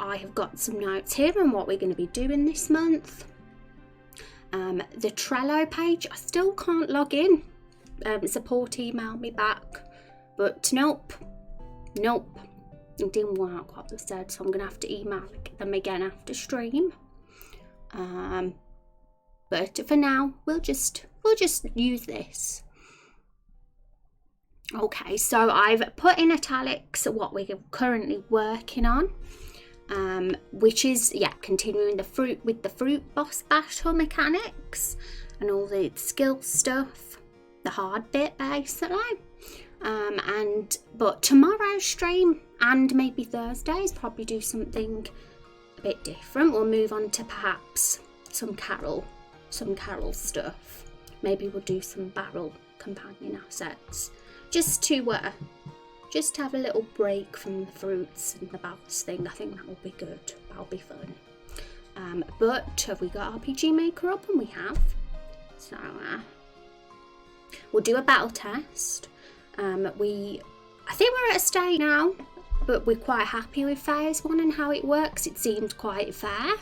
I have got some notes here on what we're going to be doing this month. The Trello page, I still can't log in. Support emailed me back, but nope, it didn't work what they said, so I'm going to have to email them again after stream. But for now, we'll just use this. Okay, so I've put in italics what we're currently working on, which is, continuing the fruit boss battle mechanics and all the skill stuff, the hard bit basically. But tomorrow's stream and maybe Thursdays probably do something a bit different. We'll move on to perhaps some carol stuff. Maybe we'll do some barrel companion assets, just to have a little break from the fruits and the boss thing. I think that will be good. That'll be fun. But have we got RPG Maker up? And we have. So we'll do a battle test. I think we're at a stage now, but we're quite happy with phase 1 and how it works. It seemed quite fair.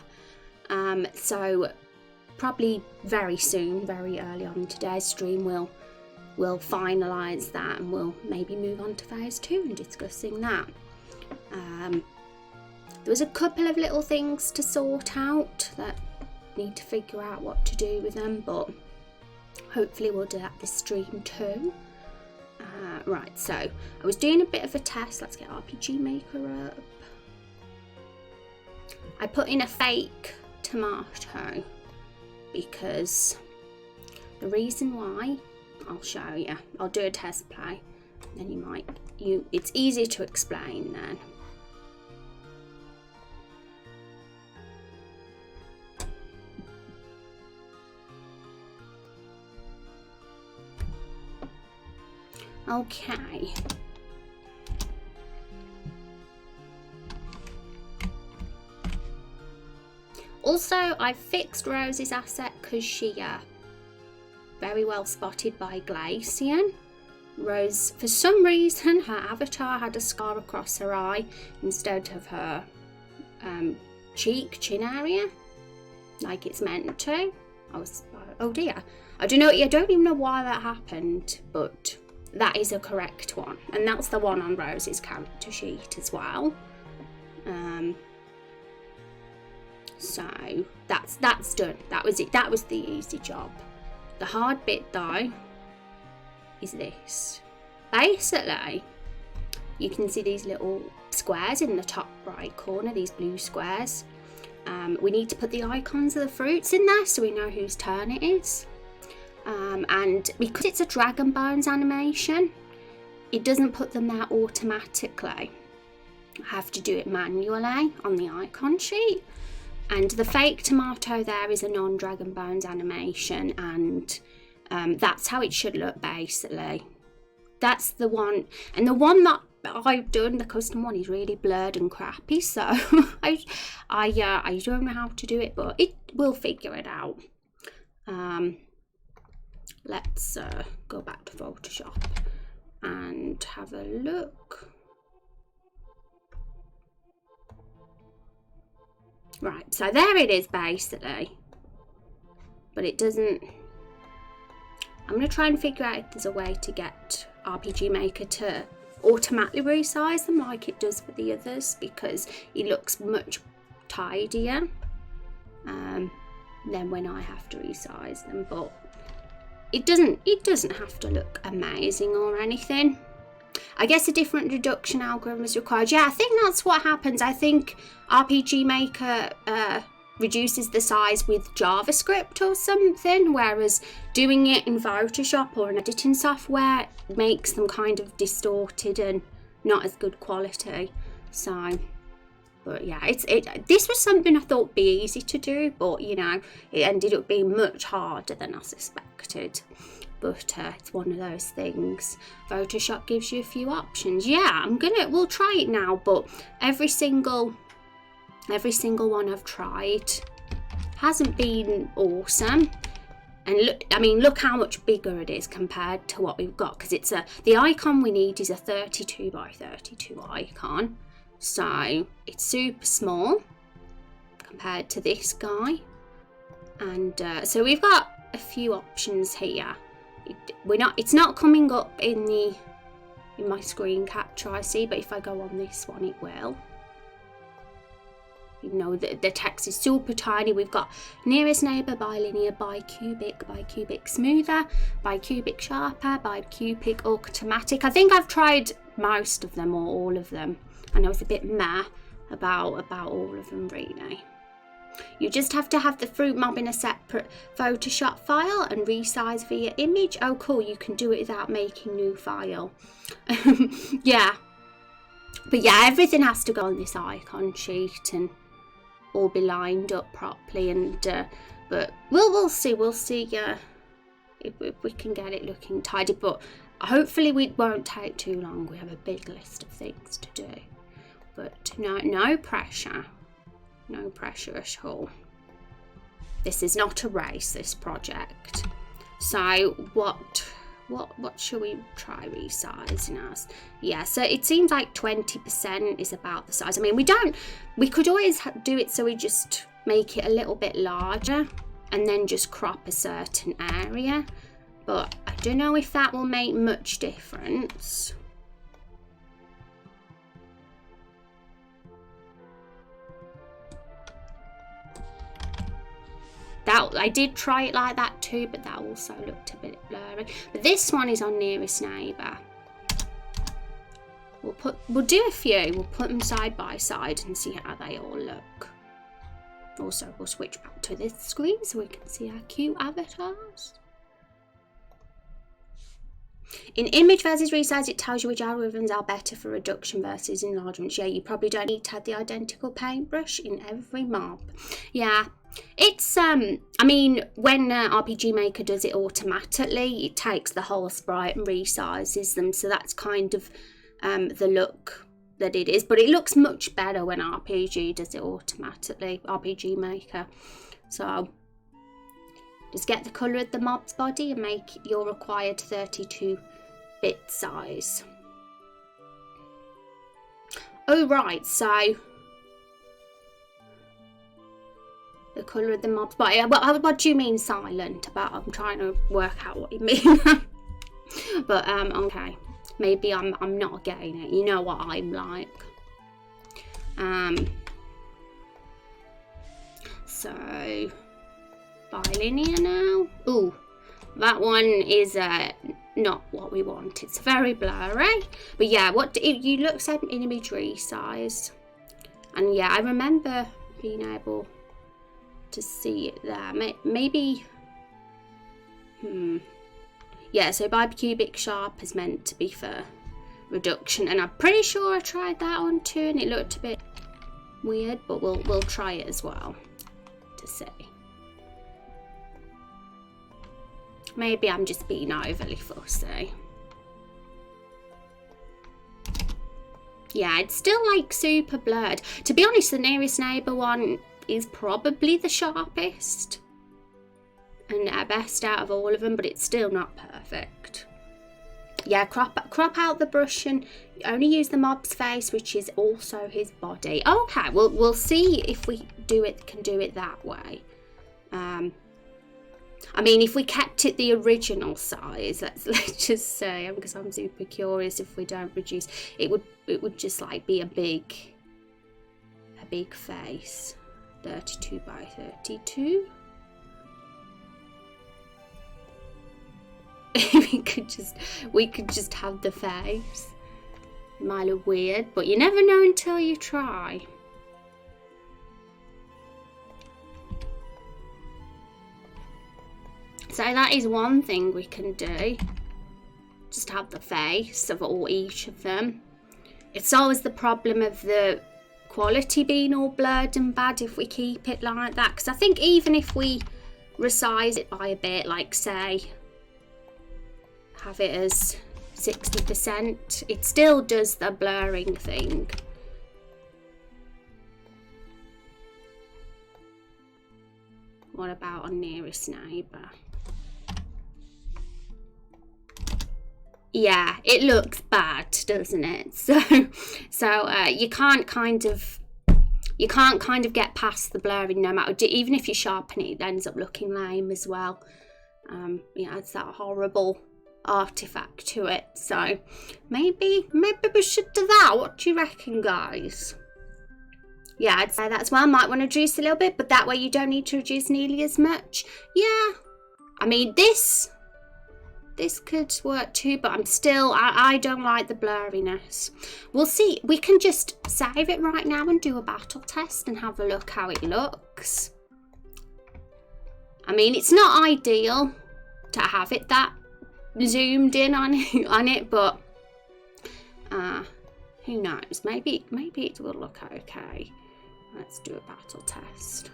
So probably very soon, very early on in today's stream, we'll finalise that and we'll maybe move on to phase 2 and discussing that. There was a couple of little things to sort out that need to figure out what to do with them, but hopefully we'll do that this stream too. Right, so I was doing a bit of a test. Let's get RPG Maker up. I put in a fake tomato because the reason why, I'll show you. I'll do a test play, then it's easier to explain then. Okay. Also, I fixed Rose's asset because she very well spotted by Glacian. Rose, for some reason, her avatar had a scar across her eye instead of her chin area, like it's meant to. Oh dear. I don't even know why that happened, but that is a correct one, and that's the one on Rose's character sheet as well. So that's done. That was it. That was the easy job. The hard bit though is this. Basically, you can see these little squares in the top right corner, these blue squares. We need to put the icons of the fruits in there so we know whose turn it is. And because it's a Dragon Bones animation, it doesn't put them there automatically. I have to do it manually on the icon sheet. And the fake tomato there is a non-Dragon Bones animation, and that's how it should look basically. That's the one, and the one that I've done, the custom one, is really blurred and crappy, so I don't know how to do it, but we'll figure it out. Let's go back to Photoshop and have a look. Right, so there it is basically, but it doesn't. I'm going to try and figure out if there's a way to get RPG Maker to automatically resize them like it does for the others, because it looks much tidier than when I have to resize them. But it doesn't have to look amazing or anything. I guess a different reduction algorithm is required. Yeah, I think that's what happens. I think RPG Maker reduces the size with JavaScript or something, whereas doing it in Photoshop or an editing software makes them kind of distorted and not as good quality. So, but yeah, this was something I thought would be easy to do, but you know, it ended up being much harder than I suspected. But it's one of those things. Photoshop gives you a few options. Yeah, we'll try it now, but every single one I've tried hasn't been awesome. And look how much bigger it is compared to what we've got, because the icon we need is a 32 by 32 icon. So it's super small compared to this guy. And so we've got a few options here. It's not coming up in my screen capture, I see, but if I go on this one, it will. You know, the text is super tiny. We've got nearest neighbour, bilinear, bicubic smoother, bicubic sharper, bicubic automatic. I think I've tried most of them or all of them. I know it's a bit meh about all of them, really. You just have to have the fruit mob in a separate Photoshop file and resize via image. Oh, cool, you can do it without making new file. Yeah. But yeah, everything has to go on this icon sheet and all be lined up properly. And but we'll see if we can get it looking tidy. But hopefully it won't take too long. We have a big list of things to do. But no pressure. No pressure at all. This is not a race, this project. So what should we try resizing as? Yeah, so it seems like 20% is about the size. I mean, we could always do it so we just make it a little bit larger and then just crop a certain area. But I don't know if that will make much difference. I did try it like that too, but that also looked a bit blurry. But this one is on nearest neighbour. We'll do a few. We'll put them side by side and see how they all look. Also, we'll switch back to this screen so we can see our cute avatars. In image versus resize, it tells you which algorithms are better for reduction versus enlargement. Yeah, you probably don't need to have the identical paintbrush in every mob. Yeah. It's I mean, when RPG Maker does it automatically, it takes the whole sprite and resizes them, so that's kind of the look that it is. But it looks much better when RPG does it automatically, RPG Maker. So just get the colour of the mob's body and make your required 32-bit size. Oh right, so the colour of the mob's body. What do you mean silent? I'm trying to work out what you mean. But okay, maybe I'm not getting it. You know what I'm like. So bilinear now. Ooh, that one is not what we want. It's very blurry. But yeah, you look at image resize, and yeah, I remember being able to see it there. Maybe yeah, so bicubic sharp is meant to be for reduction, and I'm pretty sure I tried that on too and it looked a bit weird, but we'll try it as well to see. Maybe I'm just being overly fussy. Yeah, it's still like super blurred. To be honest, the nearest neighbour one is probably the sharpest and best out of all of them, but it's still not perfect. Yeah, crop out the brush and only use the mob's face, which is also his body. Okay, we'll see if we can do it that way. I mean, if we kept it the original size, let's just say, because I'm super curious, if we don't reduce, it would just like be a big face. 32 by 32. we could just have the face. It might look weird, but you never know until you try. So that is one thing we can do. Just have the face of each of them. It's always the problem of the quality being all blurred and bad if we keep it like that, because I think even if we resize it by a bit, like say have it as 60%, it still does the blurring thing. What about on nearest neighbour? yeah, it looks bad, doesn't it? So you can't kind of get past the blurring no matter, even if you sharpen it, it ends up looking lame as well. Yeah, it's that horrible artifact to it. So maybe we should do that. What do you reckon, guys? Yeah, I'd say that's why I might want to reduce a little bit, but that way you don't need to reduce nearly as much. Yeah, I mean, this could work too, but I don't like the blurriness. We'll see. We can just save it right now and do a battle test and have a look how it looks. I mean, it's not ideal to have it that zoomed in on it, but who knows? Maybe it will look okay. Let's do a battle test.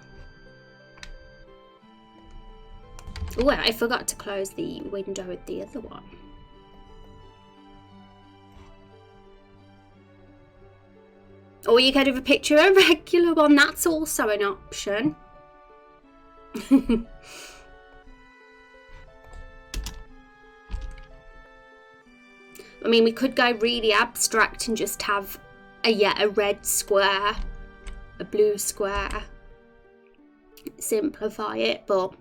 Oh, I forgot to close the window with the other one. Or you could have a picture of a regular one. That's also an option. I mean, we could go really abstract and just have a red square, a blue square. Simplify it, but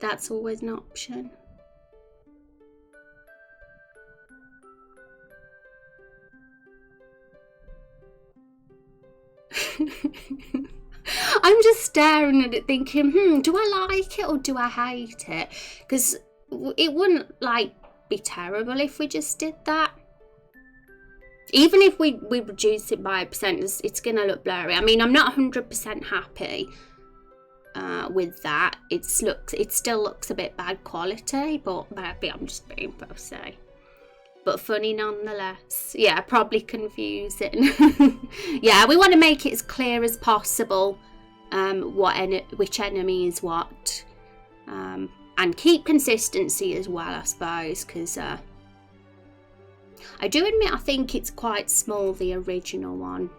that's always an option. I'm just staring at it thinking, do I like it or do I hate it? Because it wouldn't be terrible if we just did that. Even if we reduce it by 1%, it's going to look blurry. I mean, I'm not 100% happy with that. It still looks a bit bad quality, but maybe I'm just being prosy. But funny nonetheless. Yeah, probably confusing. Yeah, we want to make it as clear as possible which enemy is what. And keep consistency as well, I suppose, because I do admit I think it's quite small, the original one,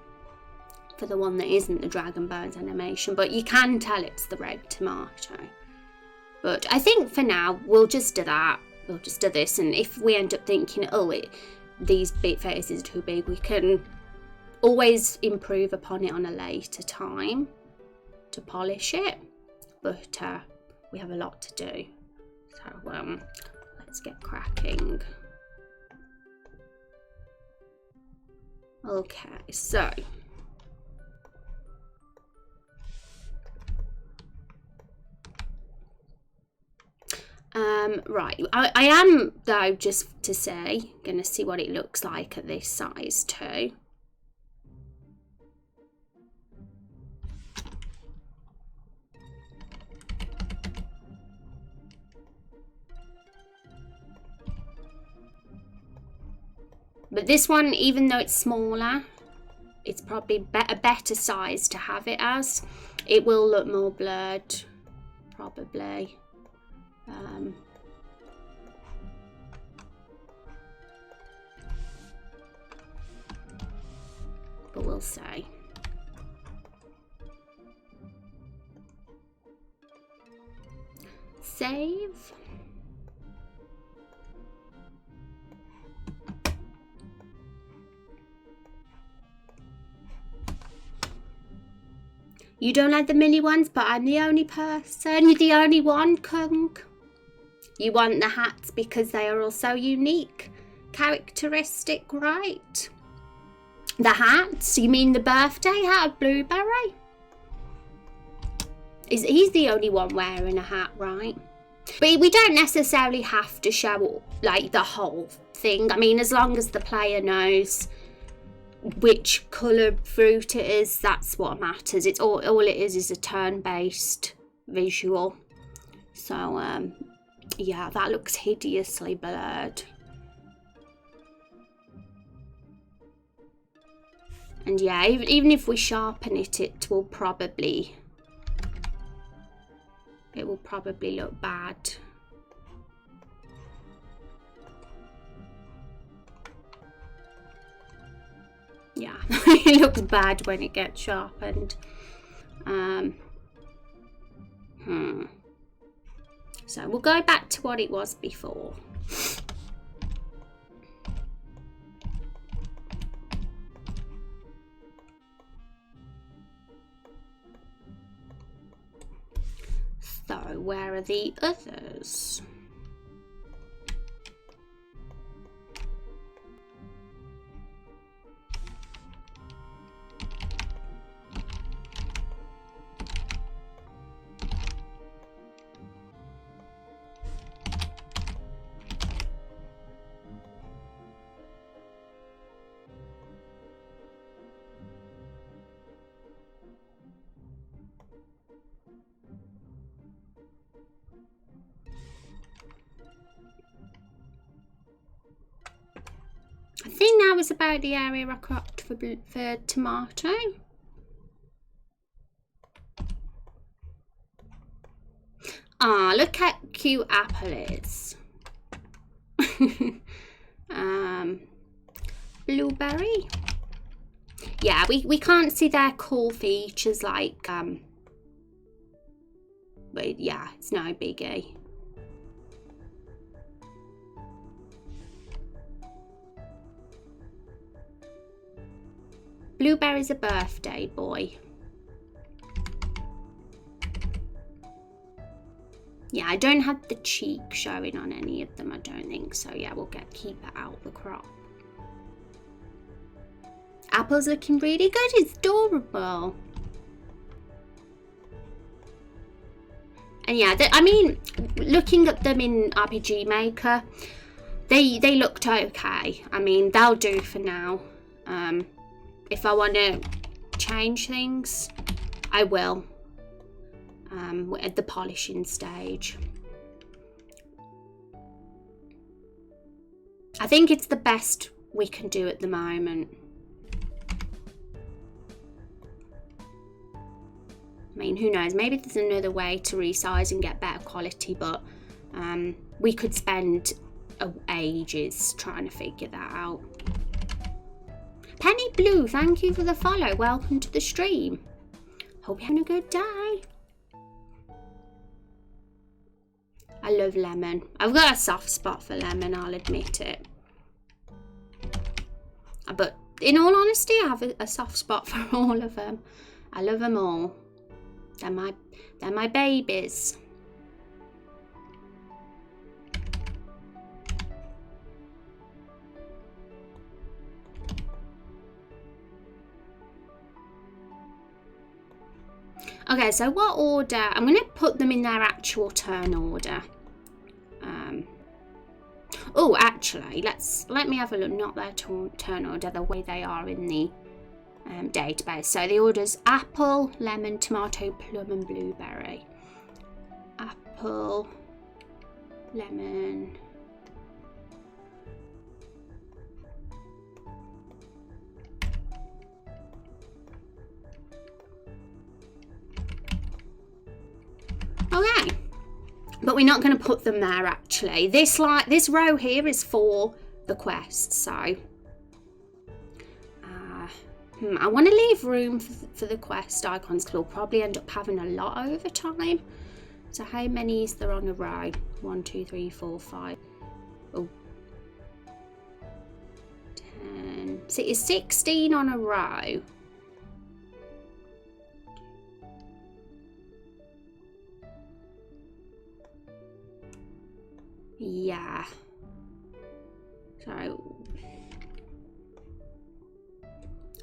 for the one that isn't the Dragon Bones animation, but you can tell it's the red tomato. But I think for now we'll just do that. We'll just do this, and if we end up thinking, these bit faces are too big, we can always improve upon it on a later time to polish it. But we have a lot to do, so let's get cracking. Okay, so right, I am though, just to say, gonna see what it looks like at this size too. But this one, even though it's smaller, it's probably a better size to have it as. It will look more blurred, probably. But we'll see. Save. You don't like the mini ones, but I'm the only person. You're the only one, Kung. You want the hats because they are also unique, characteristic, right? The hats? You mean the birthday hat of Blueberry? He's the only one wearing a hat, right? But we don't necessarily have to show the whole thing. I mean, as long as the player knows which colour fruit it is, that's what matters. It's all it is a turn-based visual. So yeah, that looks hideously blurred. And yeah, even if we sharpen it, it will probably look bad. Yeah, it looks bad when it gets sharpened. So we'll go back to what it was before. though. Where are the others? I think that was about the area I cropped for tomato. Ah, look how cute Apple is. Blueberry. Yeah, we can't see their cool features like but yeah, it's no biggie. Blueberry's a birthday boy. Yeah, I don't have the cheek showing on any of them, I don't think so. Yeah, we'll keep that out the crop. Apple's looking really good, it's adorable. And yeah, I mean, looking at them in RPG Maker, they looked okay. I mean, they'll do for now. If I want to change things, I will. At the polishing stage. I think it's the best we can do at the moment. I mean, who knows, maybe there's another way to resize and get better quality, but we could spend ages trying to figure that out. Penny Blue, thank you for the follow. Welcome to the stream. Hope you're having a good day. I love lemon. I've got a soft spot for lemon, I'll admit it. But in all honesty, I have a soft spot for all of them. I love them all. They're my babies. Okay, so what order? I'm going to put them in their actual turn order. Oh, actually, let me have a look. Not their turn order, the way they are in the database. So the order's apple, lemon, tomato, plum, and blueberry. Apple, lemon. Okay, but we're not going to put them there actually. This row here is for the quest, so I want to leave room for the quest icons because we'll probably end up having a lot over time. So how many is there on a row? 1, 2, 3, 4, 5. Oh, 10. So it's 16 on a row. Yeah. So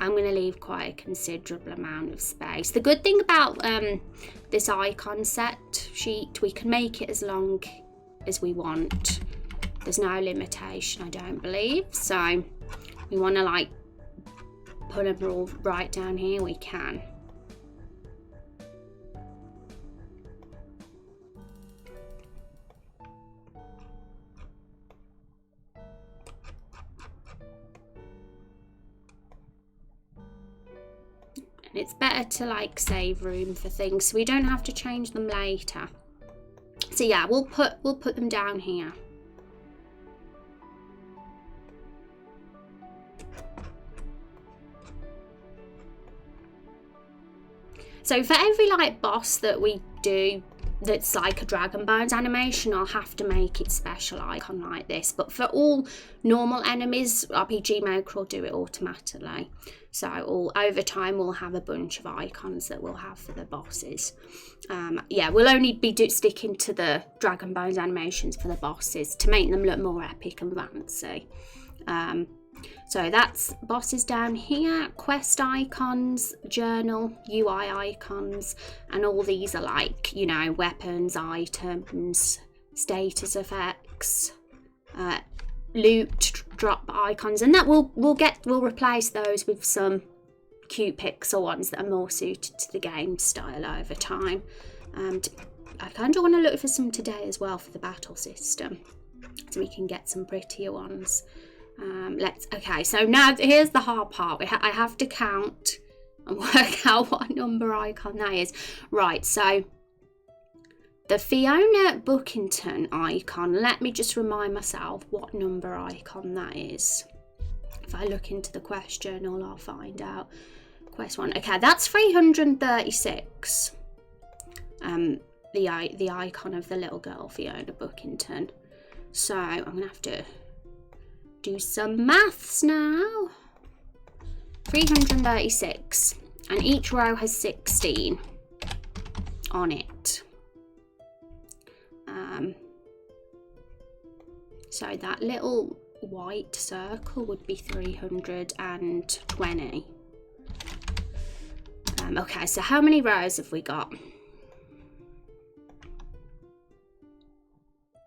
I'm going to leave quite a considerable amount of space. The good thing about this icon set sheet, we can make it as long as we want. There's no limitation, I don't believe. So we want to like put them all right down here, we can. And it's better to like save room for things so we don't have to change them later. So yeah, we'll put them down here. So for every like boss that we do that's like a Dragon Bones animation, I'll have to make it special icon like this. But for all normal enemies, RPG Maker will do it automatically. So over time we'll have a bunch of icons that we'll have for the bosses. Yeah, we'll only be sticking to the Dragon Bones animations for the bosses to make them look more epic and fancy. So that's bosses down here, quest icons, journal, UI icons, and all these are like, you know, weapons, items, status effects, loot drop icons, and that we'll replace those with some cute pixel ones that are more suited to the game style over time. I kind of want to look for some today as well for the battle system, so we can get some prettier ones. Okay, so now here's the hard part. I have to count and work out what number icon that is. Right, so the Fiona Bookington icon, let me just remind myself what number icon that is. If I look into the quest journal, I'll find out. Quest 1, okay, that's 336. The icon of the little girl Fiona Bookington. So I'm gonna have to do some maths now. 336, and each row has 16 on it. So that little white circle would be 320. Okay, so how many rows have we got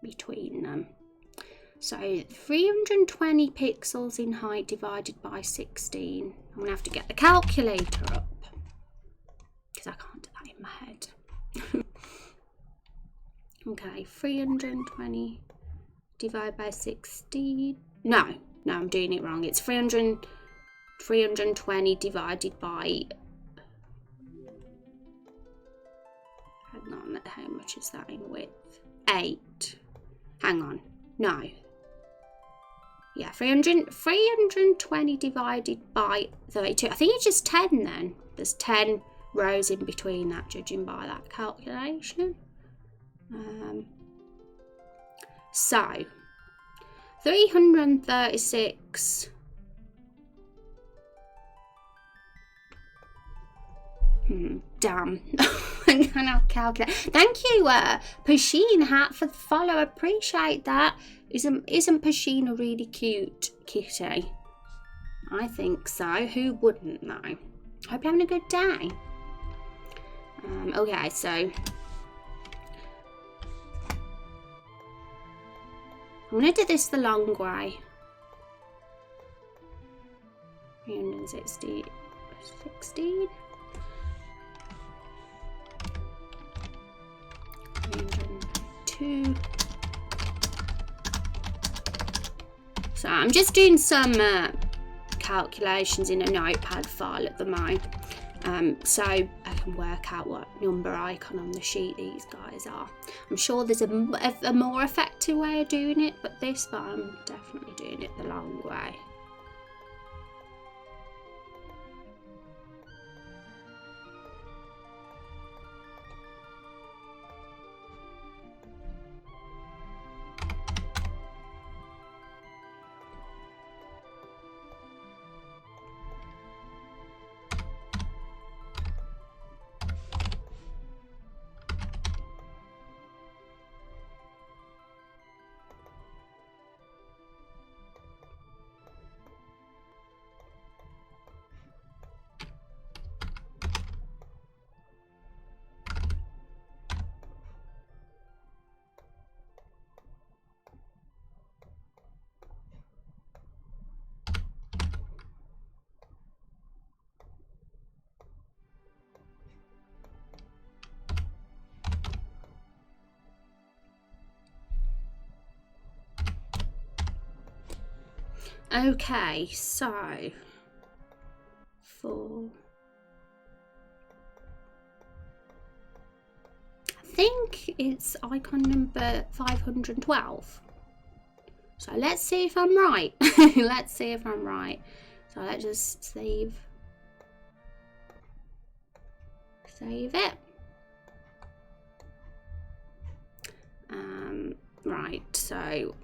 between them? So 320 pixels in height divided by 16. I'm going to have to get the calculator up because I can't do that in my head. Okay, 320 divided by 16. No, I'm doing it wrong. It's 320 divided by... Hang on, how much is that in width? 8. Hang on, no. Yeah, 320 divided by 32. I think it's just 10 then. There's 10 rows in between that, judging by that calculation. So, 336. Damn. I'm gonna calculate. Thank you, Pasheen Hat, for the follow. Appreciate that. Isn't Pasheen a really cute kitty? I think so. Who wouldn't though? Hope you're having a good day. Okay, so I'm gonna do this the long way. 360, 16. 302. So I'm just doing some calculations in a notepad file at the moment, so I can work out what number icon on the sheet these guys are. I'm sure there's a more effective way of doing it, but I'm definitely doing it the long way. Okay, so I think it's icon number 512. So let's see if I'm right. Let's see if I'm right. So let's just save it. so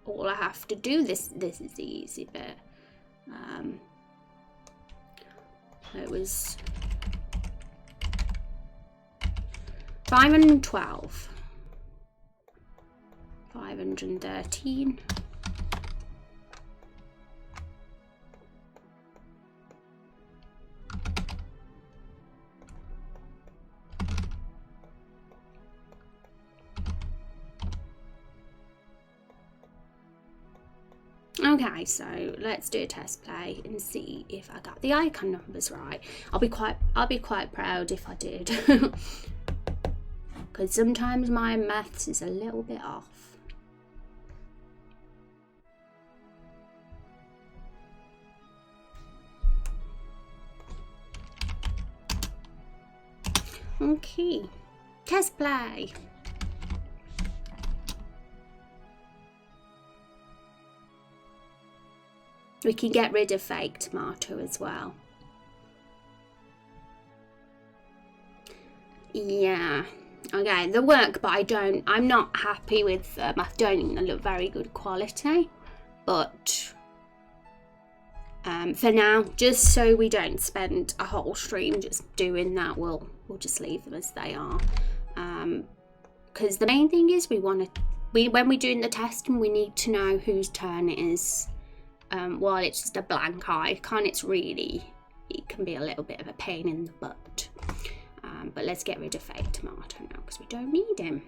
all I have to do, this is the easy bit. It was 512, 513, okay, so let's do a test play and see if I got the icon numbers right. I'll be quite proud if I did. Because sometimes my maths is a little bit off. Okay, test play. We can get rid of fake tomato as well. Yeah. Okay, the work, but I'm not happy with them. I don't think they look very good quality. But for now, just so we don't spend a whole stream just doing that, we'll just leave them as they are. Because the main thing is when we're doing the testing, we need to know whose turn it is. While it's just a blank icon, it can be a little bit of a pain in the butt. But let's get rid of fake tomato now because we don't need him.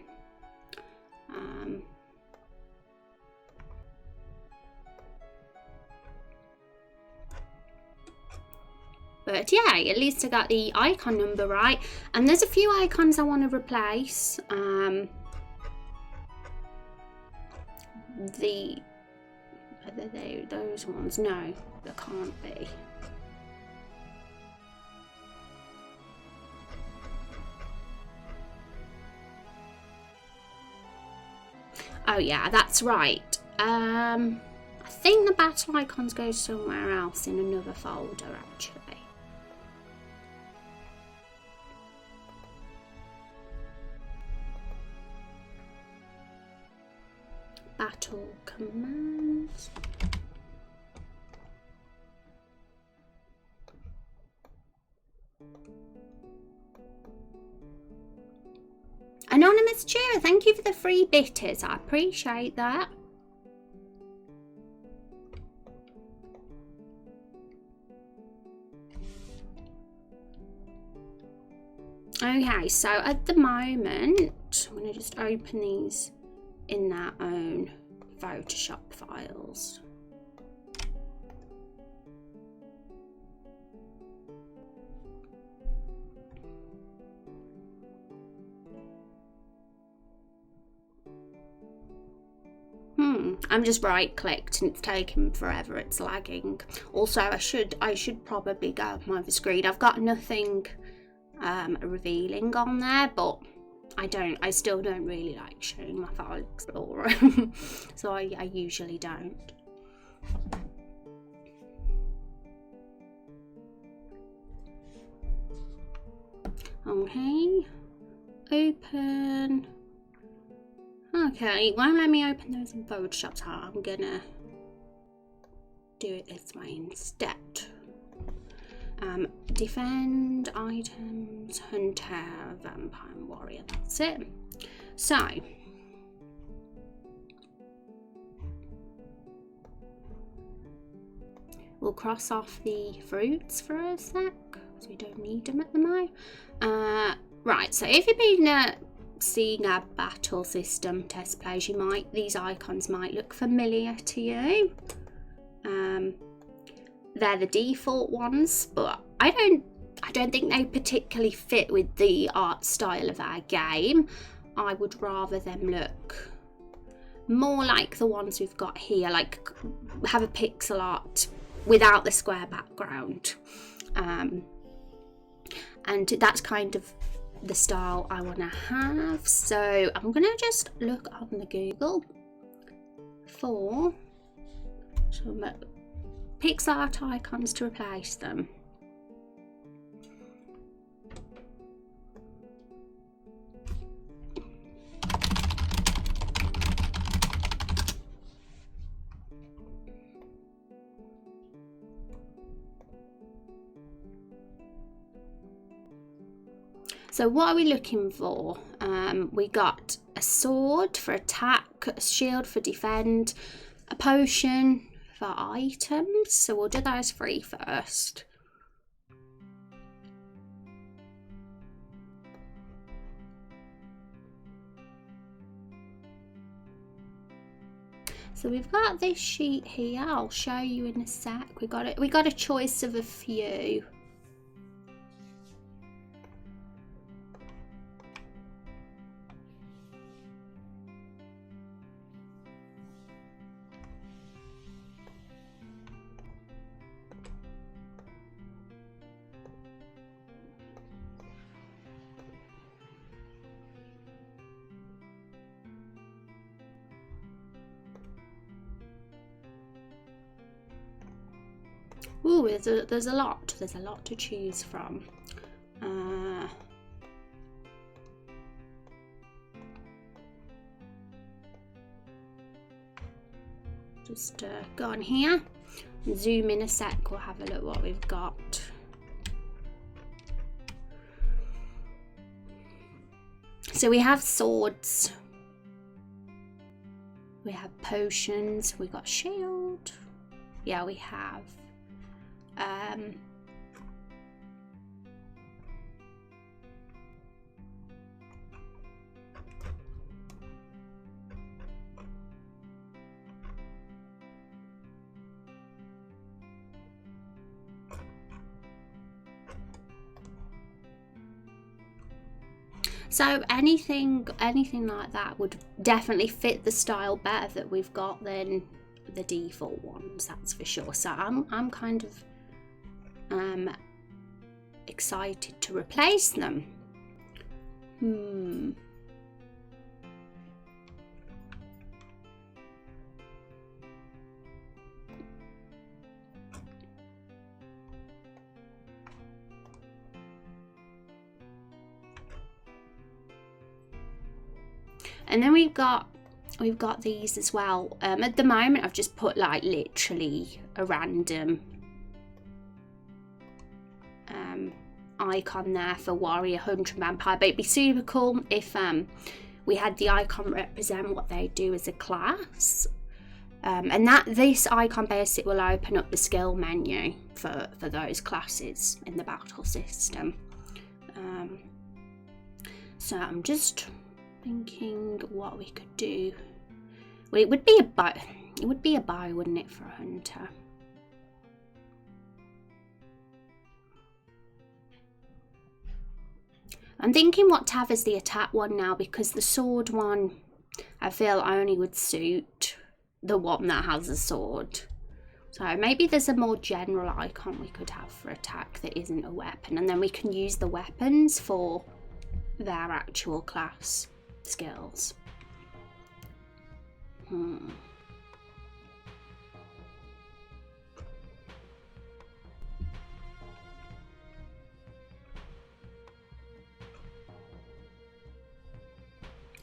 But yeah, at least I got the icon number right. And there's a few icons I want to replace. Are they those ones? No, they can't be. Oh yeah, that's right. I think the battle icons go somewhere else in another folder actually. Battle commands. Anonymous Cheer, thank you for the free bitters. I appreciate that. Okay, so at the moment, I'm going to just open these in their own Photoshop files. I'm just right clicked and it's taking forever, it's lagging. Also, I should probably go off my screen. I've got nothing revealing on there, but I still don't really like showing my File Explorer. So I usually don't. Okay, open. Okay, won't let me open those in Photoshop, so I'm gonna do it this way instead. Defend, items, hunter, vampire, warrior, that's it. So, we'll cross off the fruits for a sec, because we don't need them at the moment. Right, so if you've been seeing our battle system test plays, these icons might look familiar to you. They're the default ones, but I don't think they particularly fit with the art style of our game. I would rather them look more like the ones we've got here, like have a pixel art without the square background. And that's kind of the style I want to have. So I'm going to just look on the Google for some pixel art icons to replace them. So what are we looking for? We got a sword for attack, a shield for defend, a potion for items. So we'll do those 3 first. So we've got this sheet here. I'll show you in a sec. We got a choice of a few. Ooh, there's a lot to choose from. Just go on here, zoom in a sec, we'll have a look what we've got. So we have swords, we have potions, we got shield, yeah, we have so anything like that would definitely fit the style better that we've got than the default ones, that's for sure. So I'm kind of excited to replace them. And then we've got these as well. At the moment I've just put like literally a random icon there for warrior, hunter and vampire, but it'd be super cool if we had the icon represent what they do as a class, and that this icon basic will open up the skill menu for those classes in the battle system. So I'm just thinking what we could do. Well, it would be a bow. It would be a bow, wouldn't it, for a hunter? I'm thinking what to have as the attack one now, because the sword one I feel only would suit the one that has a sword. So maybe there's a more general icon we could have for attack that isn't a weapon, and then we can use the weapons for their actual class skills. I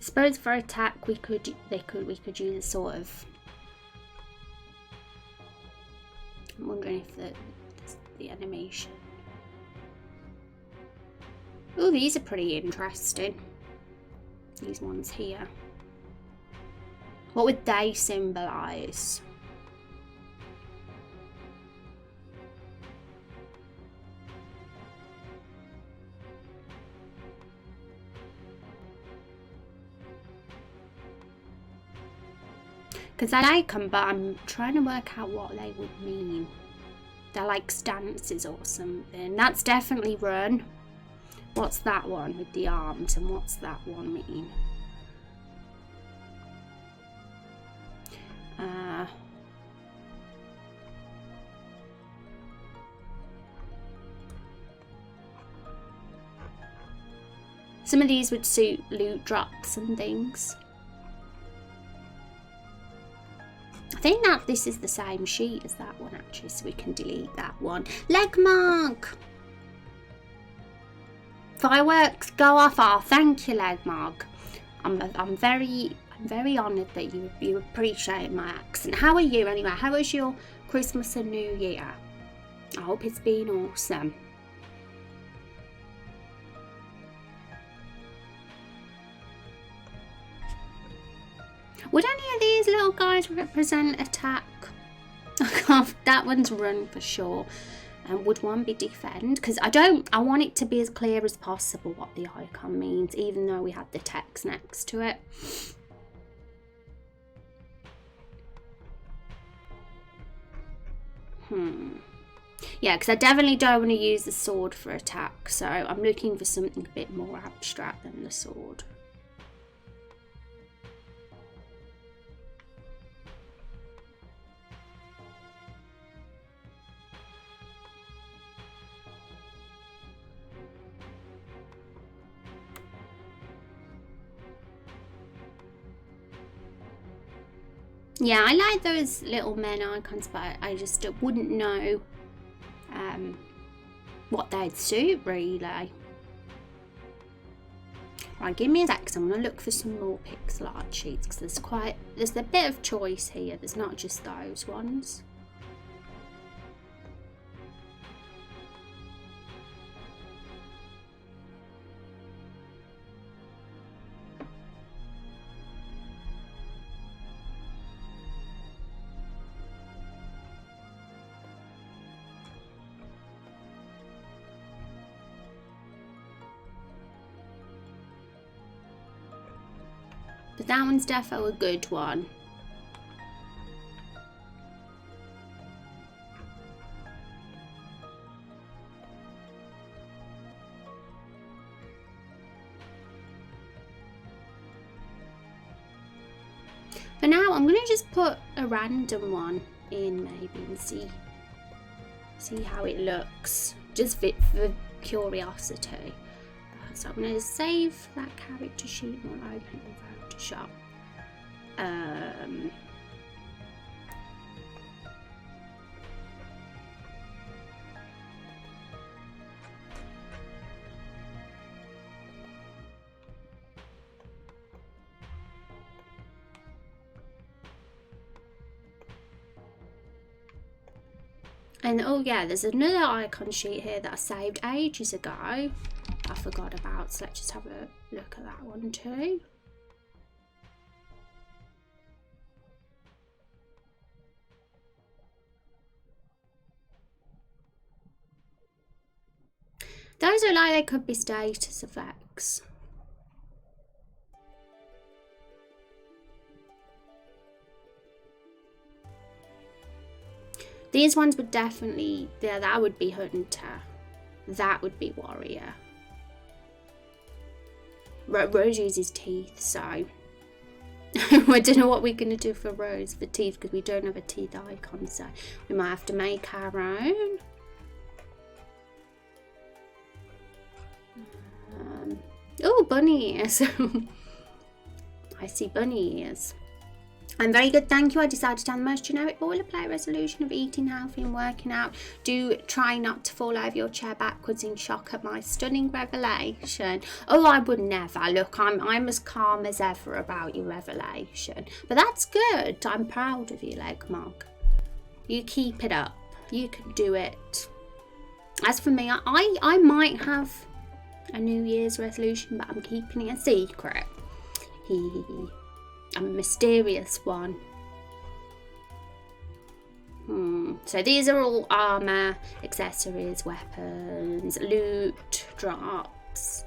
suppose for attack we could use a sort of, I'm wondering if the animation. Oh, these are pretty interesting. These ones here. What would they symbolise? Because I like them, but I'm trying to work out what they would mean. They're like stances or something. That's definitely run. What's that one with the arms, and what's that one mean? Some of these would suit loot drops and things. I think that this is the same sheet as that one actually, so we can delete that one. Leg mark! Fireworks go off. Oh, thank you, Leg mark. I'm very honoured that you appreciate my accent. How are you anyway? How was your Christmas and New Year? I hope it's been awesome. Would any of these little guys represent attack? That one's run for sure. And would one be defend? Because I want it to be as clear as possible what the icon means, even though we had the text next to it. Yeah, because I definitely don't want to use the sword for attack, so I'm looking for something a bit more abstract than the sword. Yeah, I like those little men icons, but I just wouldn't know what they'd suit, really. Right, give me a sec, because I'm going to look for some more pixel art sheets, because there's a bit of choice here. There's not just those ones. But that one's defo a good one. For now, I'm going to just put a random one in maybe and see how it looks, just for curiosity. So I'm going to save that character sheet and I'll open it in Photoshop. And oh yeah, there's another icon sheet here that I saved ages ago. I forgot about, so let's just have a look at that one too. Those look like they could be status effects. These ones would definitely, yeah, that would be Hunter. That would be Warrior. Rose uses teeth, so I don't know what we're going to do for Rose for teeth, because we don't have a teeth icon, so we might have to make our own. Oh, bunny ears. I see bunny ears. I'm very good, thank you. I decided on the most generic boilerplate resolution of eating healthy and working out. Do try not to fall over your chair backwards in shock at my stunning revelation. Oh, I would never. Look, I'm as calm as ever about your revelation. But that's good. I'm proud of you, Legmog. You keep it up. You can do it. As for me, I might have a New Year's resolution, but I'm keeping it a secret. A mysterious one. So these are all armor, accessories, weapons, loot, drops.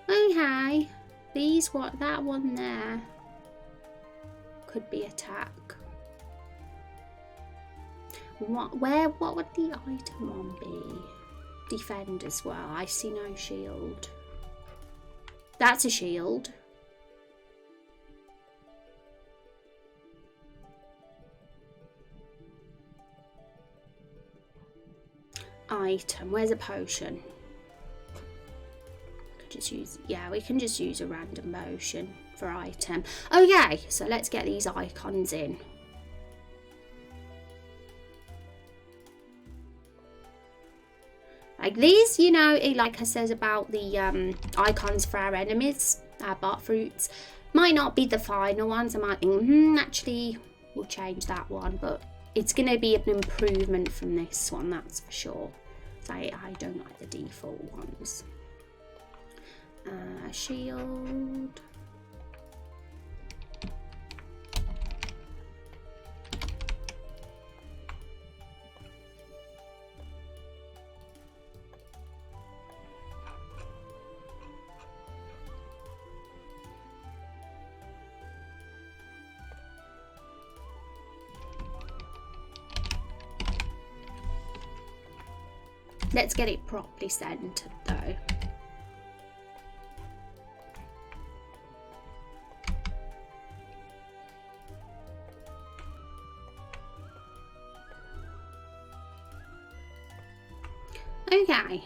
Okay, that one there could be attack. What would the item one be? Defend as well. I see no shield. That's a shield. Item. Where's a potion? We can just use a random potion for item. Okay, so let's get these icons in. Like these, you know, like I said about the icons for our enemies, our bot fruits, might not be the final ones. I might think, actually, we'll change that one. But it's going to be an improvement from this one, that's for sure. So I don't like the default ones. Shield. Let's get it properly centered though. Okay.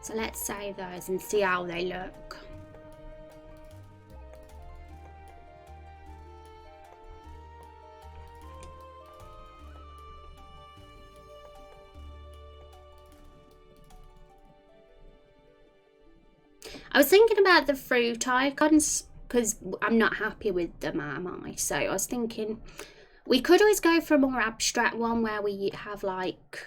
So let's save those and see how they look. I was thinking about the fruit icons because I'm not happy with them, am I? So I was thinking we could always go for a more abstract one where we have like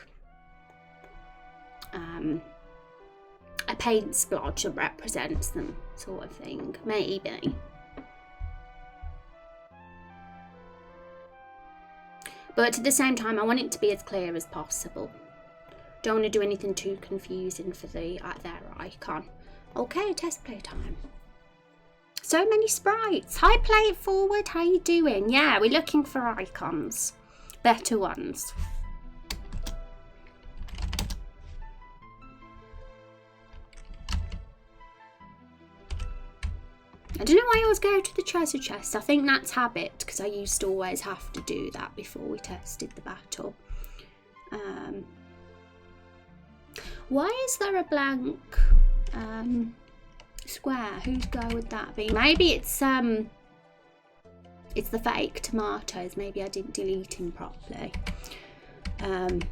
a paint splotch that represents them, sort of thing, maybe. But at the same time, I want it to be as clear as possible. Don't want to do anything too confusing for their icon. Okay, test play time. So many sprites. Hi, Play It Forward. How you doing? Yeah, we're looking for icons. Better ones. I don't know why I always go to the treasure chest. I think that's habit because I used to always have to do that before we tested the battle. Why is there a blank square? Whose go would that be? Maybe it's the fake tomatoes. Maybe I didn't delete him properly. But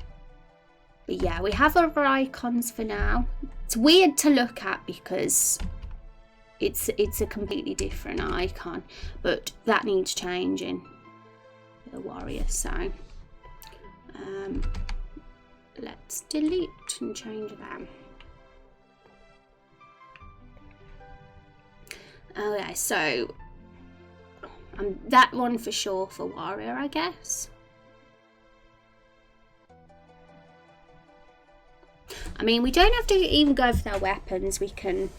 yeah, we have other icons for now. It's weird to look at because it's a completely different icon, but that needs changing. The warrior, so let's delete and change them. Okay, so that one for sure for warrior, I guess. I mean, we don't have to even go for their weapons. We can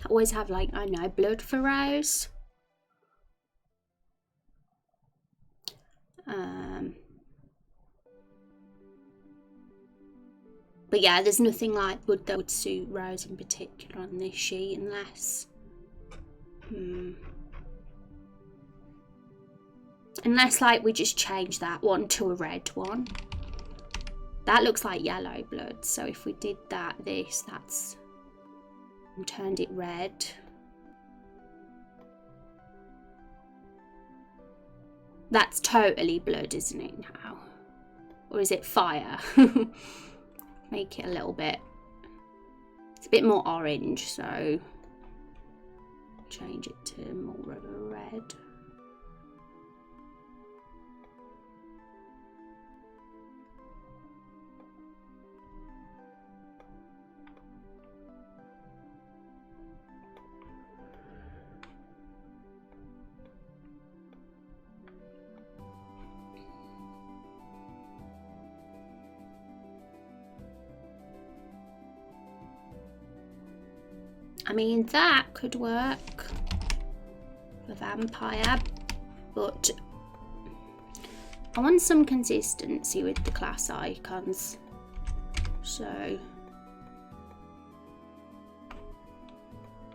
always have, like, I know, blood for Rose. But yeah, there's nothing like blood that would suit Rose in particular on this sheet, unless unless like we just change that one to a red one. That looks like yellow blood, so if we did that's and turned it red. That's totally blood, isn't it now? Or is it fire? Make it a little bit, it's a bit more orange, so change it to more of a red. I mean, that could work for vampire, but I want some consistency with the class icons. So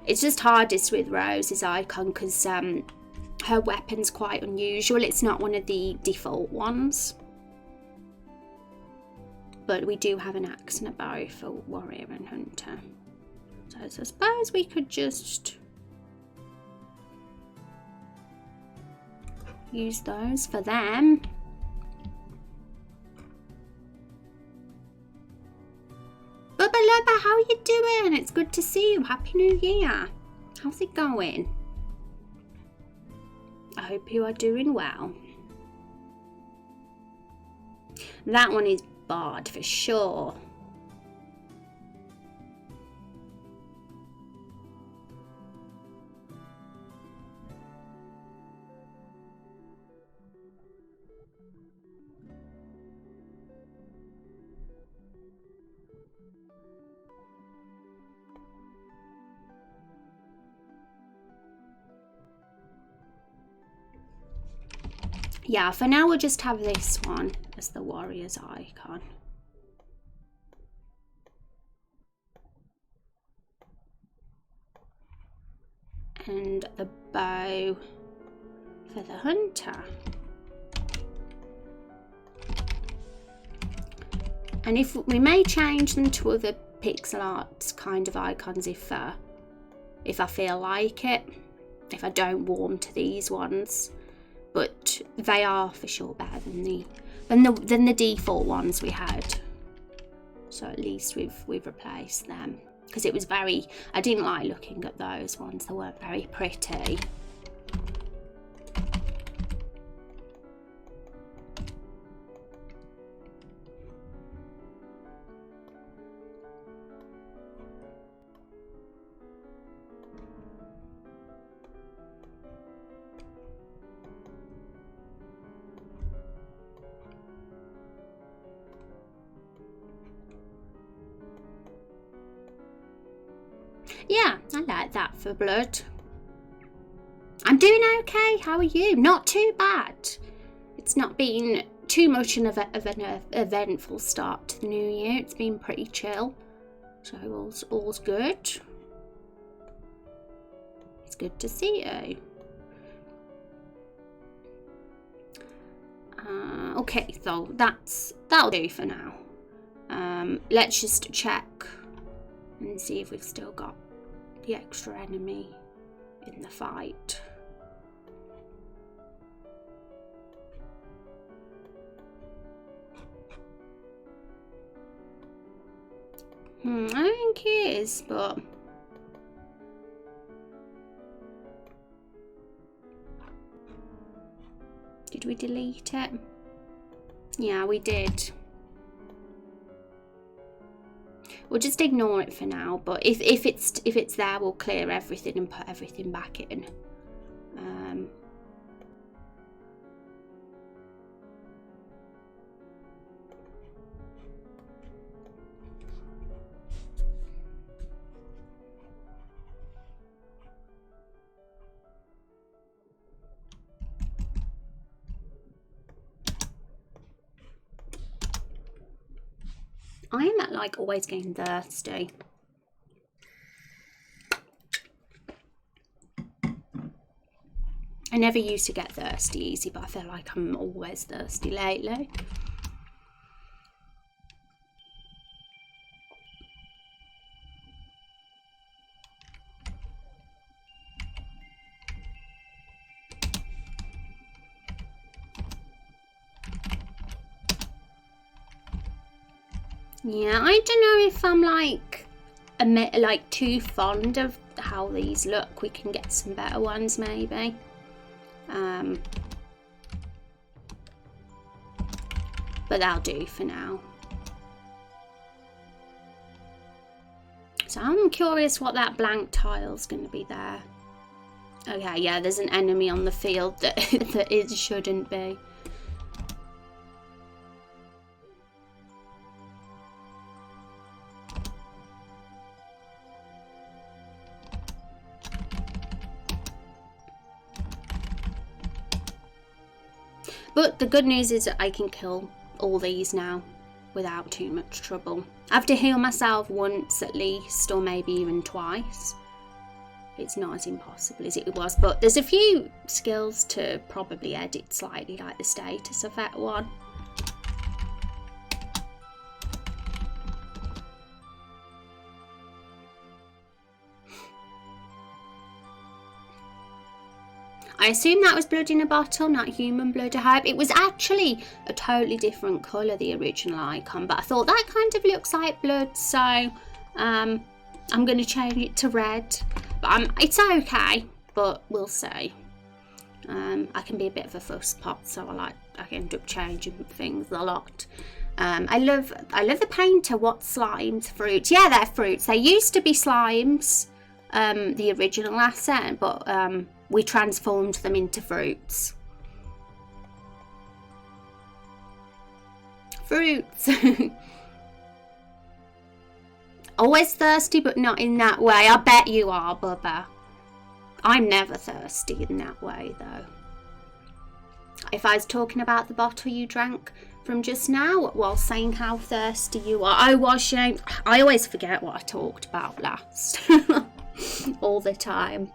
it's just hardest with Rose's icon because her weapon's quite unusual. It's not one of the default ones. But we do have an axe and a bow for warrior and hunter. So I suppose we could just use those for them. Bubba Lubba, how are you doing? It's good to see you. Happy New Year. How's it going? I hope you are doing well. That one is barred for sure. Yeah, for now we'll just have this one as the warrior's icon. And the bow for the hunter. And if we may change them to other pixel art kind of icons if I feel like it, if I don't warm to these ones. But they are for sure better than the default ones we had. So at least we've replaced them, because it was I didn't like looking at those ones. They weren't very pretty. Yeah, I like that for blood. I'm doing okay. How are you? Not too bad. It's not been too much of an eventful start to the new year. It's been pretty chill. So all's good. It's good to see you. Okay, so that'll do for now. Let's just check and see if we've still got the extra enemy in the fight. I think he is, but did we delete it? Yeah, we did. We'll just ignore it for now, but if it's there, we'll clear everything and put everything back in. I am at like always getting thirsty. I never used to get thirsty easy, but I feel like I'm always thirsty lately. Yeah, I don't know if I'm like too fond of how these look. We can get some better ones maybe. But that'll do for now. So I'm curious what that blank tile's going to be there. Okay, yeah, there's an enemy on the field that it shouldn't be. But the good news is that I can kill all these now without too much trouble. I have to heal myself once at least, or maybe even twice. It's not as impossible as it was, but there's a few skills to probably edit slightly, like the status of that one. I assume that was blood in a bottle, not human blood, I hope. It was actually a totally different colour, the original icon, but I thought that kind of looks like blood, so I'm going to change it to red. But it's okay, but we'll see. I can be a bit of a fuss pot, so I end up changing things a lot. I love the painter. What slimes? Fruits? Yeah, they're fruits. They used to be slimes, the original asset, but we transformed them into fruits. Fruits. Always thirsty, but not in that way. I bet you are, Bubba. I'm never thirsty in that way, though. If I was talking about the bottle you drank from just now while saying how thirsty you are, I was shame. I always forget what I talked about last. All the time.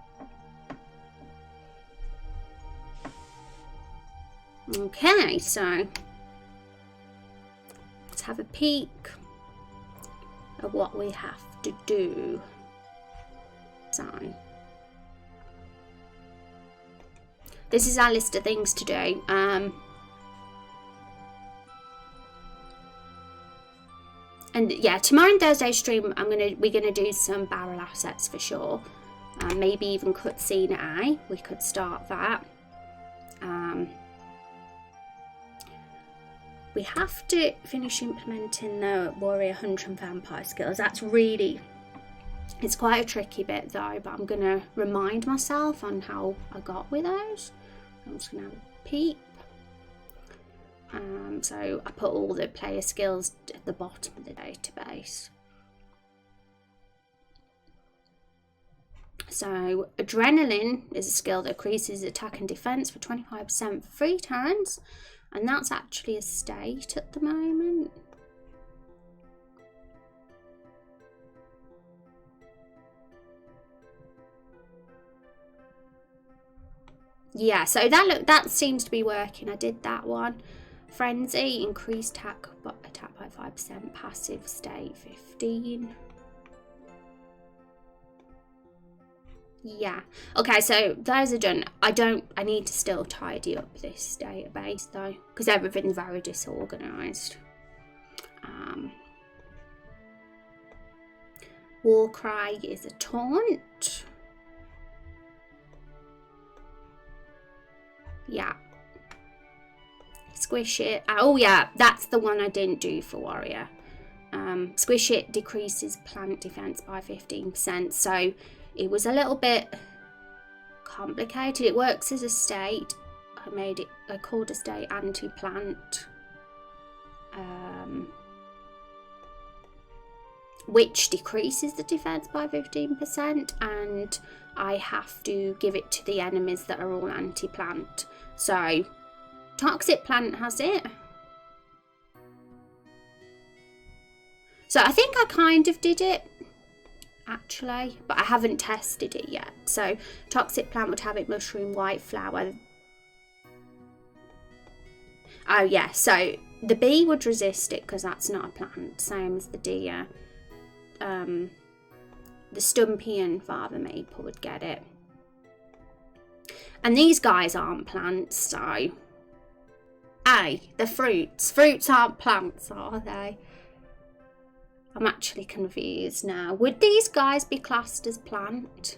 Okay, so let's have a peek at what we have to do. So this is our list of things to do. And yeah, tomorrow and Thursday's stream, we're gonna do some barrel assets for sure. Maybe even cutscene A. We could start that. We have to finish implementing the warrior, hunter and vampire skills. That's really, it's quite a tricky bit though, but I'm gonna remind myself on how I got with those. I'm just gonna have a peep. So I put all the player skills at the bottom of the database. So adrenaline is a skill that increases attack and defense for 25% for 3 turns, and that's actually a state at the moment. Yeah, so that seems to be working. I did that one. Frenzy, increased attack by 5%, passive state 15. Yeah. Okay, so those are done. I need to still tidy up this database though, because everything's very disorganized. Warcry is a taunt. Yeah. Squish it. Oh yeah, that's the one I didn't do for warrior. Squish it decreases plant defense by 15%. So it was a little bit complicated. It works as a state. I called a state anti-plant, which decreases the defense by 15%, and I have to give it to the enemies that are all anti-plant. So toxic plant has it. So I think I kind of did it actually, but I haven't tested it yet. So toxic plant would have it mushroom, white flower. Oh yeah, so the bee would resist it because that's not a plant, same as the deer. The stumpy and father maple would get it. And these guys aren't plants, so the fruits. Fruits aren't plants, are they? I'm actually confused now. Would these guys be classed as plant?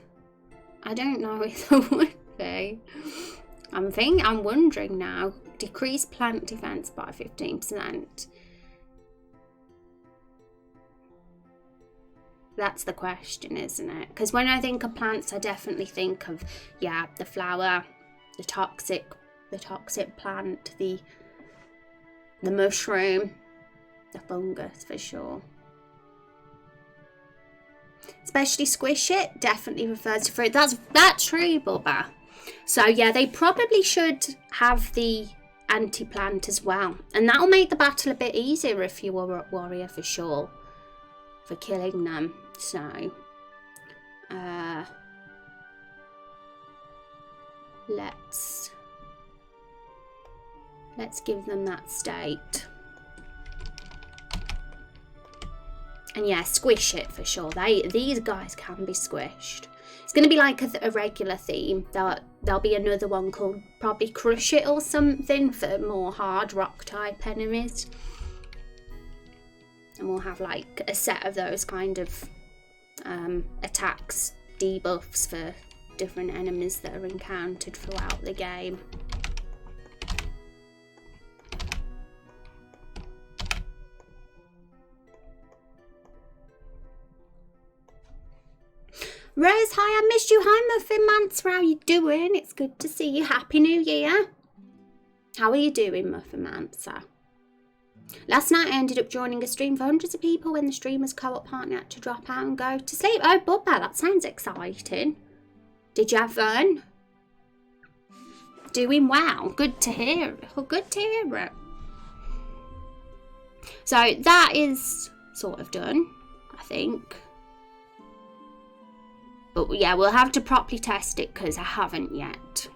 I don't know if they would be. I'm wondering now. Decrease plant defense by 15%. That's the question, isn't it? Because when I think of plants, I definitely think of, yeah, the flower, the toxic plant, the mushroom, the fungus for sure. Especially squish it definitely refers to fruit. That's true, Bubba. So yeah, they probably should have the anti-plant as well, and that'll make the battle a bit easier if you were a warrior for sure, for killing them. So let's give them that state. And yeah, squish it for sure. These guys can be squished. It's going to be like a regular theme. There'll be another one called probably Crush It or something for more hard rock type enemies. And we'll have like a set of those kind of attacks, debuffs for different enemies that are encountered throughout the game. Rose, hi, I missed you. Hi, Muffin Mancer, how you doing? It's good to see you. Happy New Year. How are you doing, Muffin Mancer? Last night I ended up joining a stream for hundreds of people when the streamer's co-op partner had to drop out and go to sleep. Oh, Bubba, that sounds exciting. Did you have fun? Doing well. Good to hear. Good to hear it. So that is sort of done, I think. But yeah, we'll have to properly test it because I haven't yet.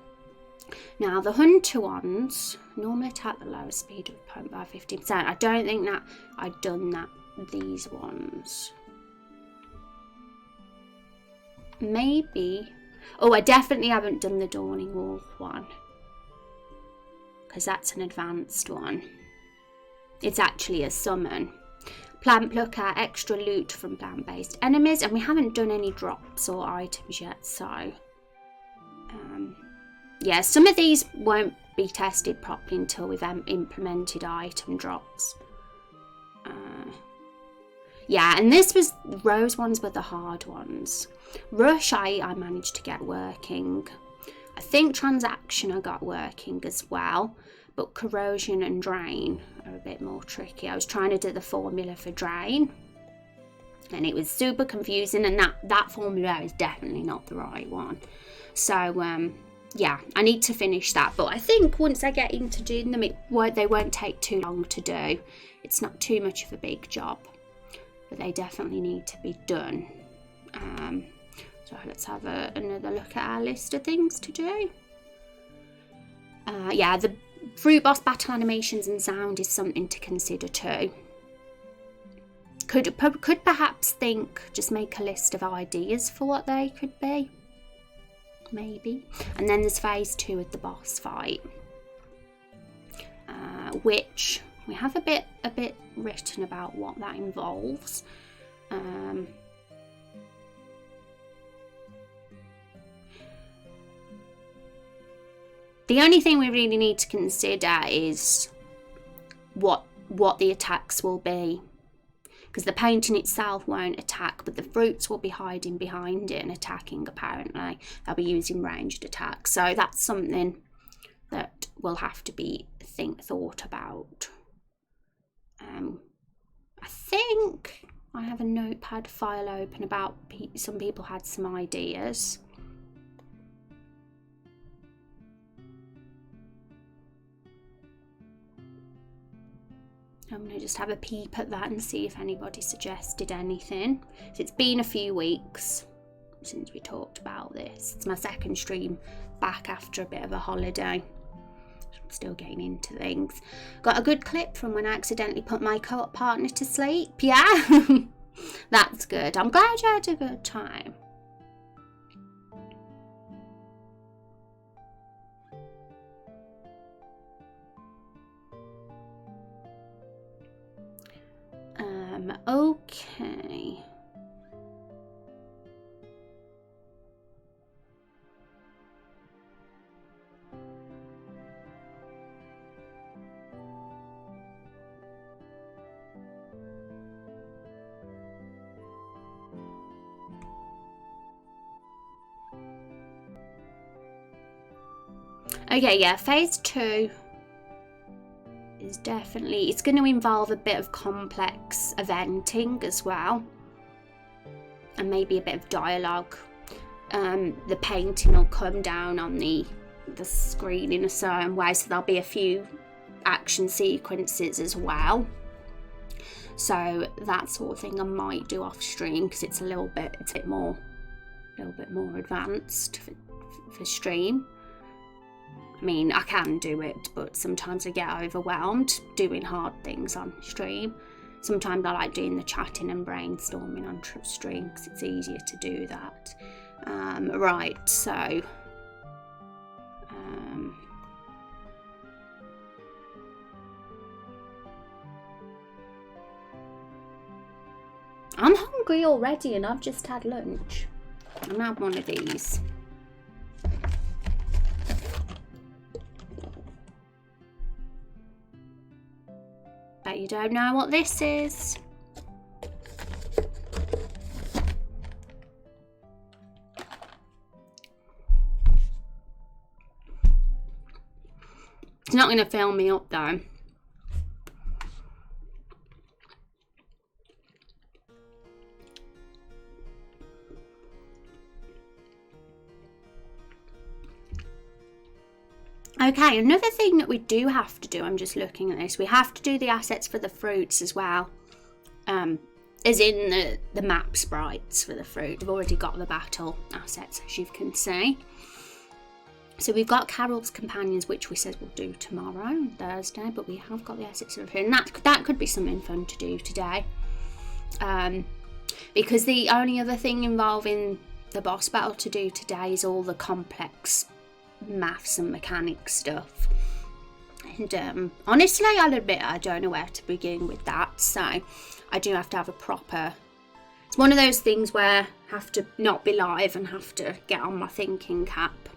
Now, the hunter ones normally attack the lowest speed of opponent by 15%. I don't think that I've done that. These ones. Maybe. Oh, I definitely haven't done the Dawning Wolf one. Because that's an advanced one. It's actually a summon. Plant plucker, extra loot from plant-based enemies. And we haven't done any drops or items yet, so... yeah, some of these won't be tested properly until we've implemented item drops. Yeah, and Rose ones were the hard ones. Rush I managed to get working. I think Transaction I got working as well. But Corrosion and Drain are a bit more tricky. I was trying to do the formula for Drain. And it was super confusing. And that formula is definitely not the right one. So, yeah, I need to finish that. But I think once I get into doing them, they won't take too long to do. It's not too much of a big job. But they definitely need to be done. So let's have another look at our list of things to do. Yeah, the fruit boss battle animations and sound is something to consider too. Could perhaps just make a list of ideas for what they could be. Maybe. And then there's phase 2 of the boss fight. Which we have a bit written about what that involves. The only thing we really need to consider is what the attacks will be. Because the painting itself won't attack, but the fruits will be hiding behind it and attacking, apparently. They'll be using ranged attacks. So that's something that will have to be thought about. I think I have a notepad file open about some people had some ideas. I'm going to just have a peep at that and see if anybody suggested anything. So it's been a few weeks since we talked about this. It's my second stream back after a bit of a holiday. I'm still getting into things. Got a good clip from when I accidentally put my co-op partner to sleep. Yeah, that's good. I'm glad you had a good time. Okay. Okay, yeah, phase 2 is definitely, it's going to involve a bit of complex eventing as well, and maybe a bit of dialogue. The painting will come down on the screen in a certain way, so there'll be a few action sequences as well. So that sort of thing I might do off stream because it's a bit more advanced for stream. I mean, I can do it, but sometimes I get overwhelmed doing hard things on stream. Sometimes I like doing the chatting and brainstorming on stream because it's easier to do that. Right, so... I'm hungry already and I've just had lunch. I'm gonna have one of these. bet you don't know what this is. It's not going to fill me up though. Okay, another thing that we do have to do, I'm just looking at this, we have to do the assets for the fruits as well. As in the map sprites for the fruit. I've already got the battle assets, as you can see. So we've got Carol's Companions, which we said we'll do tomorrow, Thursday, but we have got the assets for the fruit. And that could be something fun to do today. Because the only other thing involving the boss battle to do today is all the complex maths and mechanics stuff, and honestly I'll admit I don't know where to begin with that, so I do have to have a proper, it's one of those things where I have to not be live and have to get on my thinking cap,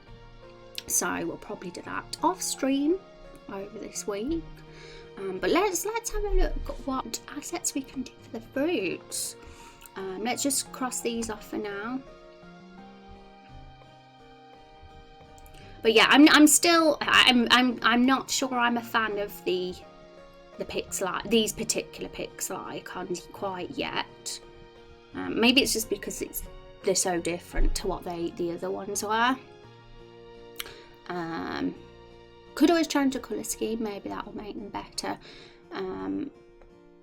so we'll probably do that off stream over this week. But let's have a look at what assets we can do for the fruits. Let's just cross these off for now. But yeah, I'm not sure I'm a fan of the pixel, these particular pixel icons quite yet. Maybe it's just because they're so different to what the other ones were. Could always change the colour scheme. Maybe that will make them better.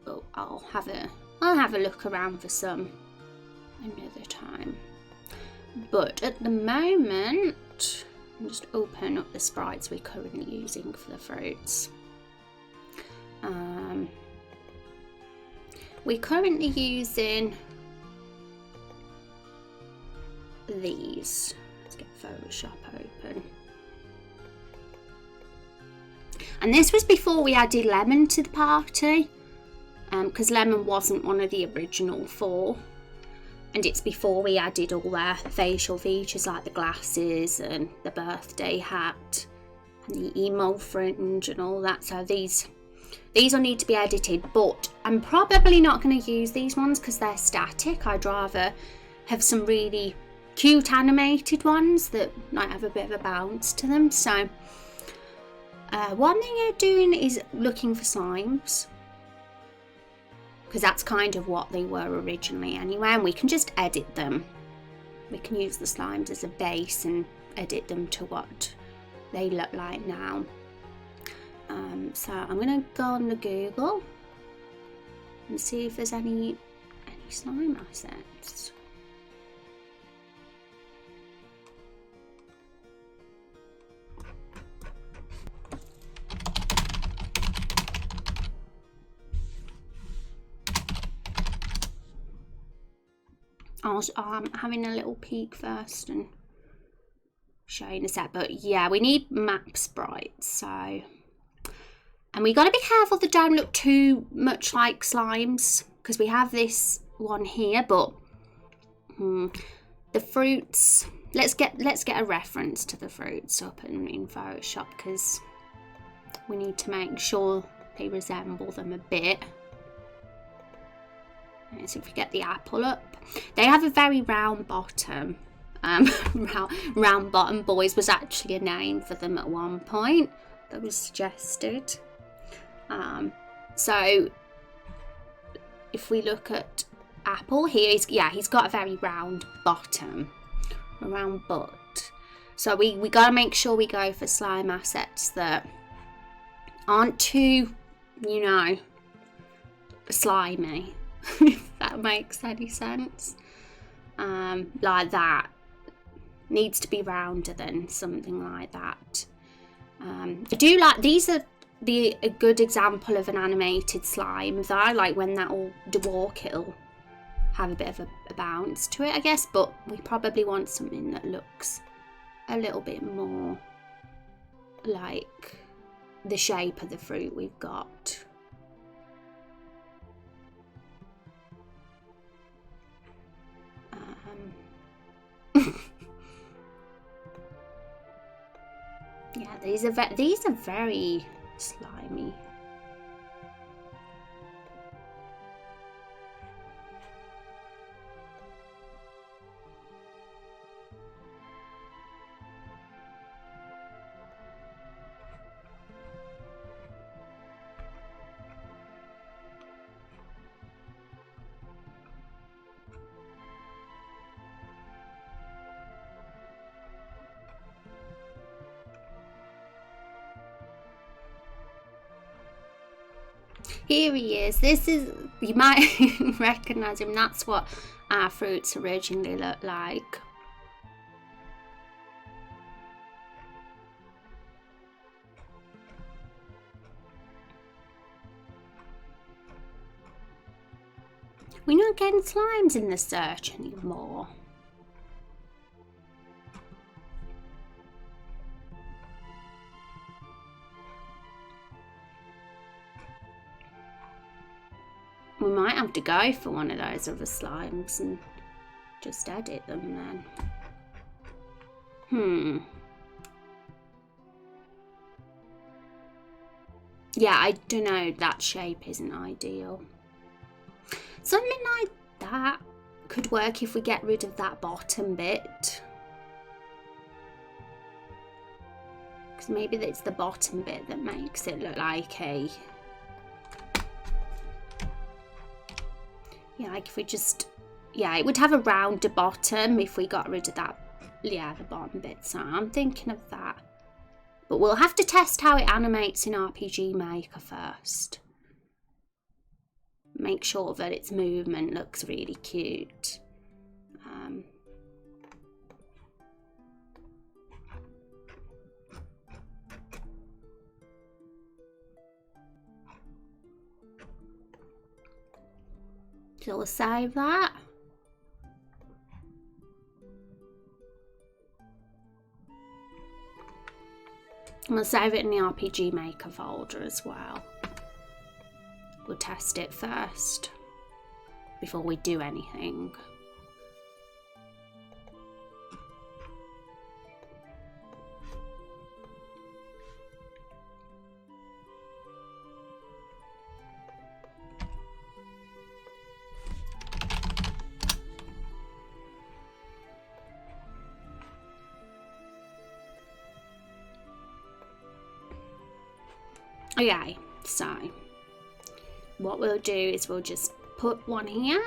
But I'll have a look around for some another time. But at the moment, just open up the sprites we're currently using for the fruits. We're currently using these. Let's get Photoshop open. And this was before we added Lemon to the party, because Lemon wasn't one of the original 4. And it's before we added all their facial features like the glasses and the birthday hat and the emo fringe and all that. So these will need to be edited, but I'm probably not going to use these ones because they're static. I'd rather have some really cute animated ones that might have a bit of a bounce to them. So one thing I'm doing is looking for slimes, because that's kind of what they were originally anyway, and we can just edit them. We can use the slimes as a base and edit them to what they look like now. So I'm going to go on the Google and see if there's any slime assets. I'm having a little peek first and showing the set, but yeah, we need map sprites, so, and we got to be careful that don't look too much like slimes, because we have this one here, but the fruits, let's get a reference to the fruits up in Photoshop, because we need to make sure they resemble them a bit. So if we get the apple up, they have a very round bottom. Round bottom boys was actually a name for them at one point that was suggested. So if we look at apple here, he's got a very round bottom, a round butt. So we got to make sure we go for slime assets that aren't too, slimy. If that makes any sense. Like that. Needs to be rounder than something like that. I do like, these are a good example of an animated slime though. Like when that will walk, it'll have a bit of a bounce to it, I guess. But we probably want something that looks a little bit more like the shape of the fruit we've got. Yeah, these are very slimy. Here he is. This is, you might recognise him. That's what our fruits originally looked like. We're not getting slimes in the search anymore. We might have to go for one of those other slimes and just edit them then. Yeah, I don't know, that shape isn't ideal. Something like that could work if we get rid of that bottom bit. Because maybe it's the bottom bit that makes it look like a... Yeah, like if we just... Yeah, it would have a rounder bottom if we got rid of that, yeah, the bottom bit. So I'm thinking of that. But we'll have to test how it animates in RPG Maker first. Make sure that its movement looks really cute. So we'll save that. And we'll save it in the RPG Maker folder as well. We'll test it first before we do anything. Okay, so what we'll do is we'll just put one here.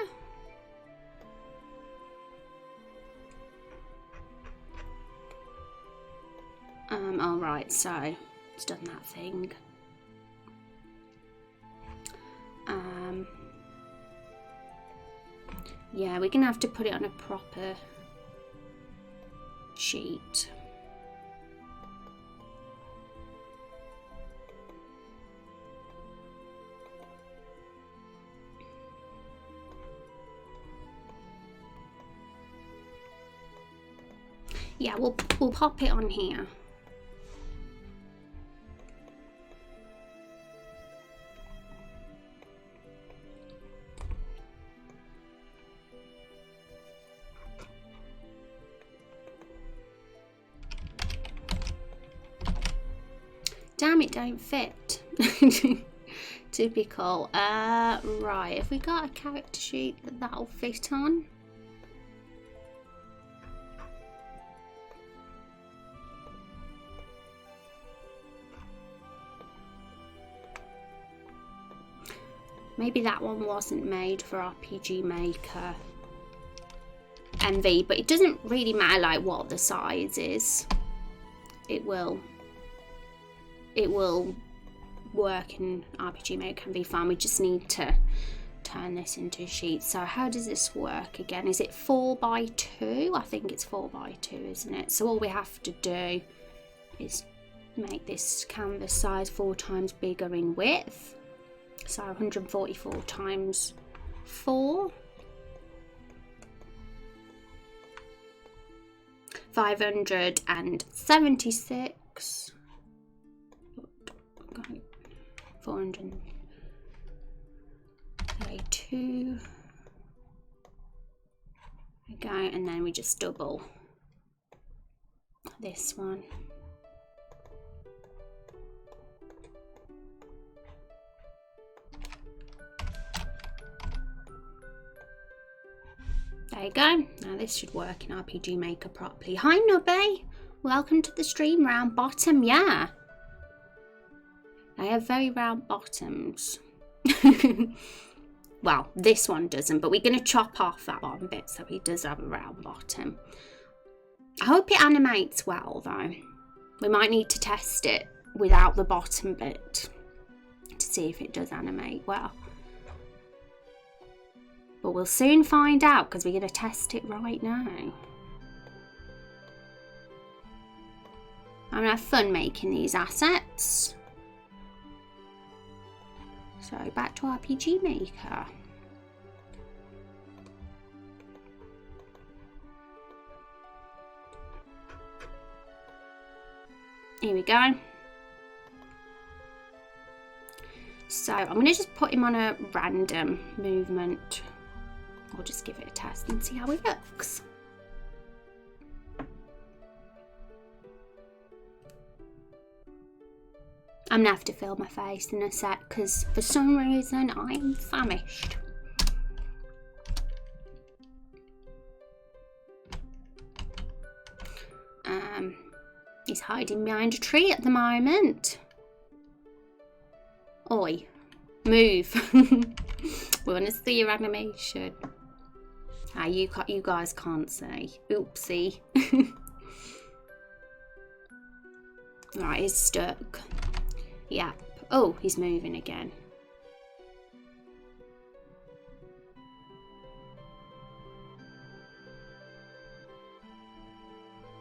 Alright, so it's done that thing. Yeah, we're gonna have to put it on a proper sheet. Yeah, we'll pop it on here. Damn, it don't fit. Typical. Right, have we got a character sheet that'll fit on? Maybe that one wasn't made for RPG Maker MV, but it doesn't really matter like what the size is. It will work in RPG Maker MV fine. We just need to turn this into a sheet. So how does this work again? Is it 4x2? I think it's 4x2, isn't it? So all we have to do is make this canvas size 4 times bigger in width. So 144 times 4. 576. 482. Okay, and then we just double this one. There you go. Now this should work in RPG Maker properly. Hi Nubby, welcome to the stream. Round bottom, yeah. They have very round bottoms. Well, this one doesn't, but we're going to chop off that bottom bit so he does have a round bottom. I hope it animates well though. We might need to test it without the bottom bit to see if it does animate well. But we'll soon find out because we're going to test it right now. I'm going to have fun making these assets. So back to RPG Maker. Here we go. So I'm going to just put him on a random movement. I'll just give it a test and see how it looks. I'm going to have to fill my face in a sec because for some reason I'm famished. He's hiding behind a tree at the moment. Oi, move. We want to see your animation. Ah, you guys can't see. Oopsie. Right, he's stuck. Yep. Oh, he's moving again.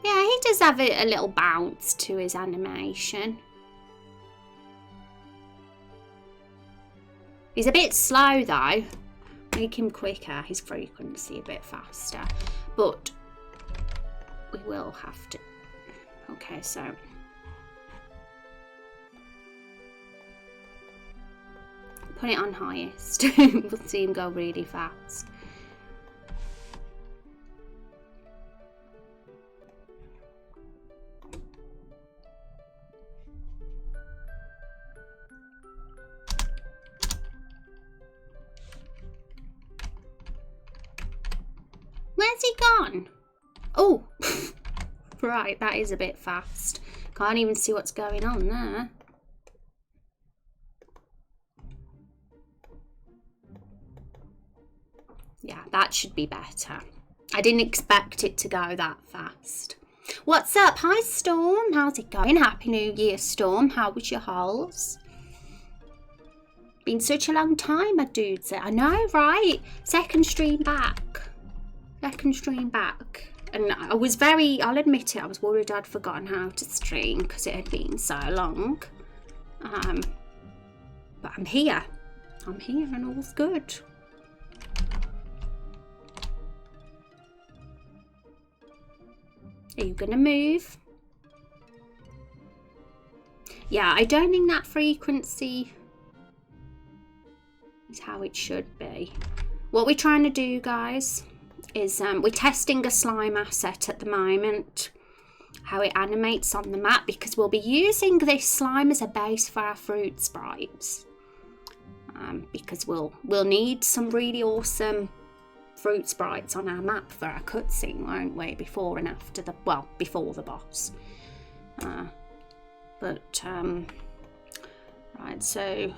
Yeah, he does have a little bounce to his animation. He's a bit slow though. Make him quicker, his frequency a bit faster. But we will have to. Okay, so. Put it on highest. We'll see him go really fast. Where's he gone? Oh, right, that is a bit fast. Can't even see what's going on there. Yeah, that should be better. I didn't expect it to go that fast. What's up? Hi, Storm. How's it going? Happy New Year, Storm. How was your holes? Been such a long time, my dudes. I know, right? Second stream back. And I was I'll admit it, I was worried I'd forgotten how to stream because it had been so long. But I'm here and all's good. Are you gonna move? Yeah, I don't think that frequency is how it should be. What we're trying to do, guys, is we're testing a slime asset at the moment, how it animates on the map, because we'll be using this slime as a base for our fruit sprites, because we'll need some really awesome fruit sprites on our map for our cutscene, won't we, before and after the, well, before the boss. Right, so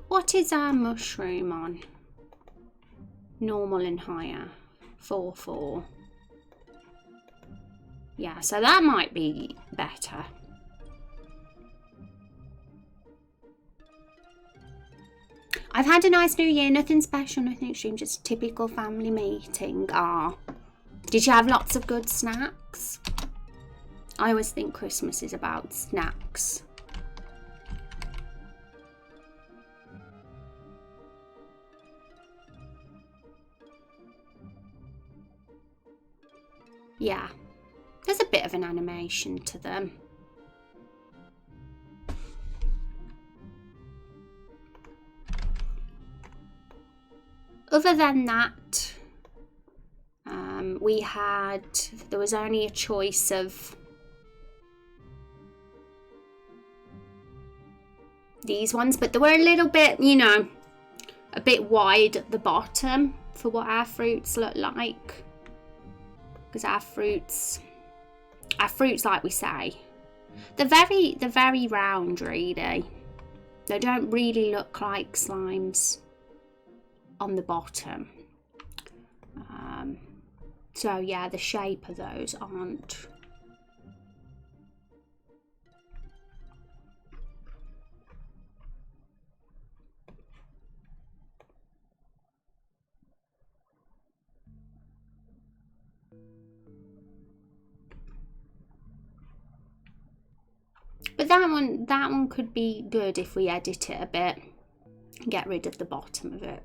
what is our mushroom on? Normal and higher. 4-4. Yeah, so that might be better. I've had a nice New Year. Nothing special, nothing extreme, just typical family meeting. Did you have lots of good snacks? I always think Christmas is about snacks. Yeah, there's a bit of an animation to them. Other than that, there was only a choice of these ones, but they were a little bit, you know, a bit wide at the bottom for what our fruits look like. Because our fruits, like we say, they're very round, really. They don't really look like slimes on the bottom. So yeah, the shape of those aren't But that one could be good if we edit it a bit and get rid of the bottom of it.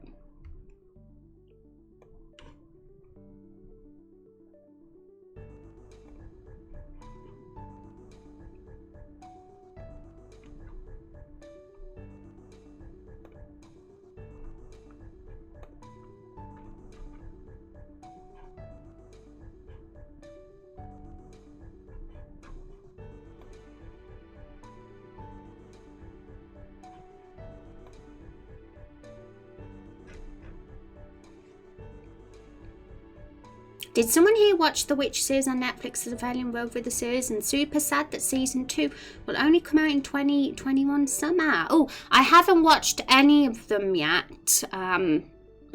Did someone here watch the Witch series on Netflix that fell in love with the series and super sad that season 2 will only come out in 2021 summer? Oh, I haven't watched any of them yet. I'm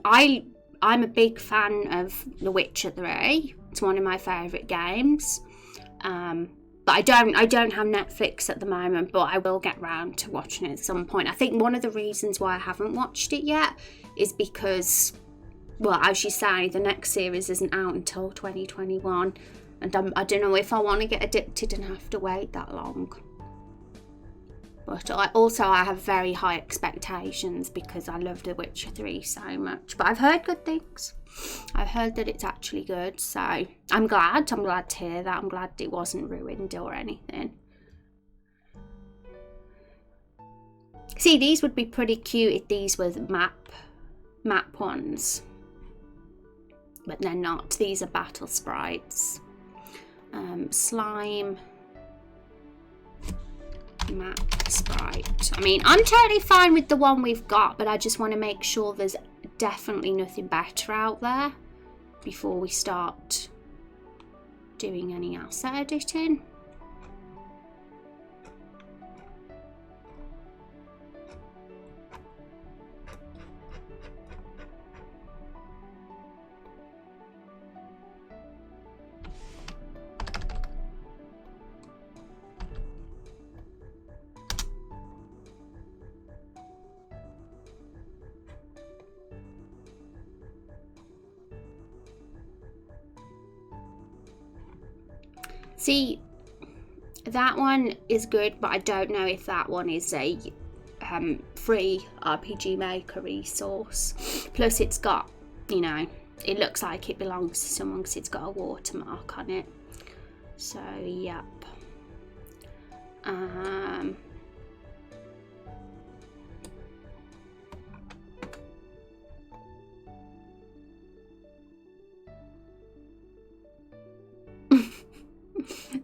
a big fan of The Witcher 3. It's one of my favourite games. But I don't have Netflix at the moment, but I will get round to watching it at some point. I think one of the reasons why I haven't watched it yet is because, well, as you say, the next series isn't out until 2021, and I don't know if I want to get addicted and have to wait that long. But I have very high expectations because I love The Witcher 3 so much. But I've heard good things. I've heard that it's actually good, so I'm glad to hear that. I'm glad it wasn't ruined or anything. See, these would be pretty cute if these were map ones. But they're not. These are battle sprites. Slime map sprite. I mean, I'm totally fine with the one we've got, but I just want to make sure there's definitely nothing better out there before we start doing any asset editing. See, that one is good, but I don't know if that one is a free RPG Maker resource. Plus it's got, you know, it looks like it belongs to someone because it's got a watermark on it. So, yep.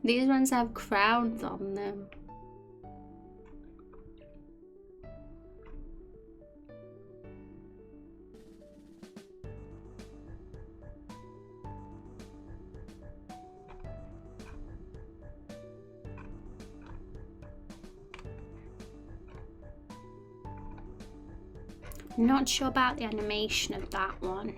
These ones have crowns on them. Not sure about the animation of that one.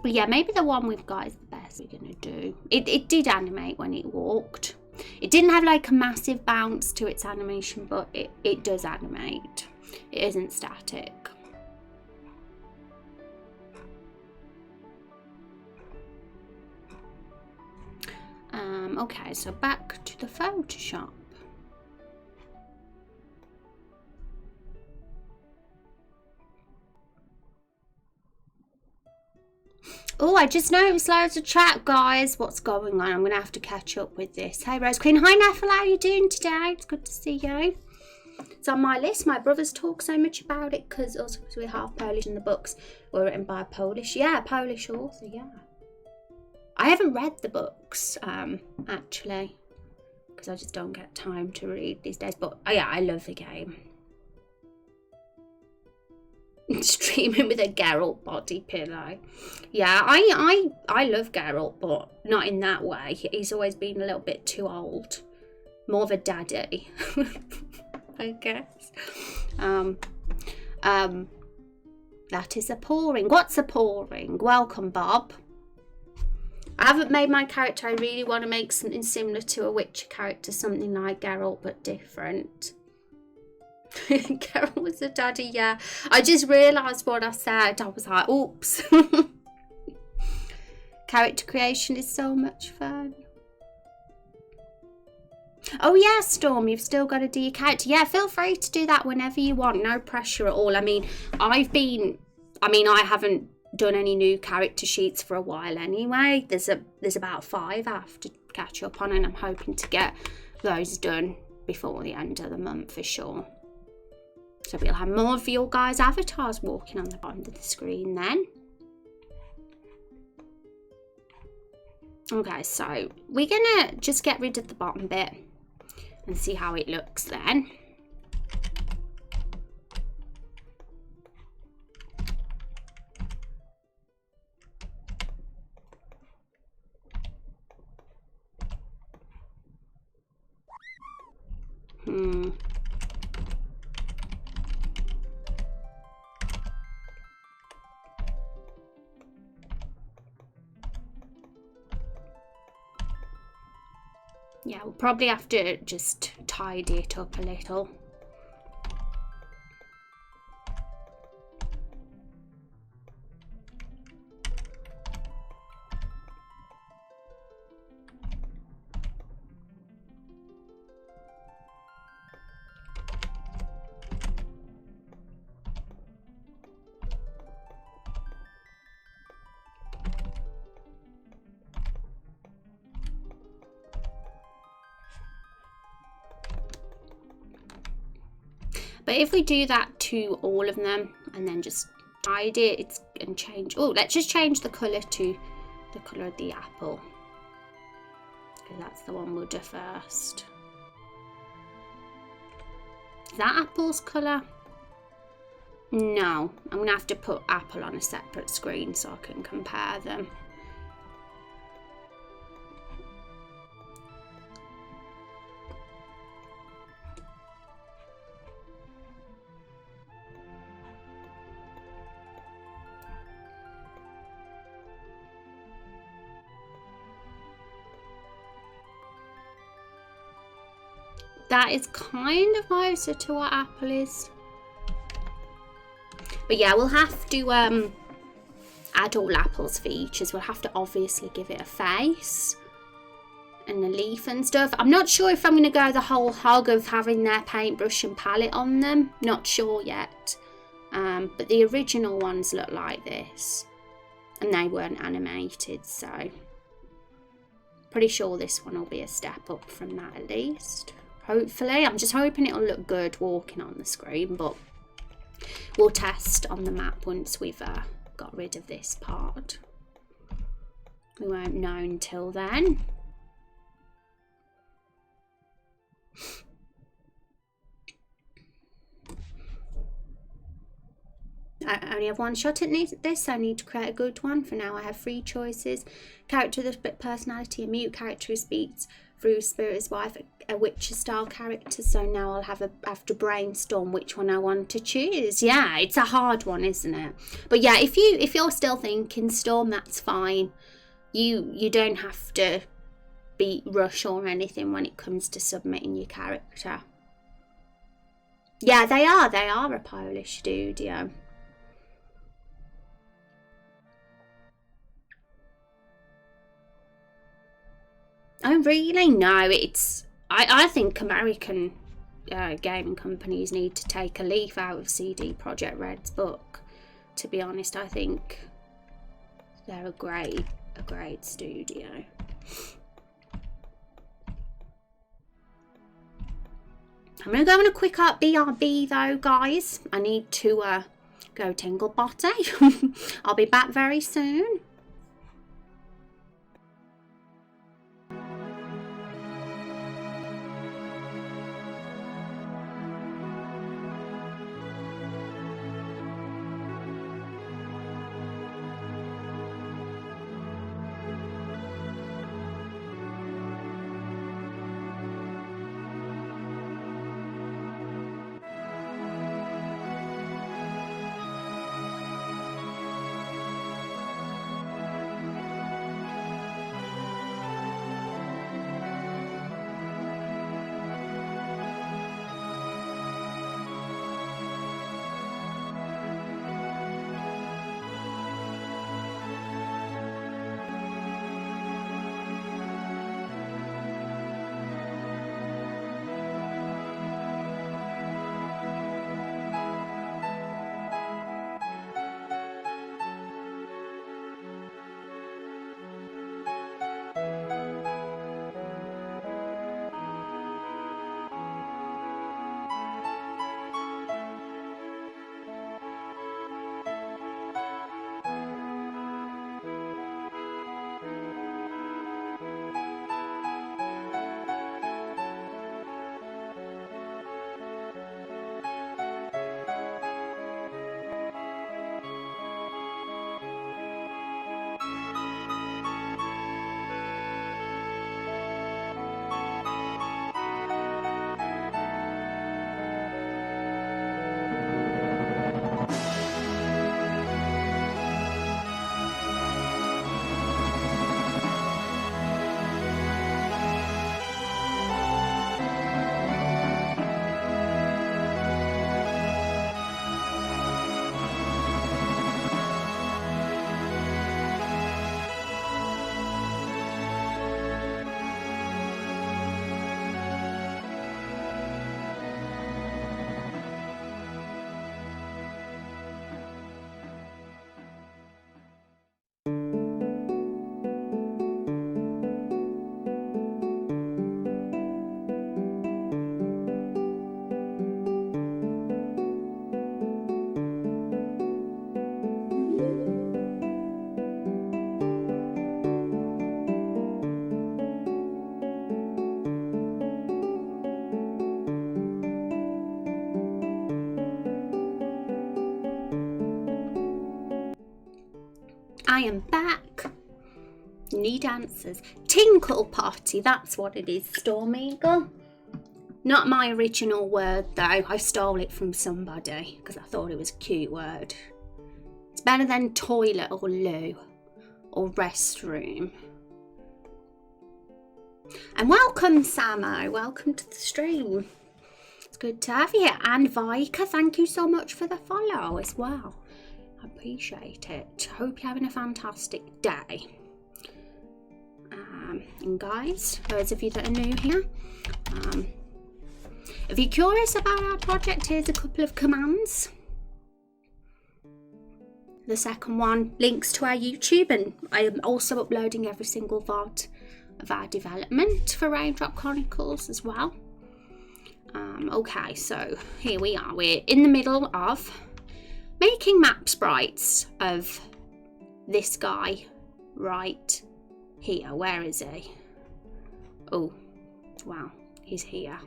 But yeah, maybe the one we've got is the best we're gonna do. It did animate when it walked. It didn't have like a massive bounce to its animation, but it does animate. It isn't static. Okay, so back to the Photoshop. Oh, I just noticed loads of chat, guys. What's going on? I'm going to have to catch up with this. Hey, Rose Queen. Hi, Neffel. How are you doing today? It's good to see you. It's on my list. My brothers talk so much about it because also we're half Polish and the books were written by a Polish author, yeah. I haven't read the books, actually, because I just don't get time to read these days. But, oh, yeah, I love the game. Streaming with a Geralt body pillow. Yeah, I love Geralt, but not in that way. He's always been a little bit too old. More of a daddy, I guess. That is appalling. What's appalling? Welcome, Bob. I haven't made my character. I really want to make something similar to a Witcher character, something like Geralt but different. Carol was a daddy, yeah. I just realised what I said. I was like, oops. Character creation is so much fun. Oh yeah, Storm, you've still got to do your character. Yeah, feel free to do that whenever you want. No pressure at all. I mean, I haven't done any new character sheets for a while anyway. There's about 5 I have to catch up on, and I'm hoping to get those done before the end of the month for sure. So we'll have more of your guys' avatars walking on the bottom of the screen then. Okay, so we're gonna just get rid of the bottom bit and see how it looks then. Yeah, we'll probably have to just tidy it up a little. But if we do that to all of them and then just tidy it, it's going to change. Oh, let's just change the colour to the colour of the apple. Because that's the one we'll do first. Is that apple's colour? No, I'm going to have to put apple on a separate screen so I can compare them. That is kind of closer to what apple is. But yeah, we'll have to add all apple's features. We'll have to obviously give it a face and a leaf and stuff. I'm not sure if I'm going to go the whole hog of having their paintbrush and palette on them. Not sure yet. But the original ones look like this. And they weren't animated, so pretty sure this one will be a step up from that at least. Hopefully. I'm just hoping it'll look good walking on the screen, but we'll test on the map once we've got rid of this part. We won't know until then. I only have one shot at this. I need to create a good one. For now I have 3 choices. Character with a personality, a mute character who speaks through Spirit's wife, a Witcher style character. So now I'll have to brainstorm which one I want to choose. Yeah, it's a hard one, isn't it? But yeah, if you're still thinking Storm, that's fine. You don't have to be rush or anything when it comes to submitting your character. Yeah, they are a Polish studio. Oh really? No, I think American gaming companies need to take a leaf out of CD Projekt Red's book. To be honest, I think they're a great studio. I'm gonna go on a quick BRB though, guys. I need to go tingle botty. I'll be back very soon. I am back. Need answers. Tinkle potty, that's what it is, Storm Eagle. Not my original word though, I stole it from somebody because I thought it was a cute word. It's better than toilet or loo or restroom. And welcome Samo, welcome to the stream. It's good to have you here. And Vika, thank you so much for the follow as well. I appreciate it. Hope you're having a fantastic day. And guys, those of you that are new here, if you're curious about our project, here's a couple of commands. The second one links to our YouTube, and I am also uploading every single VOD of our development for Raindrop Chronicles as well. Okay, so here we are. We're in the middle of making map sprites of this guy right here. Where is he? Oh, wow, he's here.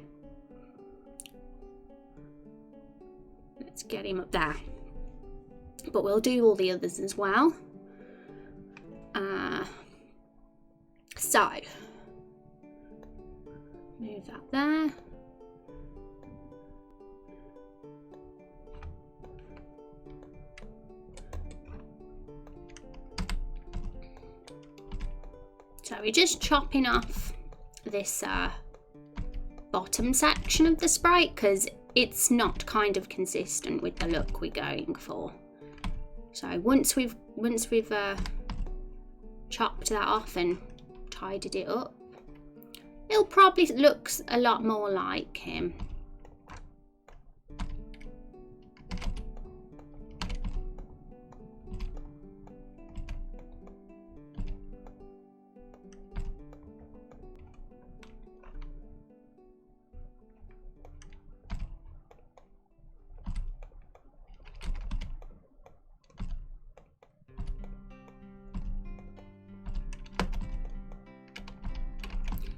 Let's get him up there. But we'll do all the others as well. So, move that there. So we're just chopping off this bottom section of the sprite because it's not kind of consistent with the look we're going for. So once we've chopped that off and tidied it up, it'll probably look a lot more like him.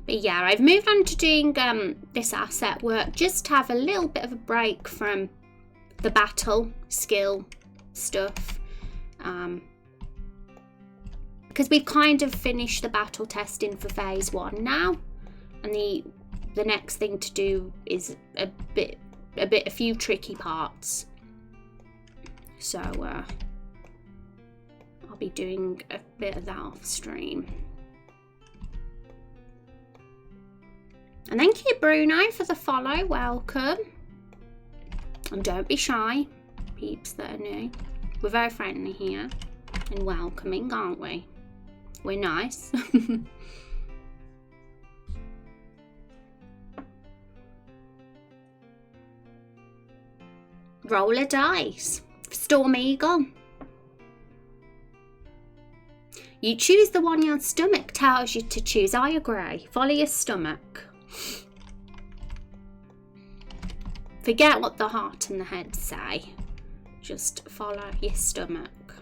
But yeah, I've moved on to doing this asset work just to have a little bit of a break from the battle skill stuff, because we've kind of finished the battle testing for phase 1 now, and the next thing to do is a few tricky parts. So I'll be doing a bit of that off stream. And thank you, Bruno, for the follow. Welcome. And don't be shy, peeps that are new. We're very friendly here and welcoming, aren't we? We're nice. Roll a dice. Storm Eagle. You choose the one your stomach tells you to choose. I agree. Follow your stomach. Forget what the heart and the head say. Just follow your stomach.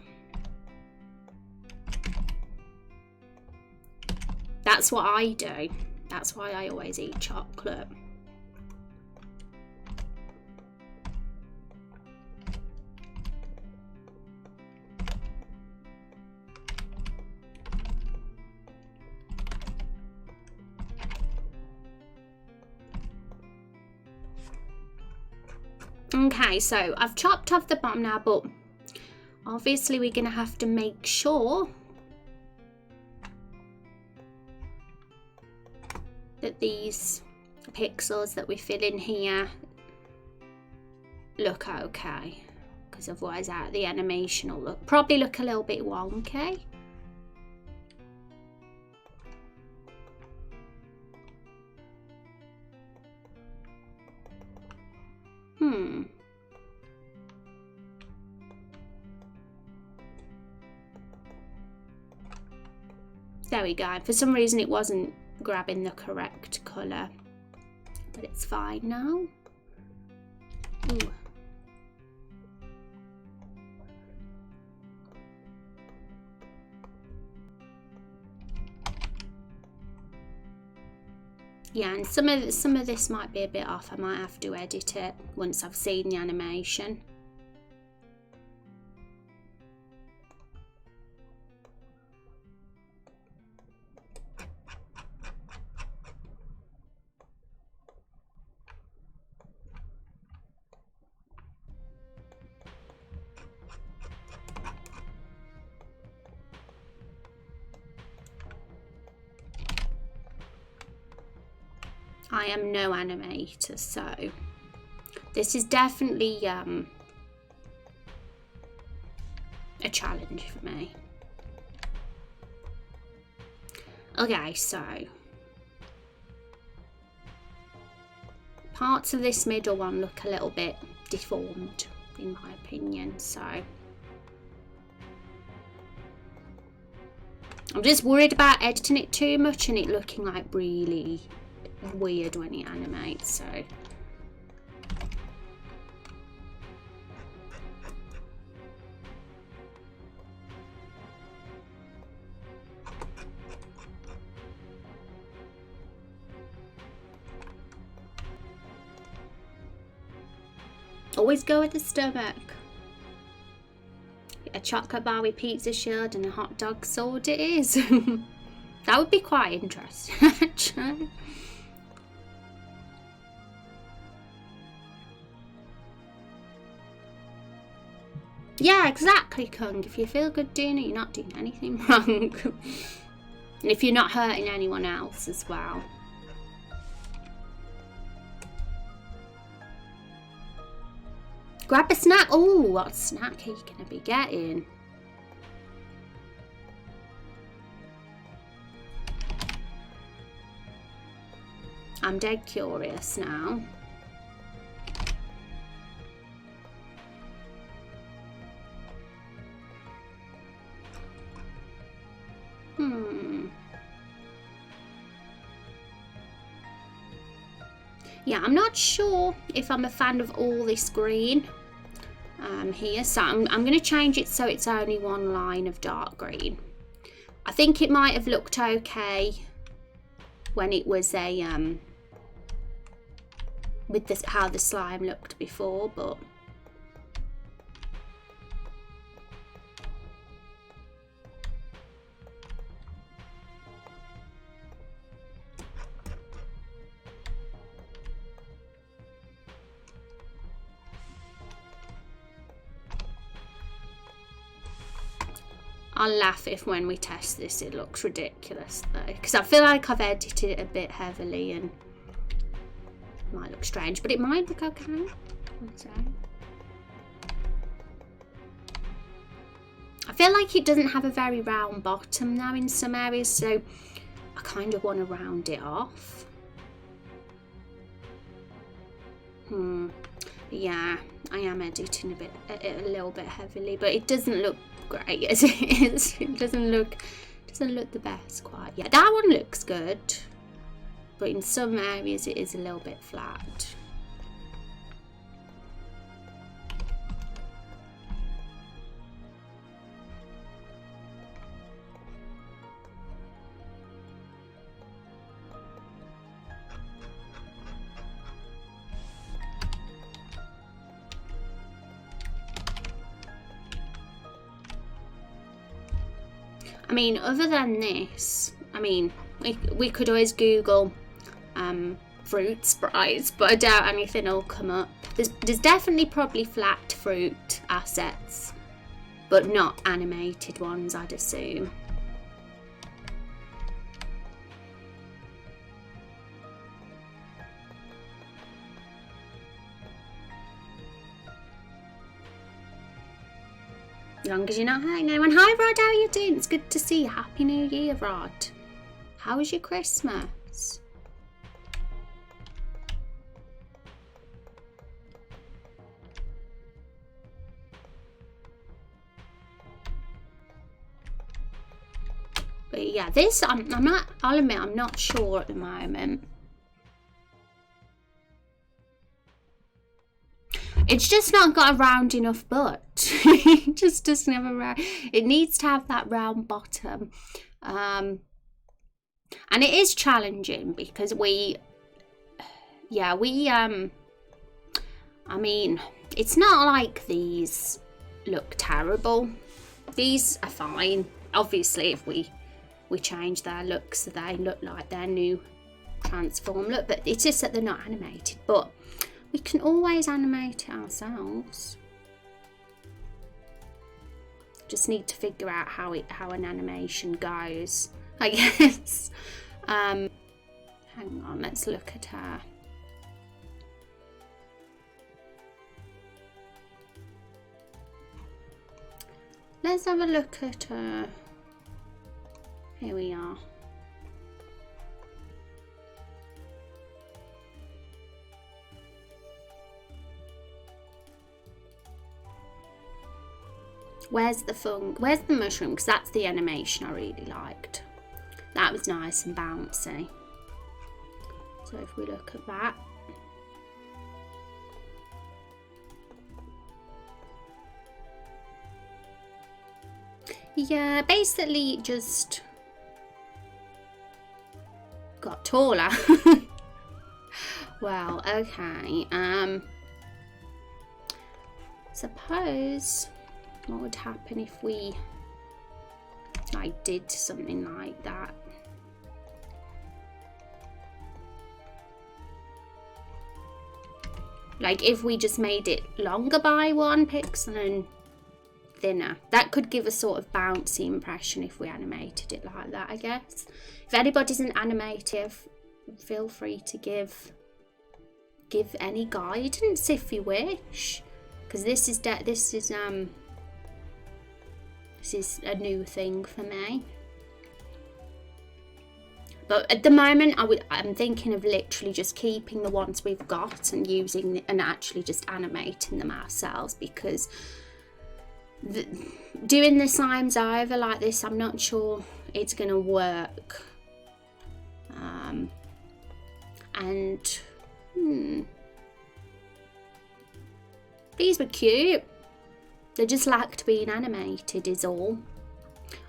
That's what I do. That's why I always eat chocolate. Okay, so I've chopped off the bottom now, but obviously we're going to have to make sure that these pixels that we fill in here look okay, because otherwise the animation will probably look a little bit wonky. There we go. For some reason it wasn't grabbing the correct colour, but it's fine now. Ooh. Yeah, and some of this might be a bit off. I might have to edit it once I've seen the animation. I am no animator, so this is definitely a challenge for me. Okay, so parts of this middle one look a little bit deformed in my opinion, so I'm just worried about editing it too much and it looking like really weird when it animates, so always go with the stomach. A chocolate bar with pizza shield and a hot dog sword it is. That would be quite interesting, actually. Yeah, exactly, Kung. If you feel good doing it, you're not doing anything wrong. And if you're not hurting anyone else as well. Grab a snack. Oh, what snack are you going to be getting? I'm dead curious now. Yeah, I'm not sure if I'm a fan of all this green here, so I'm going to change it so it's only one line of dark green. I think it might have looked okay when it was a with this how the slime looked before, but I'll laugh if when we test this it looks ridiculous though, because I feel like I've edited it a bit heavily and it might look strange, but it might look okay. I feel like it doesn't have a very round bottom now in some areas, so I kind of want to round it off. Yeah, I am editing a little bit heavily, but it doesn't look great as it is. It doesn't look the best quite yet. That one looks good, but in some areas it is a little bit flat. I mean, other than this, I mean, we could always Google fruit sprites, but I doubt anything will come up. There's definitely probably flat fruit assets, but not animated ones, I'd assume. As long as you're not hurting anyone. Hi Rod, how are you doing? It's good to see you. Happy New Year, Rod. How was your Christmas? But yeah, this I'll admit I'm not sure at the moment. It's just not got a round enough butt. It just doesn't have a round. It needs to have that round bottom. And it is challenging because I mean, it's not like these look terrible. These are fine. Obviously, if we change their look so they look like their new transform look, but it's just that they're not animated. But we can always animate it ourselves. Just need to figure out how an animation goes, I guess. How Hang on, let's look at her. Let's have a look at her. Here we are. Where's the mushroom? Because that's the animation I really liked. That was nice and bouncy. So if we look at that. Yeah, basically just got taller. Well, okay. Suppose what would happen if we like did something like that? Like if we just made it longer by 1 pixel and thinner. That could give a sort of bouncy impression if we animated it like that, I guess. If anybody's an animative, feel free to give any guidance if you wish, because this is a new thing for me. But at the moment, I'm thinking of literally just keeping the ones we've got and using and actually just animating them ourselves, because doing the slimes over like this, I'm not sure it's gonna work. These were cute. They just lacked being animated is all.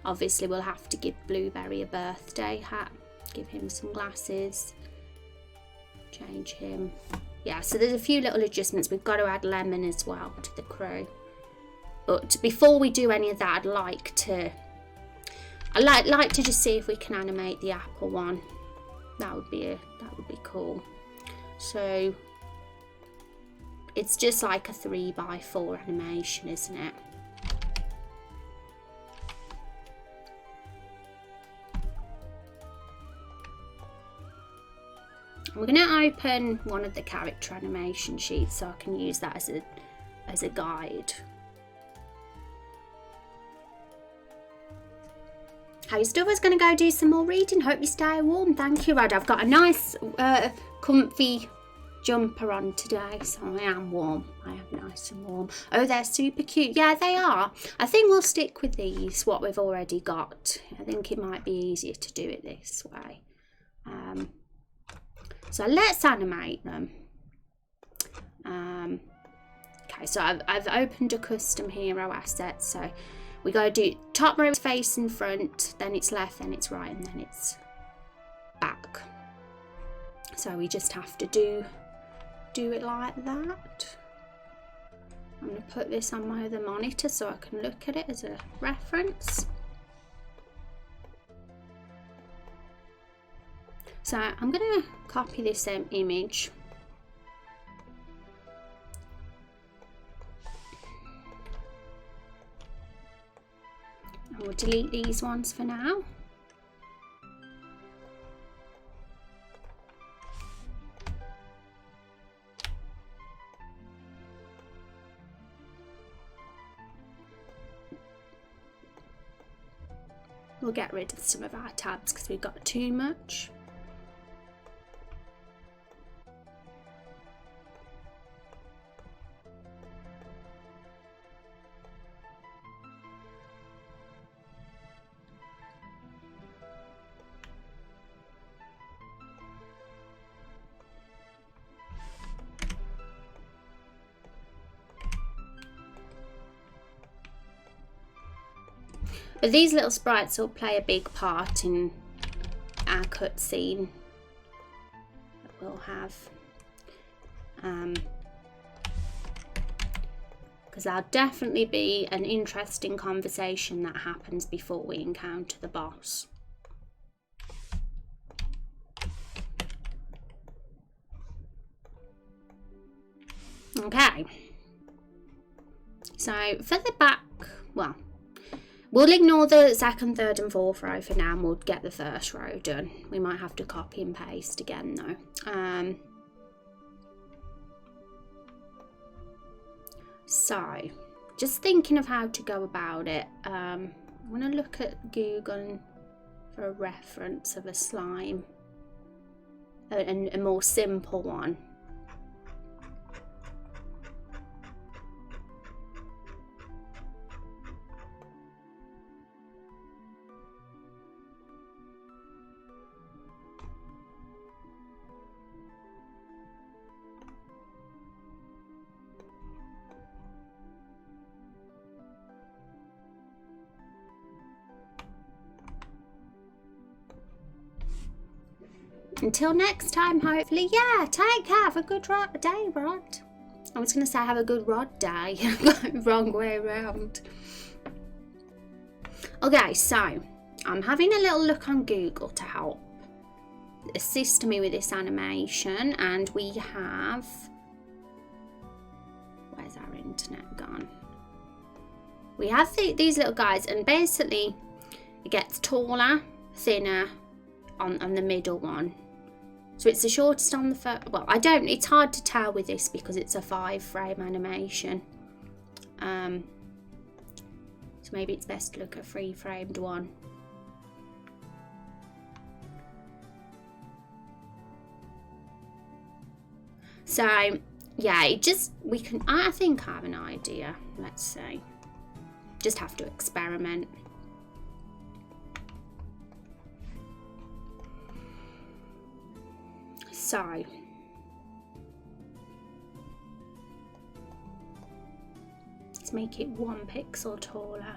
Obviously we'll have to give Blueberry a birthday hat, give him some glasses, change him. Yeah, so there's a few little adjustments. We've got to add Lemon as well to the crew. But before we do any of that, I'd like to just see if we can animate the apple one. That would be cool. So it's just like a 3x4 animation, isn't it? I'm going to open one of the character animation sheets so I can use that as a guide. Hey, Stuff is going to go do some more reading. Hope you stay warm. Thank you, Rod. I've got a nice, comfy jumper on today, so I am warm. I am nice and warm. Oh, they're super cute. Yeah, they are. I think we'll stick with these, what we've already got. I think it might be easier to do it this way. So let's animate them. Okay, so I've opened a custom hero asset. So we got to do top row face in front, then it's left, then it's right, and then it's back. So we just have to do it like that. I'm going to put this on my other monitor so I can look at it as a reference. So I'm going to copy this image. And we'll delete these ones for now. We'll get rid of some of our tabs because we've got too much. But these little sprites will play a big part in our cutscene that we'll have. Because there'll definitely be an interesting conversation that happens before we encounter the boss. Okay. So for the back, well, We'll ignore the second, third and fourth row for now, and we'll get the first row done. We might have to copy and paste again though. So, just thinking of how to go about it. I'm going to look at Google for a reference of a slime, a more simple one. Until next time, hopefully. Yeah, take care. Have a good day, Rod. I was going to say have a good Rod day. Wrong way around. Okay, so I'm having a little look on Google to help assist me with this animation. And we have... Where's our internet gone? We have these little guys. And basically, it gets taller, thinner on the middle one. So it's the shortest on the first, well, it's hard to tell with this because it's a 5-frame animation. So maybe it's best to look at 3-framed one. So yeah, I think I have an idea. Let's see. Just have to experiment. So, let's make it 1 pixel taller.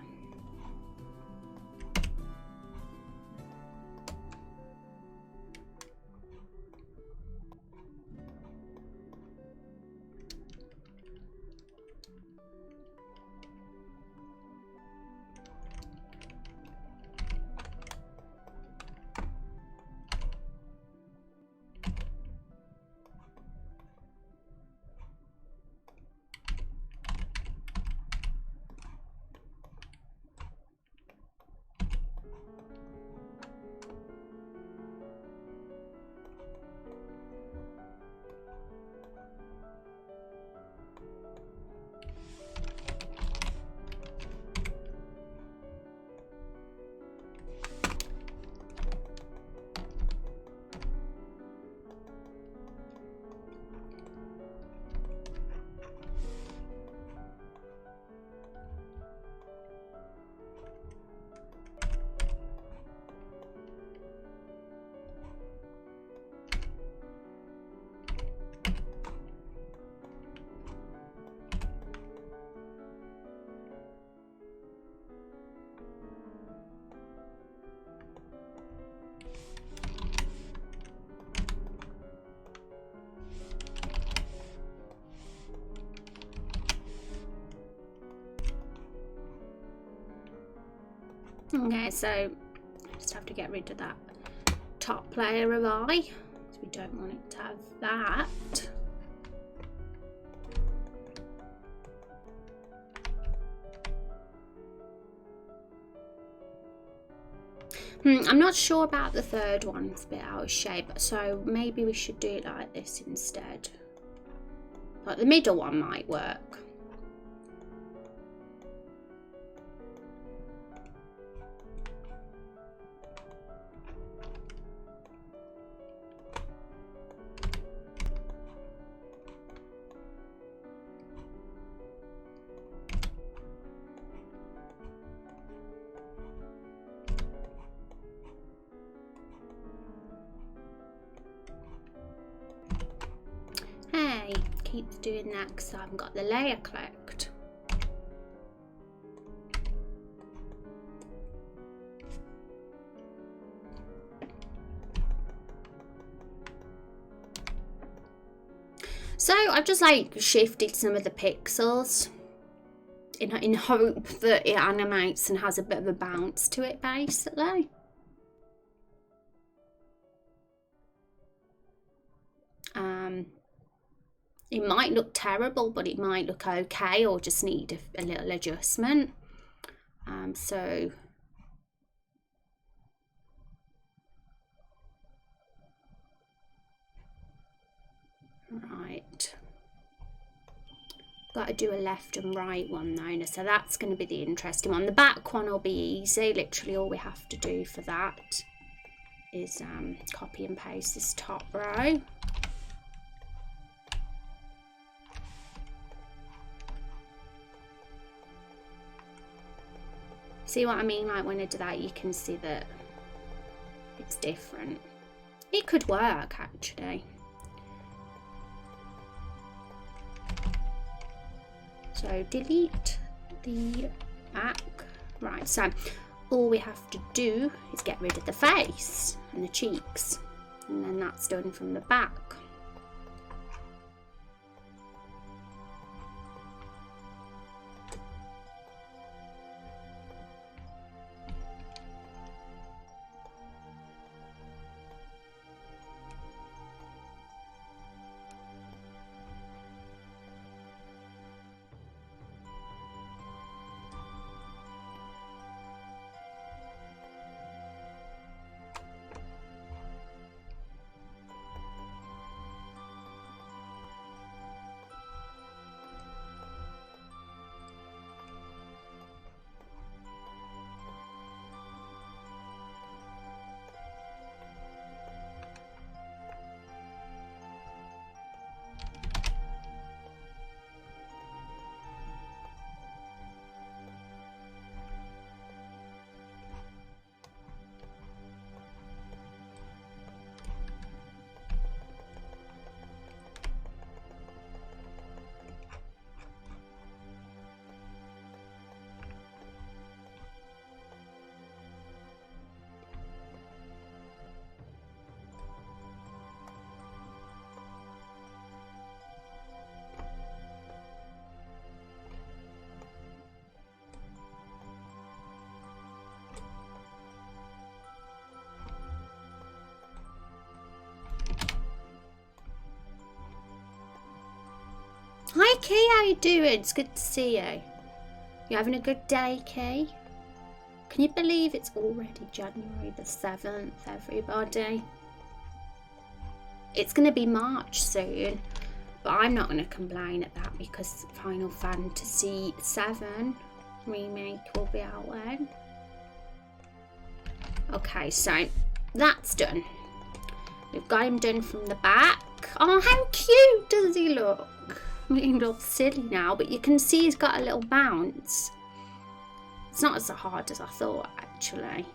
Okay, so I just have to get rid of that top layer of eye, because we don't want it to have that. I'm not sure about the third one, it's a bit out of shape, so maybe we should do it like this instead. Like the middle one might work. Hey, keeps doing that because I haven't got the layer clicked. So I've just like shifted some of the pixels in hope that it animates and has a bit of a bounce to it, basically. It might look terrible, but it might look okay, or just need a little adjustment. So right, got to do a left and right one though, so that's going to be the interesting one. The back one will be easy. Literally all we have to do for that is copy and paste this top row. See what I mean? Like when I do that, you can see that it's different. It could work actually. So delete the back. Right, so all we have to do is get rid of the face and the cheeks, and then that's done from the back. Hi Key, how you doing? It's good to see you. You having a good day, Key? Can you believe it's already January the 7th, everybody? It's going to be March soon, but I'm not going to complain at that because Final Fantasy 7 remake will be out then. Okay, so that's done. We've got him done from the back. Oh, how cute does he look? I'm getting all silly now, but you can see he's got a little bounce. It's not as hard as I thought, actually.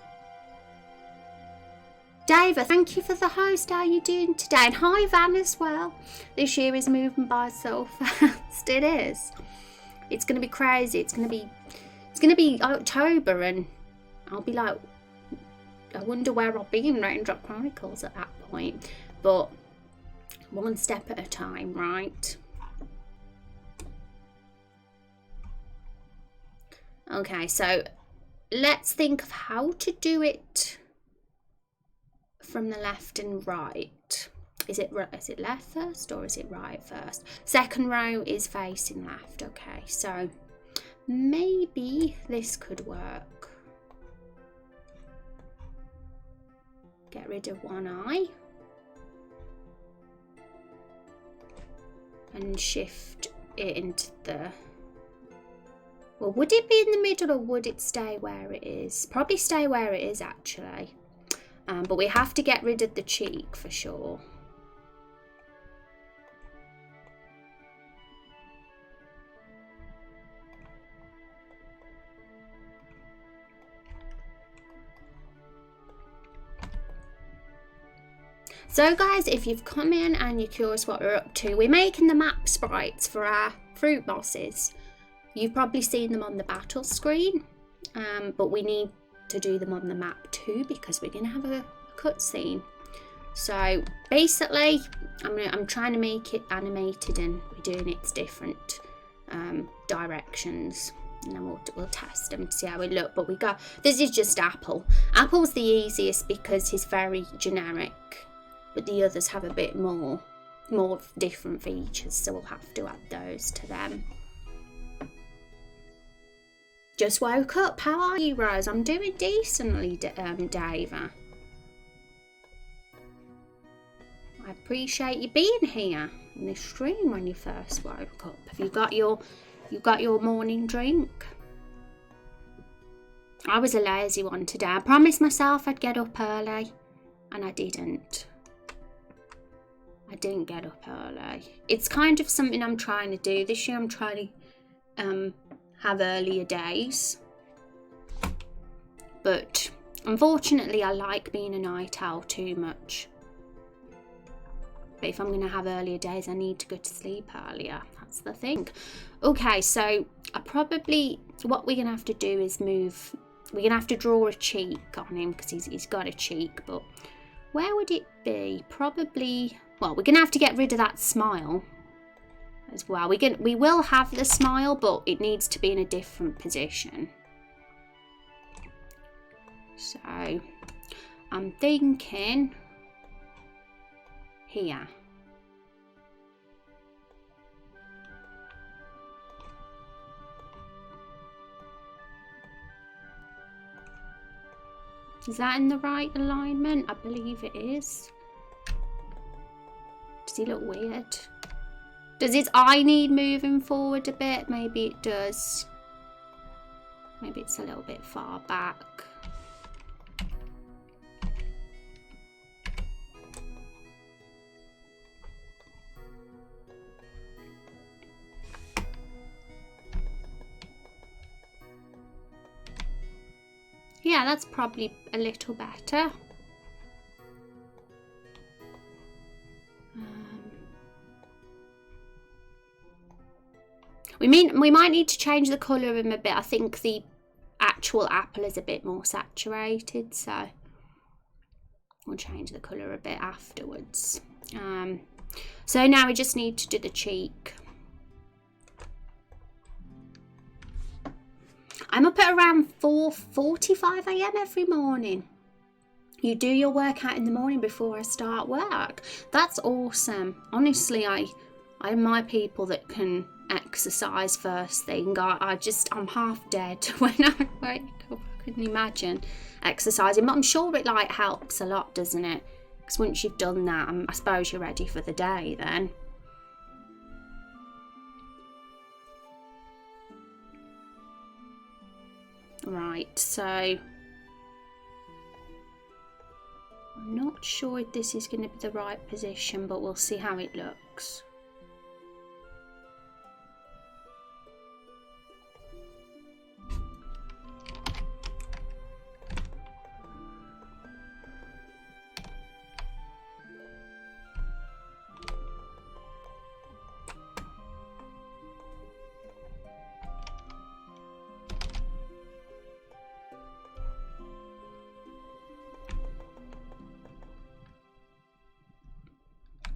Dave, thank you for the host. How are you doing today? And hi, Van, as well. This year is moving by so fast. It is. It's going to be crazy. It's going to be October, and I'll be like, I wonder where I'll be in Raindrop Chronicles at that point. But one step at a time, right? Okay, so let's think of how to do it from the left and right. Is it left first or is it right first? Second row is facing left. Okay, so maybe this could work. Get rid of one eye and shift it into the... Well, would it be in the middle or would it stay where it is? Probably stay where it is, actually. But we have to get rid of the cheek for sure. So guys, if you've come in and you're curious what we're up to, we're making the map sprites for our fruit bosses. You've probably seen them on the battle screen, but we need to do them on the map too because we're going to have a cutscene. So basically, I'm trying to make it animated and we're doing its different directions. And then we'll test them to see how we look. But this is just Apple. Apple's the easiest because he's very generic, but the others have a bit more different features, so we'll have to add those to them. Just woke up. How are you, Rose? I'm doing decently, Dave. I appreciate you being here in this stream when you first woke up. Have you got your morning drink? I was a lazy one today. I promised myself I'd get up early, and I didn't. I didn't get up early. It's kind of something I'm trying to do this year. I'm trying to have earlier days. But unfortunately, I like being a night owl too much. But if I'm going to have earlier days, I need to go to sleep earlier. That's the thing. Okay, so what we're going to have to do is move. We're going to have to draw a cheek on him because he's got a cheek. But where would it be? Probably, well, we're going to have to get rid of that smile as well. We will have the smile, but it needs to be in a different position. So I'm thinking here. Is that in the right alignment? I believe it is. Does he look weird? Does his eye need moving forward a bit? Maybe it does. Maybe it's a little bit far back. Yeah, that's probably a little better. We might need to change the colour of him a bit. I think the actual apple is a bit more saturated, so we'll change the colour a bit afterwards. So now we just need to do the cheek. I'm up at around 4:45 a.m. every morning. You do your workout in the morning before I start work. That's awesome. Honestly, I'm my people that can exercise first thing. I'm half dead when I wake up. I couldn't imagine exercising, but I'm sure it like helps a lot, doesn't it? Because once you've done that, I suppose you're ready for the day then. Right, so I'm not sure if this is going to be the right position, but we'll see how it looks.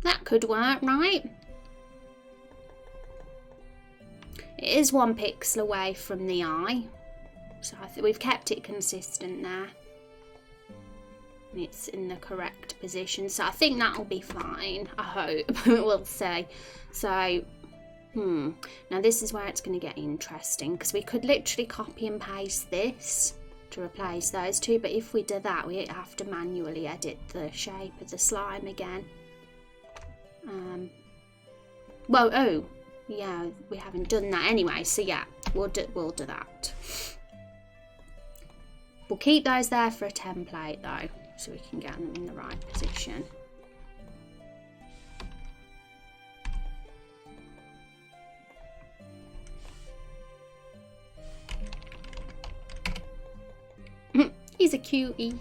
That could work, right? It is 1 pixel away from the eye, so I think we've kept it consistent there. And it's in the correct position, so I think that'll be fine. I hope. We'll see. So, now this is where it's going to get interesting, because we could literally copy and paste this to replace those two, but if we do that, we have to manually edit the shape of the slime again. Oh yeah, we haven't done that anyway, so yeah, we'll do that. We'll keep those there for a template though, so we can get them in the right position. He's a cutie.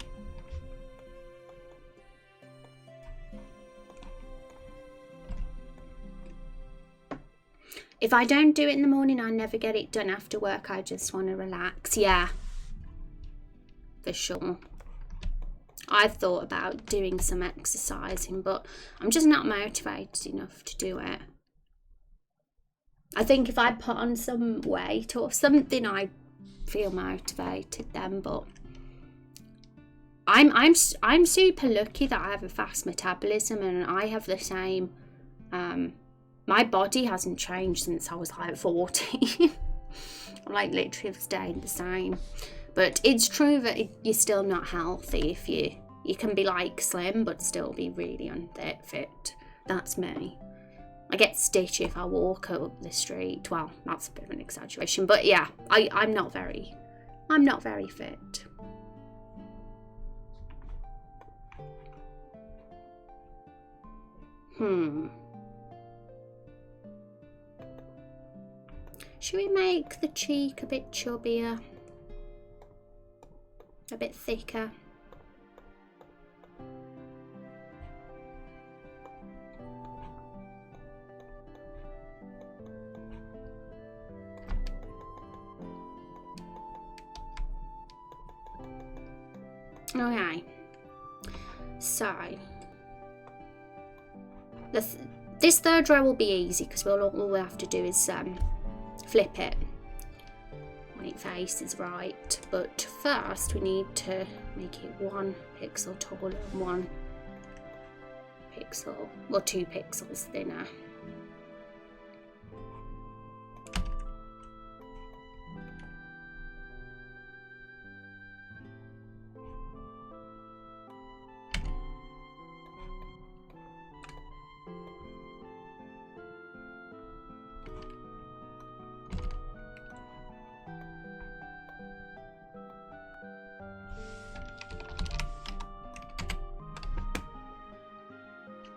If I don't do it in the morning, I never get it done after work. I just want to relax. Yeah, for sure. I've thought about doing some exercising, but I'm just not motivated enough to do it. I think if I put on some weight or something, I feel motivated then. But I'm super lucky that I have a fast metabolism, and I have the same. My body hasn't changed since I was like 14. like literally staying the same. But it's true that you're still not healthy if you can be like slim but still be really unfit. That's me. I get stitchy if I walk up the street. Well, that's a bit of an exaggeration, but yeah, I'm not very fit. Should we make the cheek a bit chubbier? A bit thicker? Okay, so this third row will be easy because all we have to do is flip it when it faces right. But first we need to make it 1 pixel taller and 1 pixel, or 2 pixels thinner.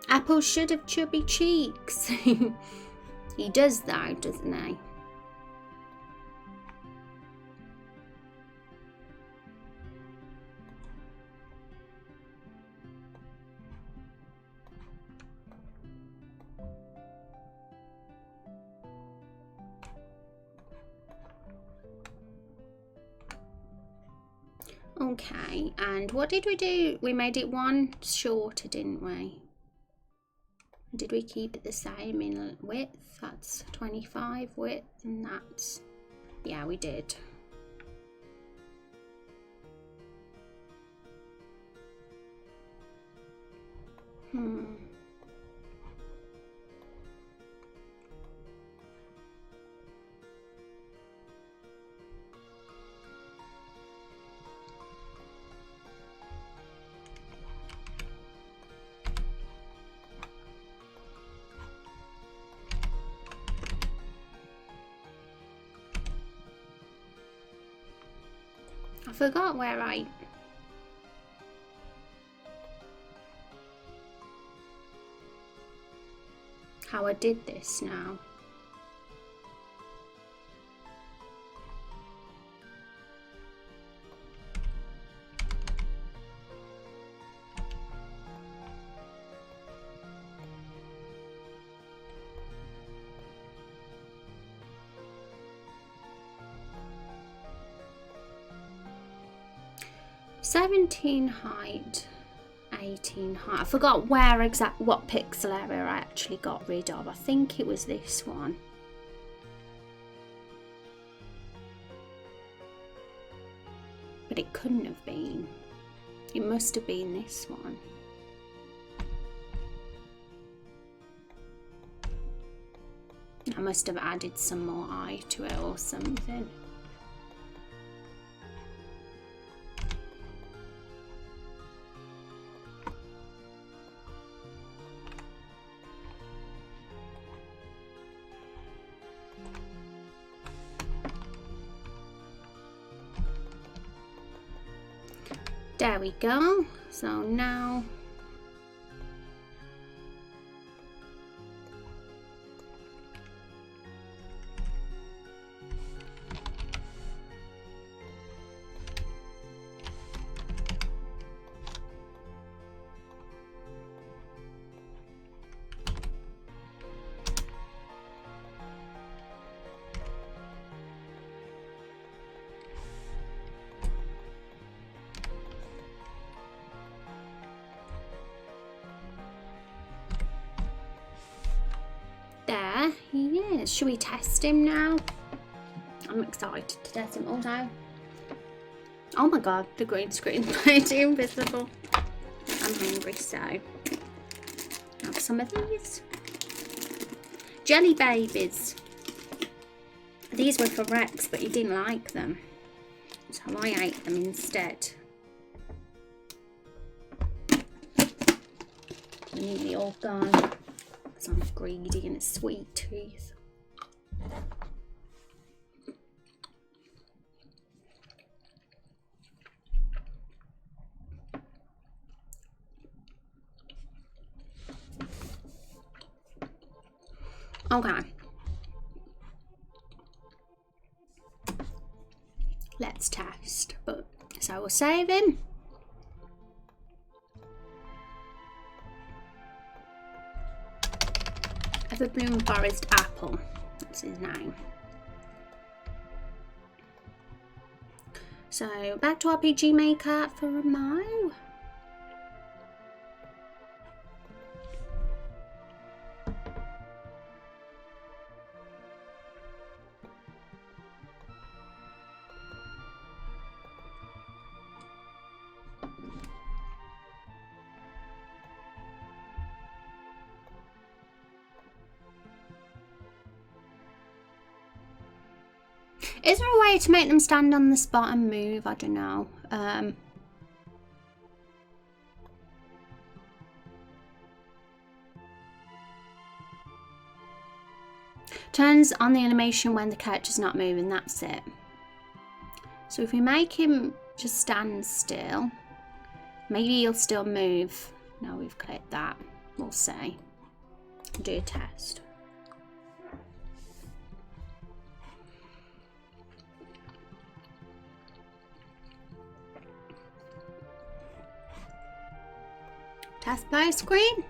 Apple should have chubby cheeks. He does though, doesn't he? Okay, and what did we do? We made it 1 shorter, didn't we? Did we keep it the same in width? That's 25 width, and that's, yeah, we did. I forgot how I did this now. "17 height, 18 height." I forgot what pixel area I actually got rid of. I think it was this one. But it couldn't have been. It must have been this one. I must have added some more eye to it or something. There we go. So now there he is. Should we test him now? I'm excited to test him all day. Oh my god, the green screen made it invisible. I'm hungry, so have some of these jelly babies. These were for Rex, but he didn't like them, so I ate them instead. They're nearly all gone because I'm greedy and a sweet tooth. Okay. Let's test. But so we'll save him. Everbloom Forest Apple. That's his name. So back to RPG Maker for Remo. Is there a way to make them stand on the spot and move? I don't know. Turns on the animation when the character's not moving, that's it. So if we make him just stand still, maybe he'll still move. Now we've clicked that. We'll see. Do a test. Test play screen.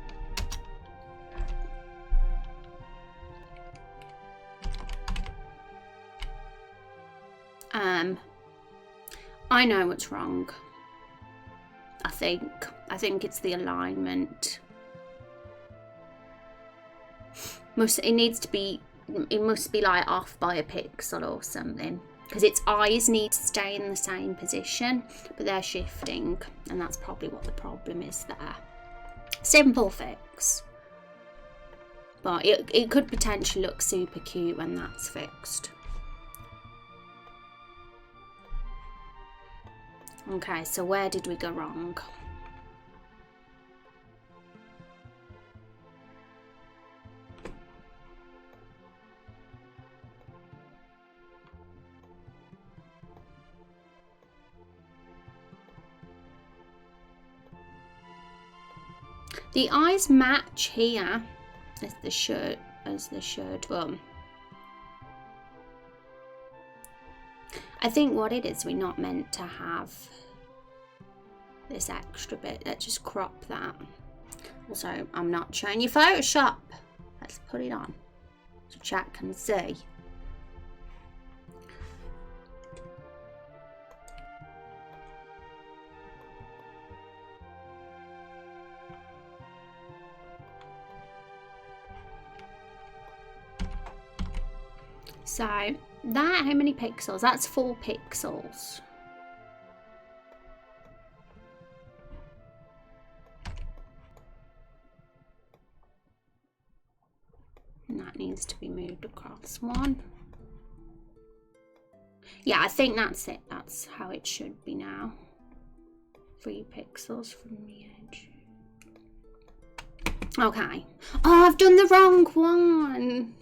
I know what's wrong. I think it's the alignment. It must be like off by a pixel or something, because its eyes need to stay in the same position, but they're shifting, and that's probably what the problem is there. Simple fix, but it could potentially look super cute when that's fixed. Okay, so where did we go wrong? The eyes match here as the shirt one. I think what it is, we're not meant to have this extra bit. Let's just crop that. Also, I'm not showing you Photoshop. Let's put it on so chat can see. So that, how many pixels? That's 4 pixels. And that needs to be moved across 1. Yeah, I think that's it. That's how it should be now. 3 pixels from the edge. Okay. Oh, I've done the wrong one.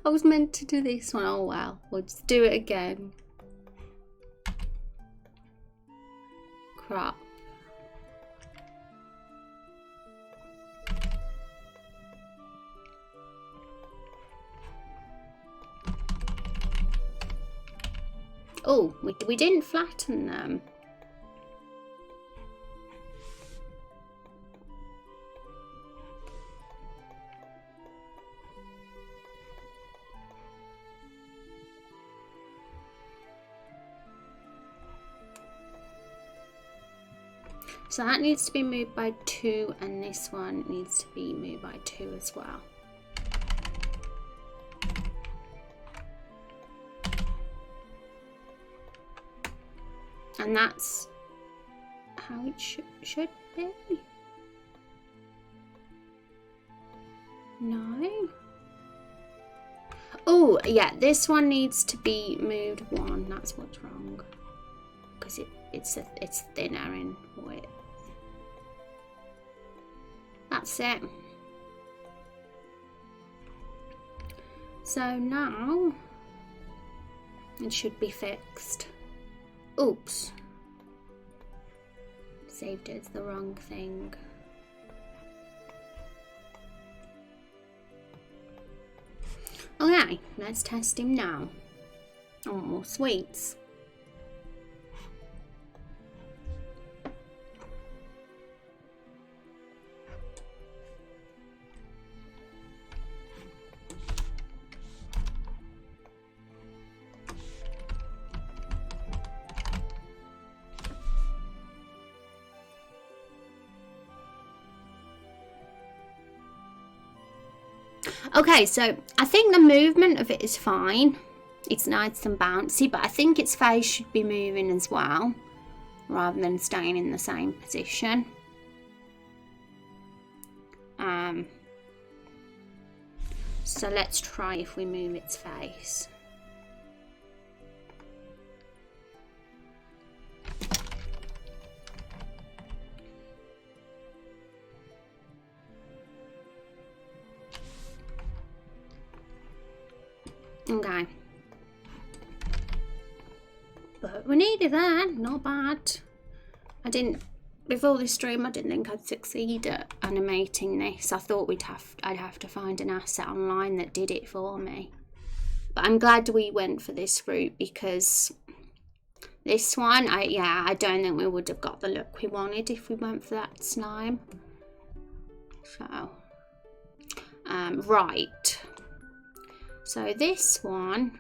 I was meant to do this one. Oh well, we'll just do it again. Crap. Oh, we didn't flatten them. So that needs to be moved by 2, and this one needs to be moved by 2 as well. And that's how it should be. No. Oh, yeah, this one needs to be moved one. That's what's wrong. Because it's thinner in width. That's it. So now it should be fixed. Oops. Saved it as the wrong thing. Okay, let's test him now. Oh, more sweets. Okay, so I think the movement of it is fine. It's nice and bouncy, but I think its face should be moving as well, rather than staying in the same position. So let's try if we move its face. Okay. But we needed that, not bad. Before this stream, I didn't think I'd succeed at animating this. I thought I'd have to find an asset online that did it for me. But I'm glad we went for this route, because this one, I don't think we would have got the look we wanted if we went for that slime. So, right. So this one,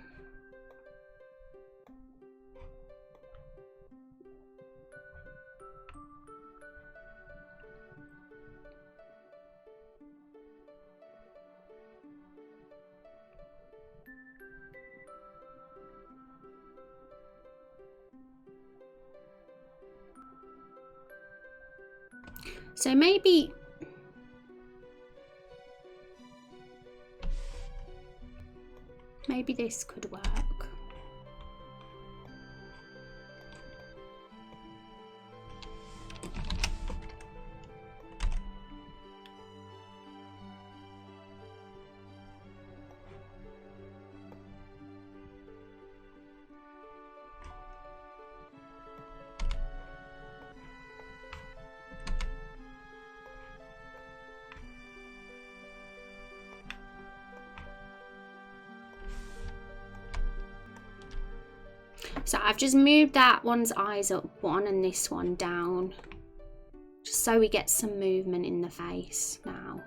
so maybe this could work. So I've just moved that one's eyes up one and this one down, just so we get some movement in the face now.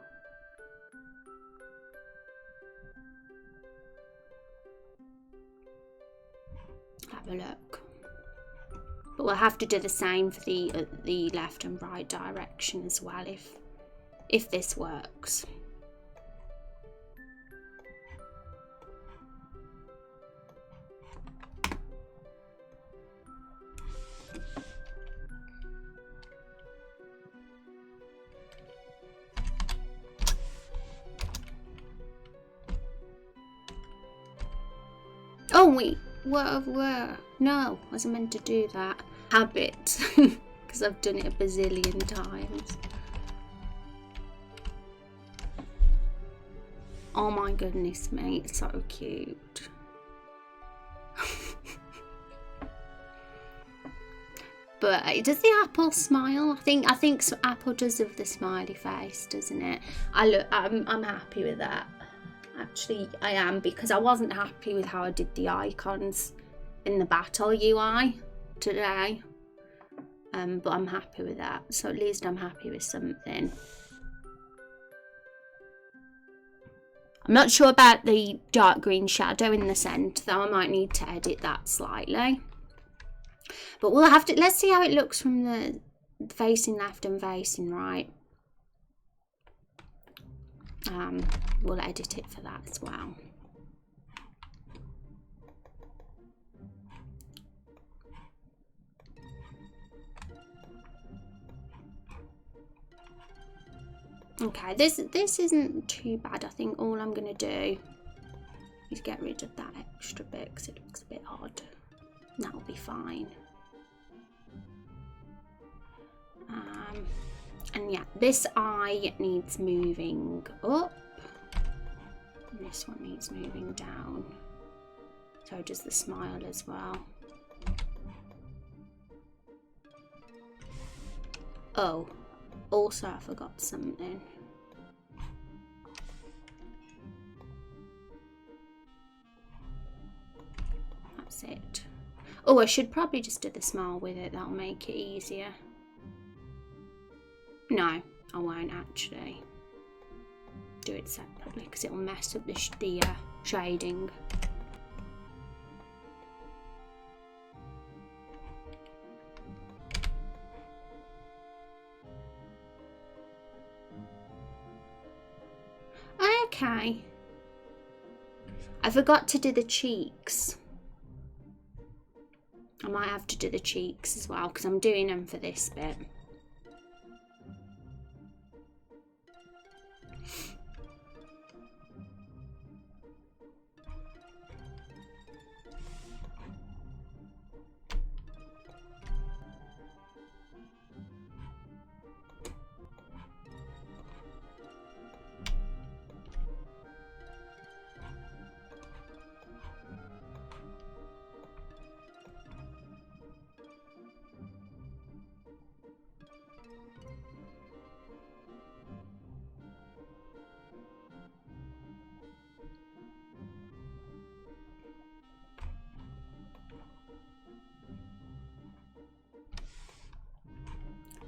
Have a look. But we'll have to do the same for the left and right direction as well, if this works. Oh wait, where? No, I wasn't meant to do that. Habit, because I've done it a bazillion times. Oh my goodness me, it's so cute. But does the apple smile? I think apple does have the smiley face, doesn't it? I'm happy with that. Actually, I am, because I wasn't happy with how I did the icons in the battle UI today. But I'm happy with that. So at least I'm happy with something. I'm not sure about the dark green shadow in the centre, though. I might need to edit that slightly. But we'll have to, let's see how it looks from the facing left and facing right. We'll edit it for that as well. Okay, this isn't too bad. I think all I'm gonna do need to get rid of that extra bit because it looks a bit odd. That'll be fine. And yeah, this eye needs moving up. And this one needs moving down. So does the smile as well. Oh, also I forgot something. That's it. Oh, I should probably just do the smile with it. That'll make it easier. No, I won't actually do it separately because it'll mess up the shading. Okay. I forgot to do the cheeks. I might have to do the cheeks as well because I'm doing them for this bit.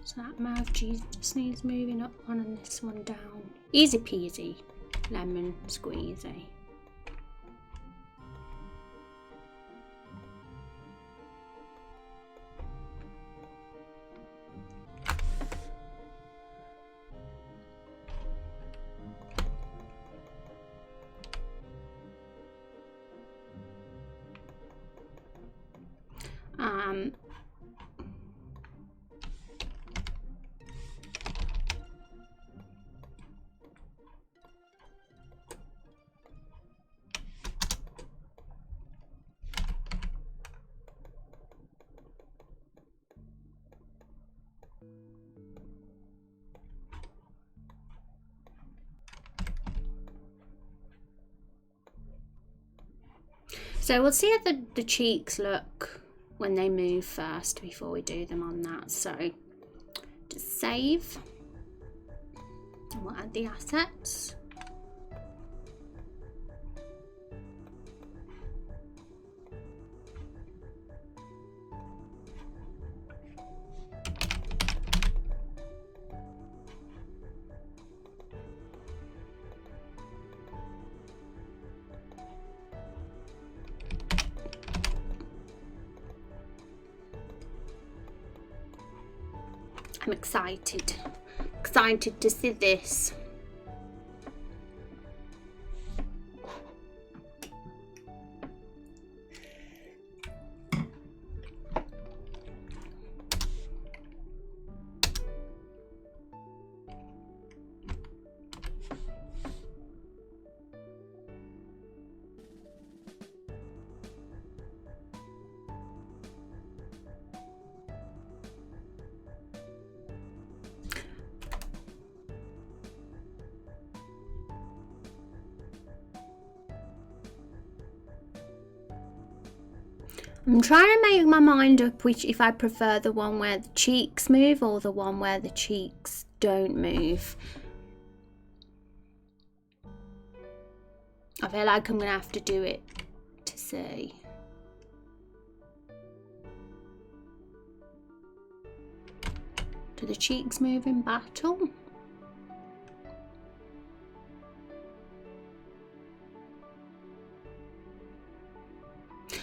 So that mouth just needs moving up one and this one down. Easy peasy, lemon squeezy. So we'll see how the cheeks look when they move first before we do them on that. So just save and we'll add the assets. I'm excited to see this. I'm trying to make my mind up which if I prefer the one where the cheeks move or the one where the cheeks don't move. I feel like I'm gonna have to do it to see. Do the cheeks move in battle?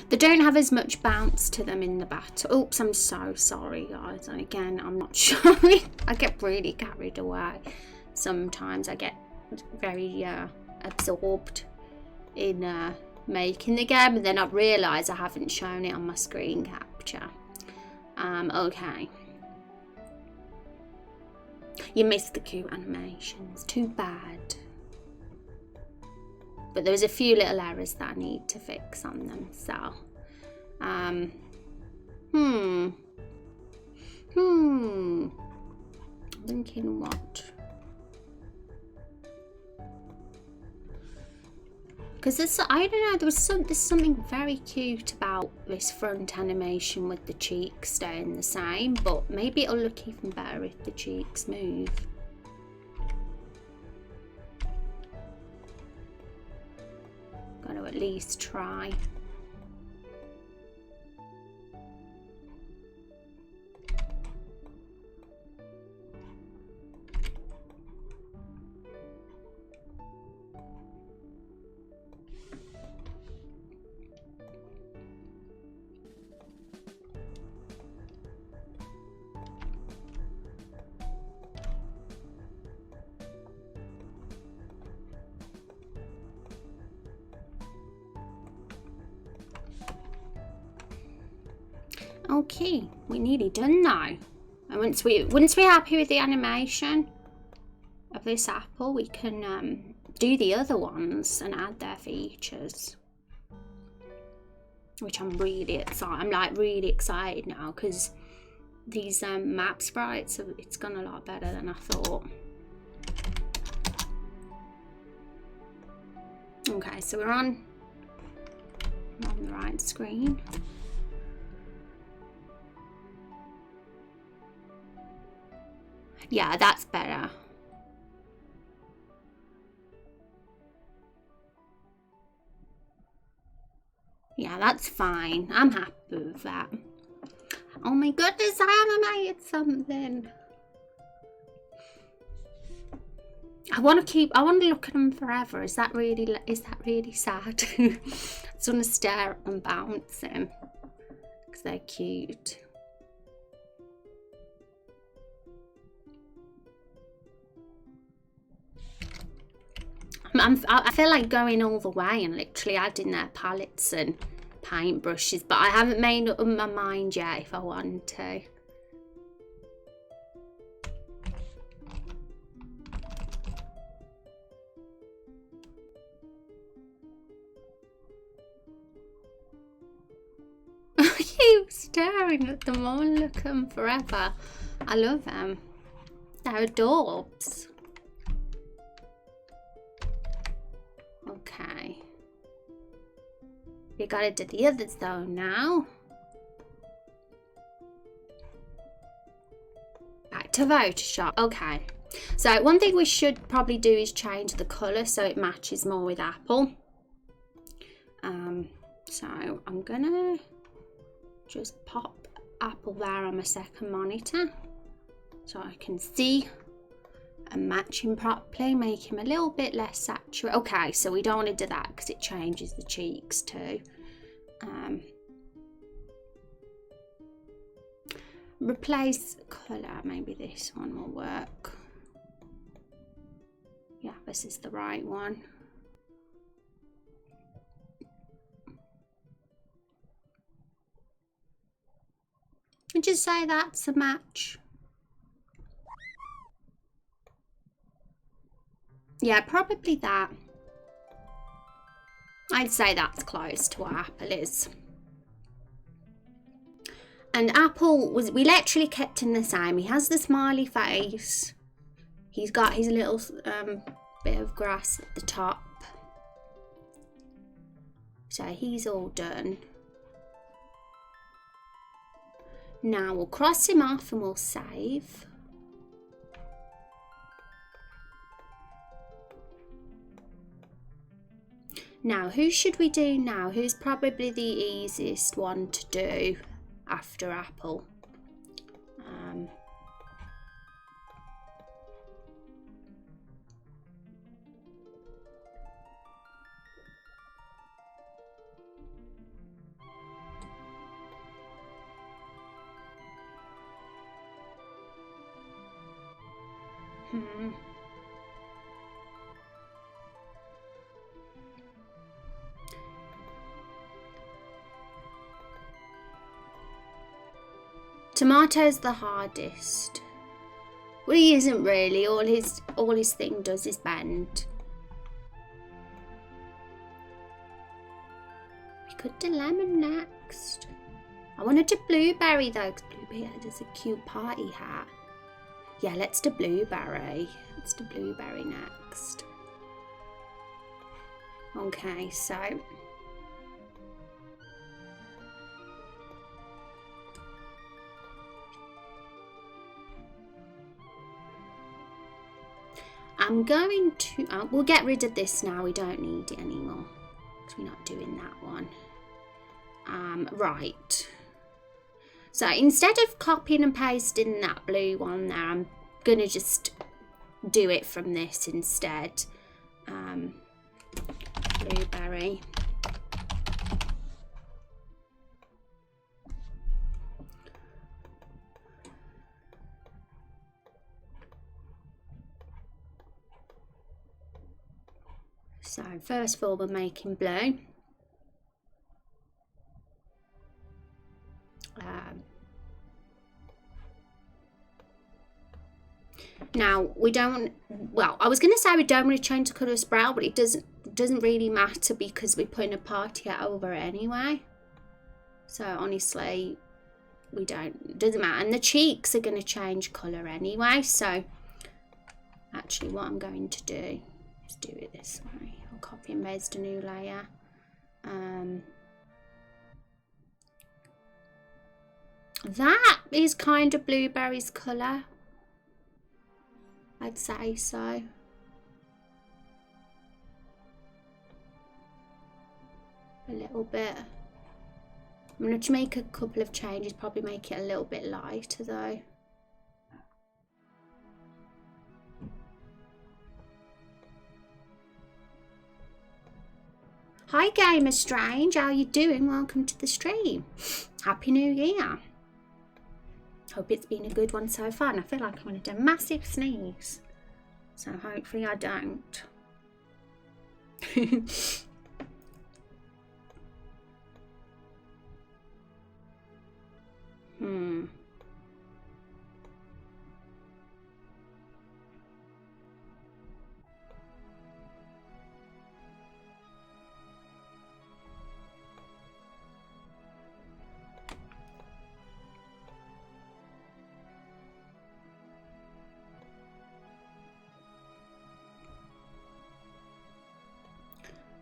They don't have as much bounce to them in the battle. Oops, I'm so sorry, guys. And again, I'm not sure. I get really carried away. Sometimes I get very absorbed in making the game, and then I realise I haven't shown it on my screen capture. Okay. You missed the cute animations. Too bad. but there was a few little errors that I need to fix on them. So, thinking what? Because I don't know, there's something very cute about this front animation with the cheeks staying the same, but maybe it'll look even better if the cheeks move. Gotta at least try. Okay, we're nearly done now. And once we're happy with the animation of this apple, we can do the other ones and add their features. Which I'm really excited. I'm like really excited now because these map sprites, it's gone a lot better than I thought. Okay, so we're on the right screen. Yeah, that's better. Yeah, that's fine. I'm happy with that. Oh my goodness, I animated something. I want to look at them forever. Is that really sad? I just want to stare at them bouncing because they're cute. I feel like going all the way and literally adding their palettes and paintbrushes, but I haven't made up my mind yet if I want to. I keep staring at them all, look at them forever. I love them. They're adorbs. Okay. We gotta do the others though now. Back to Photoshop. Okay. So one thing we should probably do is change the colour so it matches more with Apple. So I'm gonna just pop Apple there on my second monitor so I can see and match him properly, make him a little bit less saturated. Okay, so we don't want to do that because it changes the cheeks too. Replace colour, maybe this one will work. Yeah, this is the right one. And just say that's a match. Yeah, probably that. I'd say that's close to what Apple is. And Apple we literally kept him the same. He has the smiley face. He's got his little bit of grass at the top. So he's all done. Now we'll cross him off and we'll save. Now, who should we do now? Who's probably the easiest one to do after Apple? Tomato's the hardest. Well, he isn't really. All his thing does is bend. could do lemon next. I wanted to blueberry though, because blueberry has a cute party hat. Yeah, let's do blueberry. Let's do blueberry next. Okay, so I'm going to, we'll get rid of this now. We don't need it anymore because we're not doing that one. Right. So instead of copying and pasting that blue one there, I'm going to just do it from this instead. Blueberry. So first of all, we're making blue. Now we don't, well, I was going to say we don't really change the colour of sprout, but it doesn't really matter because we're putting a party hat over it anyway. So honestly, we don't, it doesn't matter. And the cheeks are going to change colour anyway. So actually what I'm going to do is do it this way. I'll copy and paste a new layer. That is kind of blueberry's colour. I'd say so. A little bit. I'm going to make a couple of changes, probably make it a little bit lighter though. Hi Gamer Strange, how you doing? Welcome to the stream. Happy New Year. Hope it's been a good one so far, and I feel like I'm going to do a massive sneeze. So hopefully I don't.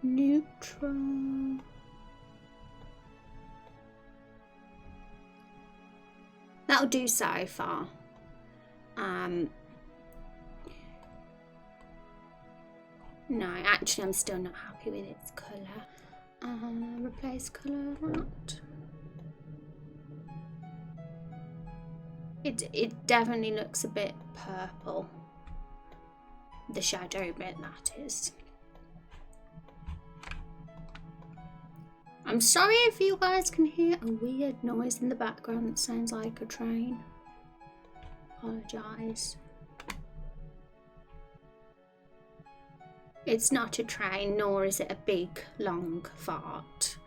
Neutral. That'll do so far. No, actually I'm still not happy with its colour. Replace colour that. It definitely looks a bit purple. The shadow bit, that is. I'm sorry if you guys can hear a weird noise in the background that sounds like a train. Apologise. It's not a train, nor is it a big, long fart.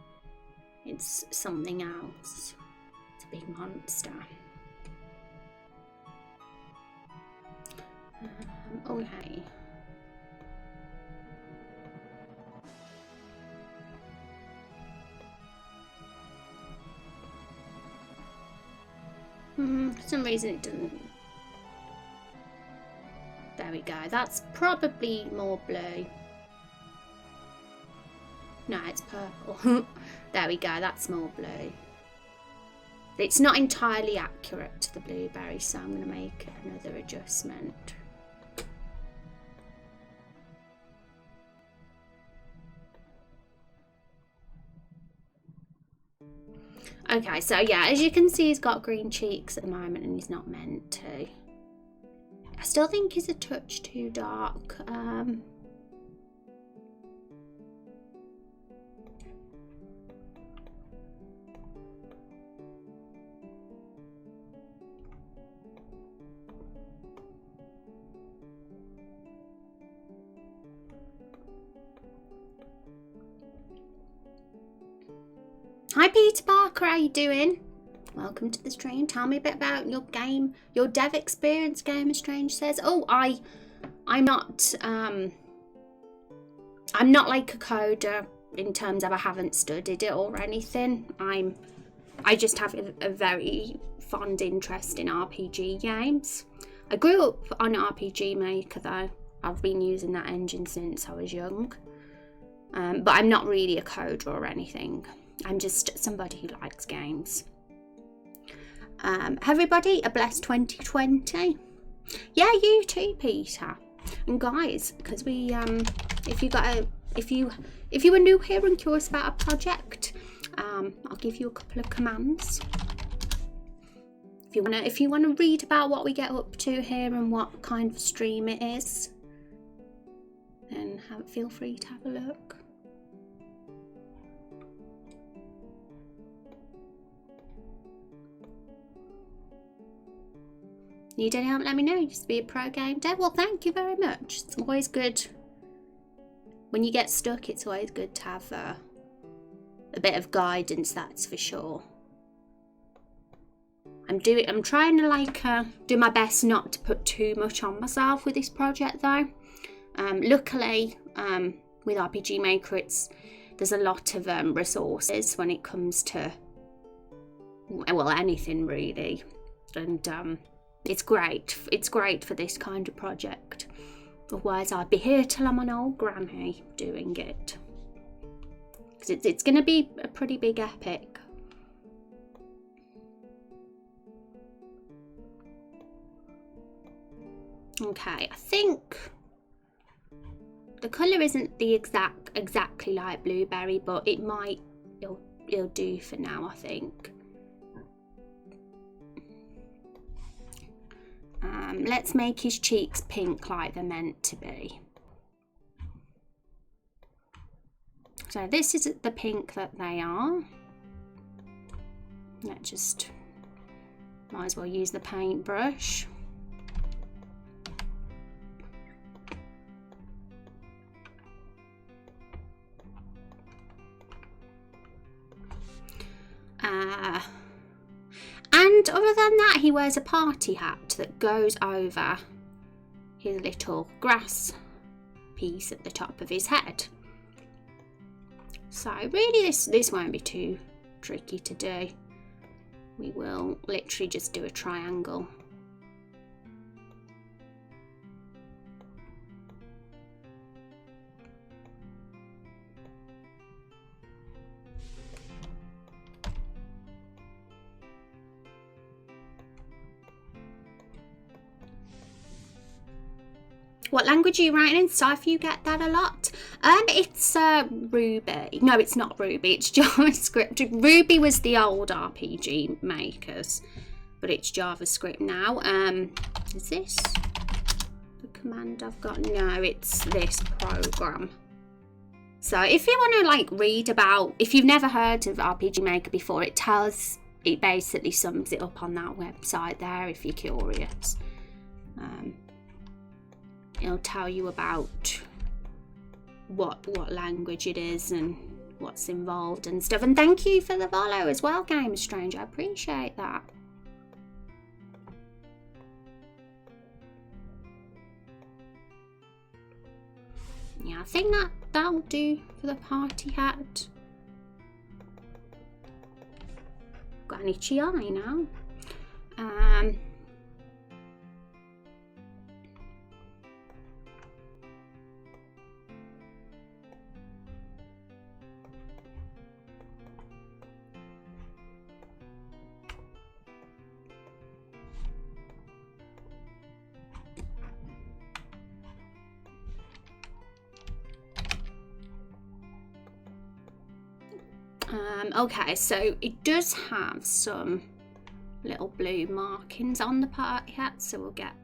It's something else. It's a big monster. Okay. For some reason it doesn't. There we go. That's probably more blue. No, it's purple. There we go. That's more blue. It's not entirely accurate to the blueberry, so I'm going to make another adjustment. Okay, so yeah, as you can see, he's got green cheeks at the moment and he's not meant to. I still think he's a touch too dark. Hi Peter Parker, how you doing? Welcome to the stream. Tell me a bit about your game, your dev experience. Gamer Strange says. Oh, I'm not like a coder. in terms of I haven't studied it or anything. I just have a very fond interest in RPG games. I grew up on RPG Maker though. I've been using that engine since I was young. But I'm not really a coder or anything. I'm just somebody who likes games. Everybody, a blessed 2020. Yeah, you too, Peter. And guys, because we if you were new here and curious about a project, I'll give you a couple of commands. If you wanna read about what we get up to here and what kind of stream it is, then feel free to have a look. Need any help? Let me know. Just be a pro game dev. Well, thank you very much. It's always good when you get stuck. It's always good to have a bit of guidance. That's for sure. I'm trying to do my best not to put too much on myself with this project though. Luckily, with RPG Maker, there's a lot of resources when it comes to anything really, and it's great. It's great for this kind of project. Otherwise, I'd be here till I'm an old granny doing it. Because it's going to be a pretty big epic. Okay, I think the colour isn't the exactly like blueberry, but it'll do for now, I think. Let's make his cheeks pink like they're meant to be. So this is the pink that they are. Let's just, might as well use the paintbrush. And other than that, he wears a party hat that goes over his little grass piece at the top of his head. So really this won't be too tricky to do. We will literally just do a triangle. What language are you writing in? Cypher, you get that a lot. It's Ruby. No, it's not Ruby. It's JavaScript. Ruby was the old RPG makers, but it's JavaScript now. Is this the command I've got? No, it's this program. So if you want to read about, if you've never heard of RPG Maker before, it basically sums it up on that website there if you're curious. It'll tell you about what language it is and what's involved and stuff. And thank you for the follow as well, Game Strange. I appreciate that. Yeah, I think that'll do for the party hat. Got an itchy eye now. Okay, so it does have some little blue markings on the party hat, so we'll get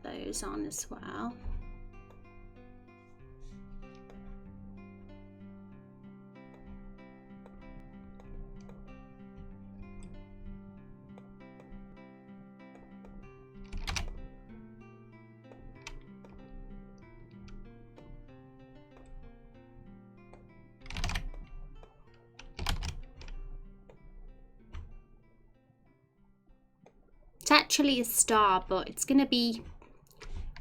those on as well. It's actually a star, but it's going to be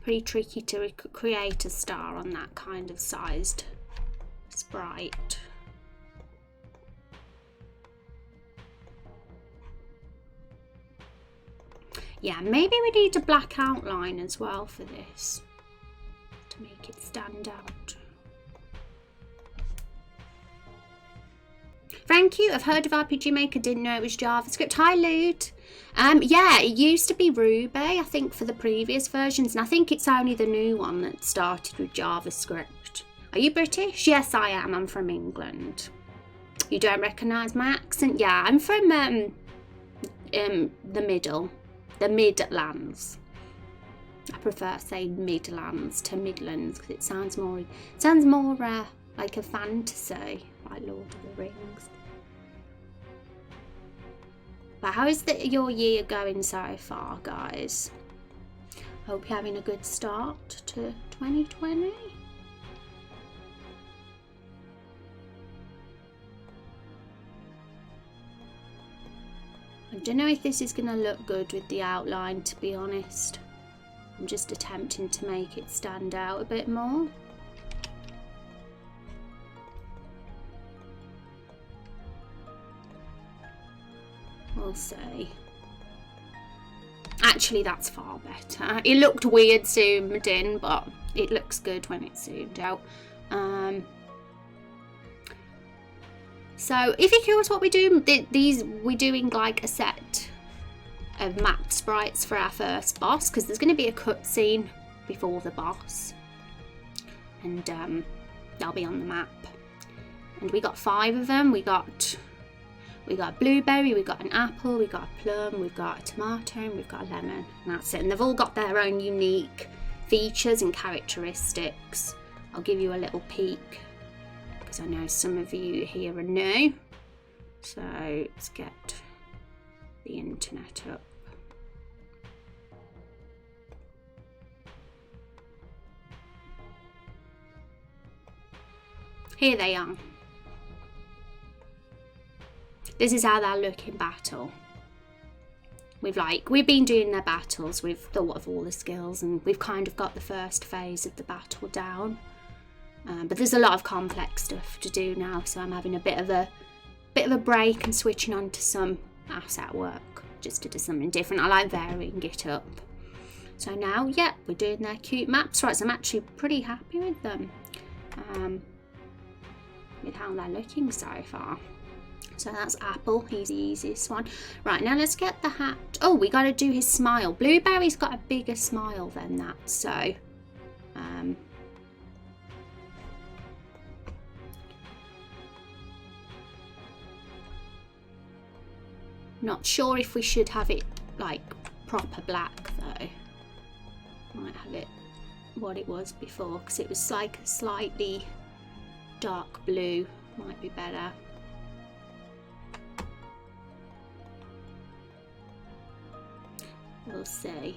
pretty tricky to create a star on that kind of sized sprite. Yeah, maybe we need a black outline as well for this to make it stand out. Thank you. I've heard of RPG Maker, didn't know it was JavaScript. Hi, Lude. Yeah, it used to be Ruby, I think, for the previous versions, and I think it's only the new one that started with JavaScript. Are you British? Yes, I am. I'm from England. You don't recognise my accent? Yeah, I'm from the Midlands. I prefer saying Midlands to Midlands because it sounds more like a fantasy, like Lord of the Rings. But how is your year going so far, guys? Hope you're having a good start to 2020. I don't know if this is going to look good with the outline, to be honest. I'm just attempting to make it stand out a bit more. We'll see. Actually, that's far better. It looked weird zoomed in, but it looks good when it's zoomed out. So if you're curious what we do, we're doing like a set of map sprites for our first boss, because there's going to be a cutscene before the boss, and they'll be on the map. And we got 5 of them. We got a blueberry, we got an apple, we got a plum, we've got a tomato, and we've got a lemon, and that's it. And they've all got their own unique features and characteristics. I'll give you a little peek because I know some of you here are new. So let's get the internet up. Here they are. This is how they'll look in battle. We've been doing their battles, we've thought of all the skills, and we've kind of got the first phase of the battle down. But there's a lot of complex stuff to do now, so I'm having a bit of a break and switching on to some asset work just to do something different. I like varying it up. So now, yeah, we're doing their cute maps. Right, so I'm actually pretty happy with them, with how they're looking so far. So that's apple, he's the easiest one. Right, now let's get the hat. Oh, we got to do his smile. Blueberry's got a bigger smile than that, so not sure if we should have it like proper black though. Might have it what it was before, because it was like a slightly dark blue. Might be better. We'll see.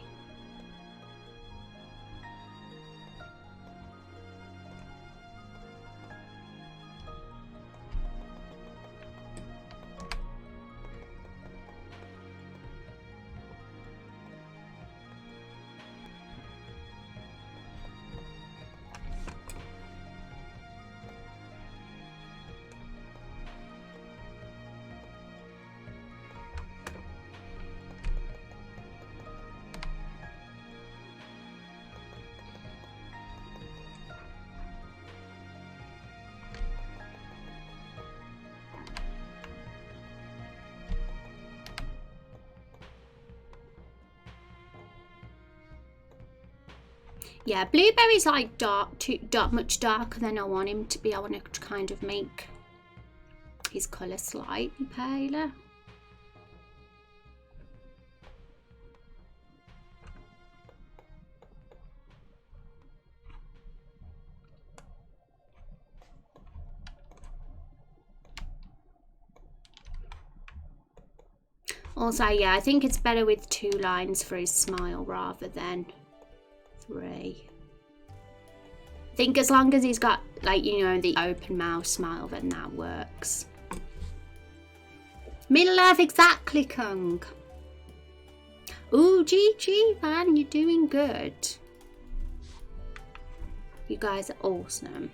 Yeah, blueberry's like much darker than I want him to be. I want to kind of make his colour slightly paler. Also, yeah, I think it's better with 2 lines for his smile rather than 3. I think as long as he's got, like, you know, the open mouth smile, then that works. Middle Earth, exactly, Kung. Ooh, GG, man, you're doing good. You guys are awesome.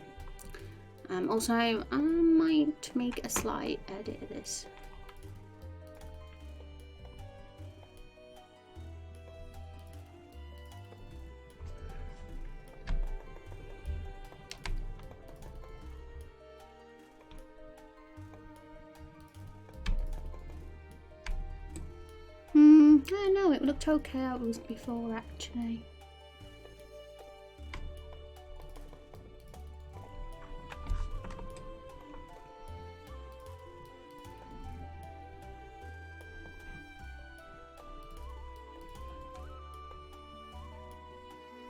Also, I might make a slight edit of this. I don't know, it looked okay how it was before actually.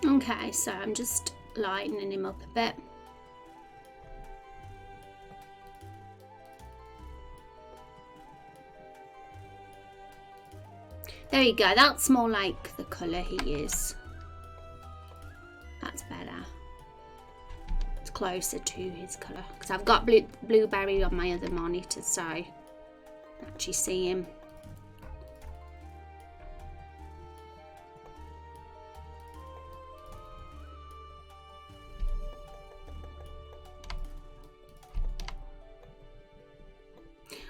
Okay, so I'm just lightening him up a bit. There you go, that's more like the colour he is. That's better. It's closer to his colour. Because I've got blueberry on my other monitor, so I actually see him.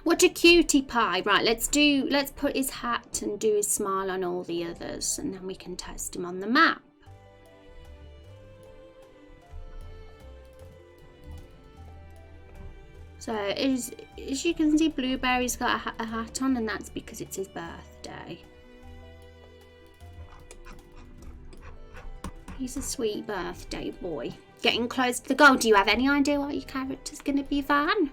What a cutie pie. Right, let's put his hat and do his smile on all the others, and then we can test him on the map. So as you can see, Blueberry's got a hat on, and that's because it's his birthday. He's a sweet birthday boy. Getting close to the goal. Do you have any idea what your character's going to be, Van?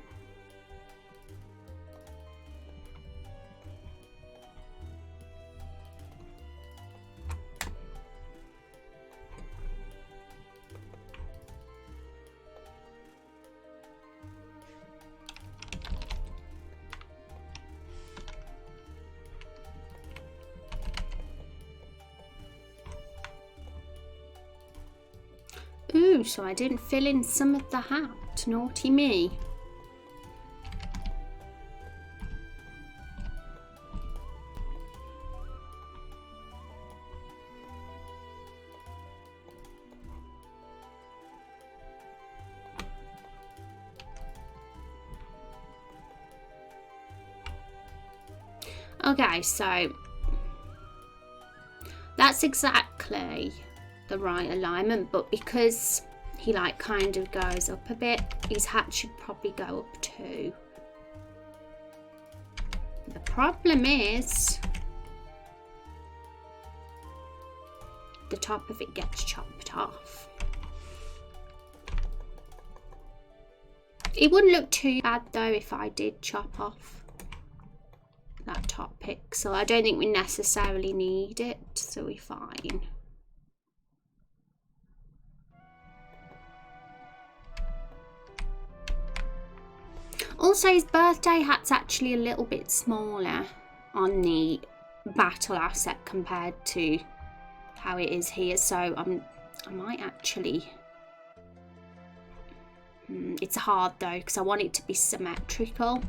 Ooh, so I didn't fill in some of the hat. Naughty me. Okay, so that's exactly the right alignment, but because he like kind of goes up a bit, his hat should probably go up too. The problem is the top of it gets chopped off. It wouldn't look too bad though if I did chop off that top pixel. I don't think we necessarily need it, so we're fine. Also, his birthday hat's actually a little bit smaller on the battle asset compared to how it is here, so I might actually... it's hard though, because I want it to be symmetrical.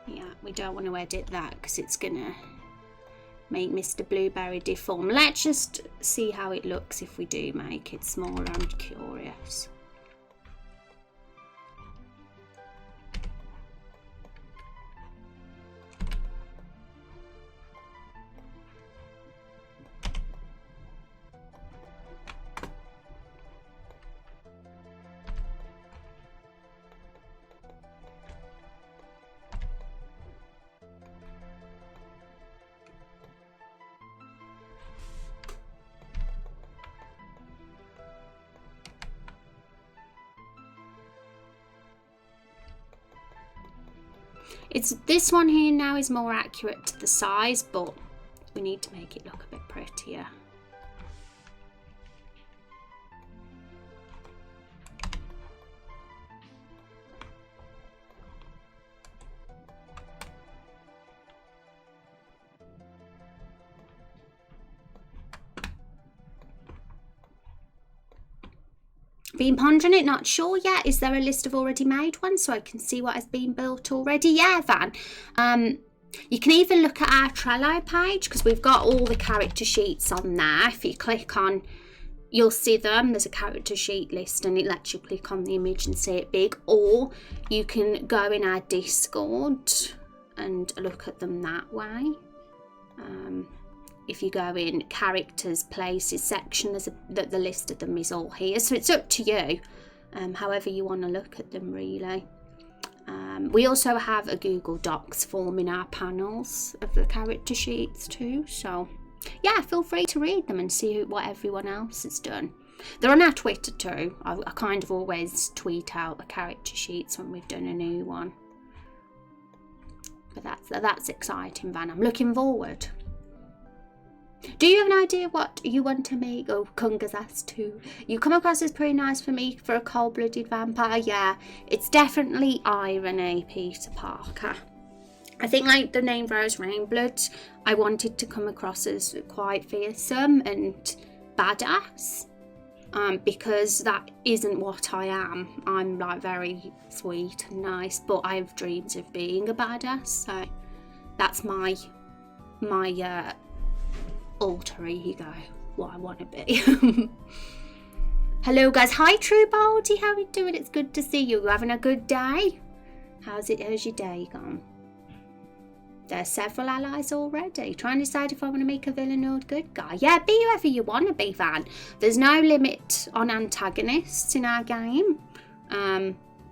Yeah, we don't want to edit that because it's gonna make Mr. Blueberry deform. Let's just see how it looks if we do make it smaller. I'm curious. This one here now is more accurate to the size, but we need to make it look a bit prettier. Been pondering it, not sure yet. Is there a list of already made ones so I can see what has been built already? Yeah, Van. You can even look at our Trello page because we've got all the character sheets on there. If you click on, you'll see them. There's a character sheet list and it lets you click on the image and see it big. Or you can go in our Discord and look at them that way. If you go in characters, places section, the list of them is all here. So it's up to you, however you want to look at them really. We also have a Google Docs form in our panels of the character sheets too. So yeah, feel free to read them and see what everyone else has done. They're on our Twitter too. I kind of always tweet out the character sheets when we've done a new one. But that's exciting, Van. I'm looking forward. Do you have an idea what you want to make? Oh, Kunga's asked too. You come across as pretty nice for me for a cold-blooded vampire. Yeah, it's definitely irony, Peter Parker. I think like the name Rose Rainblood, I wanted to come across as quite fearsome and badass. Because that isn't what I am. I'm like very sweet and nice, but I have dreams of being a badass. So that's my alter ego, what I want to be. Hello guys, hi True Baldy, how are you doing? It's good to see you. You having a good day? How's your day gone? There's several allies already. Trying to decide if I want to make a villain or a good guy. Yeah, be whoever you want to be, Van. There's no limit on antagonists in our game.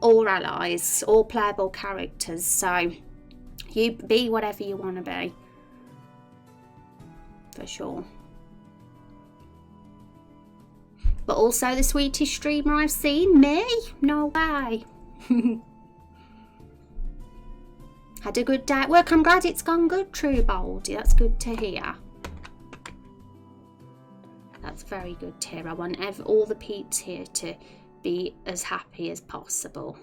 Or allies, or playable characters. So you be whatever you want to be. For sure. But also the sweetest streamer I've seen, me? No way. Had a good day at work. I'm glad it's gone good, True Baldy. That's good to hear. That's very good to hear. I want all the peeps here to be as happy as possible.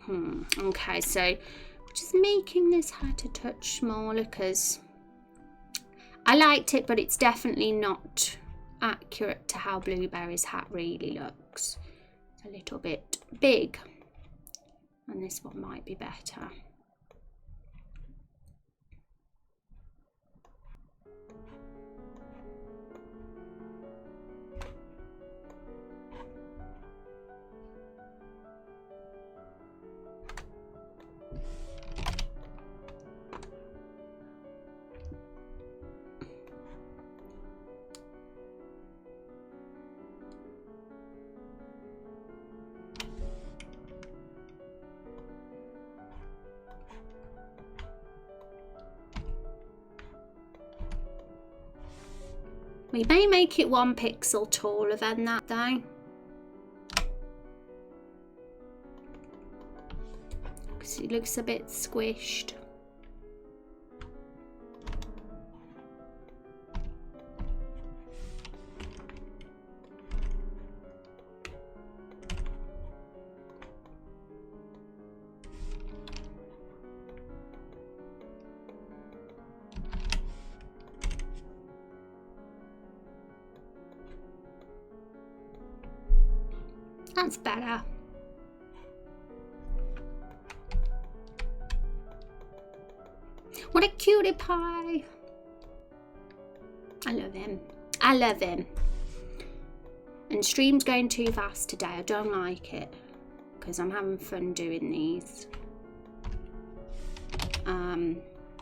Okay, so just making this hat a touch smaller because I liked it, but it's definitely not accurate to how Blueberry's hat really looks. It's a little bit big. And this one might be better. We may make it 1 pixel taller than that though. Because it looks a bit squished. That's better. What a cutie pie. I love him. I love him. And stream's going too fast today. I don't like it because I'm having fun doing these.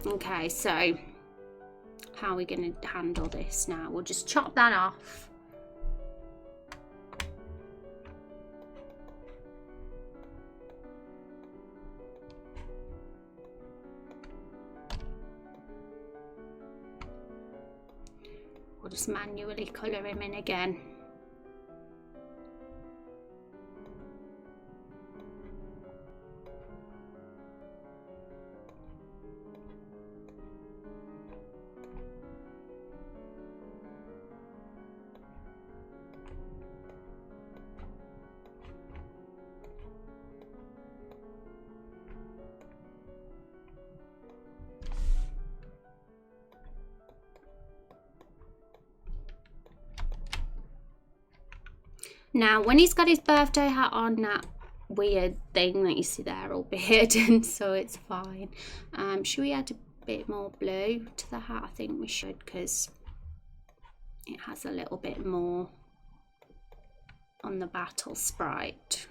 Okay, so how are we going to handle this now? We'll just chop that off. We'll just manually colour him in again. Now, when he's got his birthday hat on now, weird thing that you see there all hidden, so it's fine. Should we add a bit more blue to the hat? I think we should, because it has a little bit more on the battle sprite.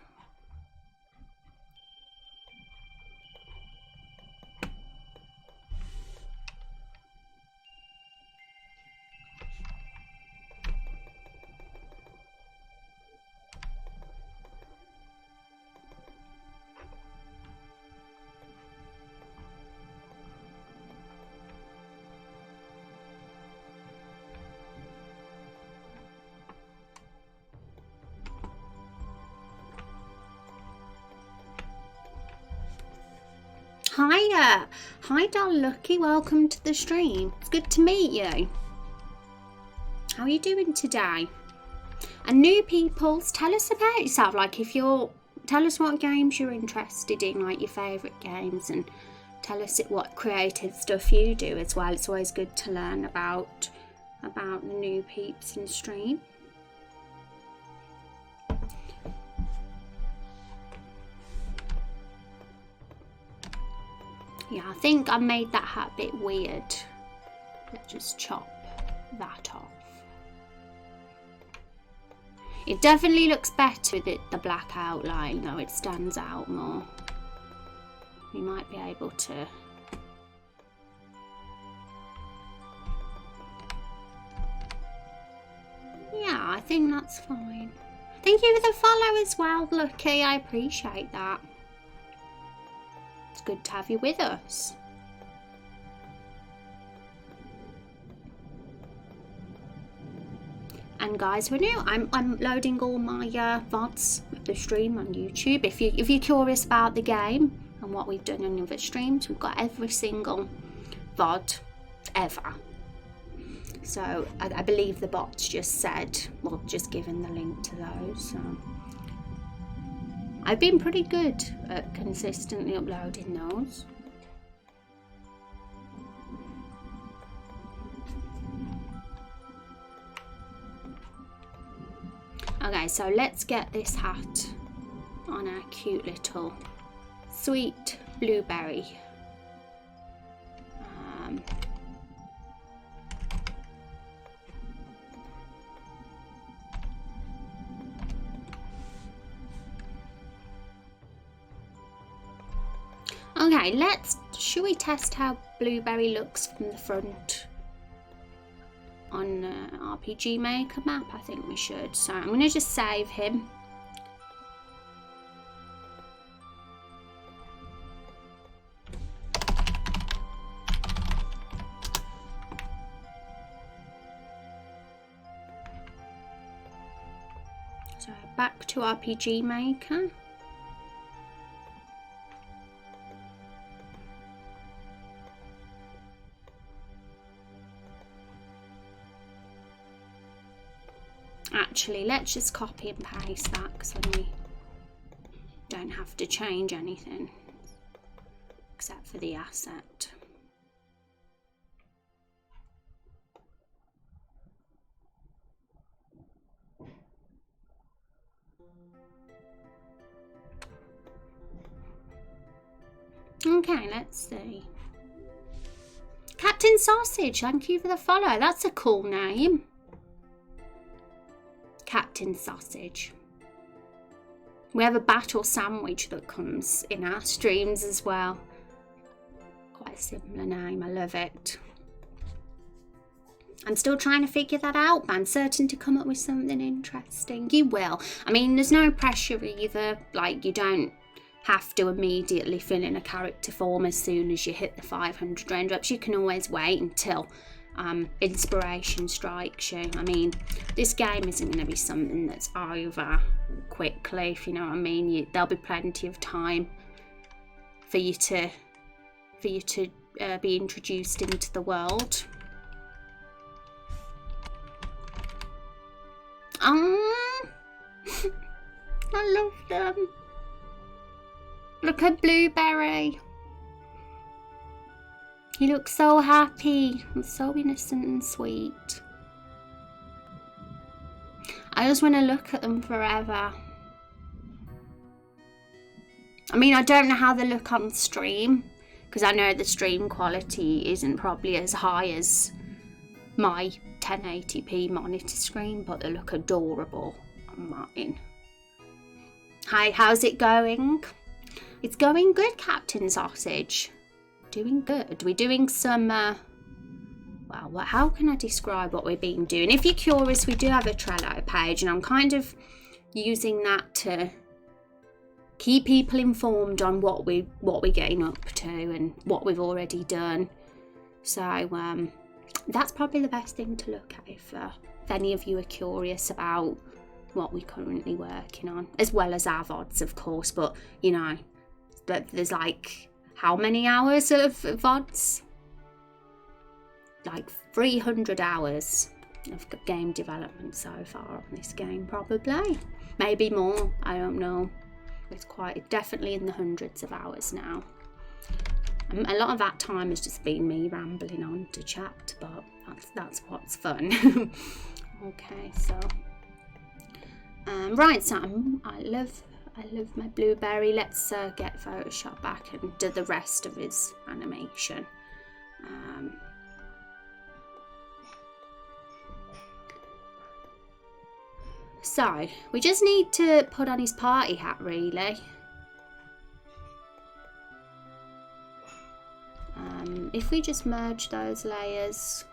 Hiya! Hi Doll Lucky, welcome to the stream. It's good to meet you. How are you doing today? And new peoples, tell us about yourself. Like, tell us what games you're interested in, like your favourite games, and tell us what creative stuff you do as well. It's always good to learn about the new peeps in stream. Yeah, I think I made that hat a bit weird. Let's just chop that off. It definitely looks better with the black outline, though. It stands out more. We might be able to... Yeah, I think that's fine. Thank you for the follow as well, Lucky. I appreciate that. It's good to have you with us. And guys, we're new. I'm loading all my VODs of the stream on YouTube. If you're curious about the game and what we've done on other streams, we've got every single VOD ever. So I believe the bots just said, well, just given the link to those. So I've been pretty good at consistently uploading those. Okay, so let's get this hat on our cute little sweet blueberry. Okay, should we test how blueberry looks from the front on RPG Maker map? I think we should. So I'm going to just save him. So back to RPG Maker. Actually, let's just copy and paste that, because then we don't have to change anything except for the asset. Okay, let's see. Captain Sausage, thank you for the follow. That's a cool name. Captain Sausage. We have a battle sandwich that comes in our streams as well. Quite a similar name, I love it. I'm still trying to figure that out, but I'm certain to come up with something interesting. You will. I mean, there's no pressure either. Like, you don't have to immediately fill in a character form as soon as you hit the 500 raindrops. You can always wait until inspiration strikes you. I mean, this game isn't going to be something that's over quickly, if you know what I mean. There'll be plenty of time for you to be introduced into the world. I love them. Look at Blueberry. He looks so happy and so innocent and sweet. I just want to look at them forever. I mean, I don't know how they look on stream, because I know the stream quality isn't probably as high as my 1080p monitor screen, but they look adorable on mine. Hi, how's it going? It's going good, Captain Sausage. Doing good. We're doing some, well, how can I describe what we've been doing? If you're curious, we do have a Trello page, and I'm kind of using that to keep people informed on what we're getting up to and what we've already done. So that's probably the best thing to look at if any of you are curious about what we're currently working on, as well as our VODs, of course. But you know, there's like how many hours of VODs? Like 300 hours of game development so far on this game, probably. Maybe more, I don't know. It's definitely in the hundreds of hours now. A lot of that time has just been me rambling on to chat, but that's what's fun. Okay, so right, Sam, I love my blueberry. Let's get Photoshop back and do the rest of his animation. So we just need to put on his party hat, really. If we just merge those layers,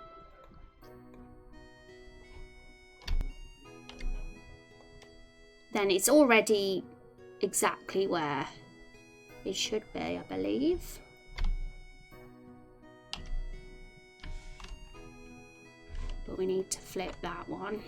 then it's already exactly where it should be, I believe. But we need to flip that one.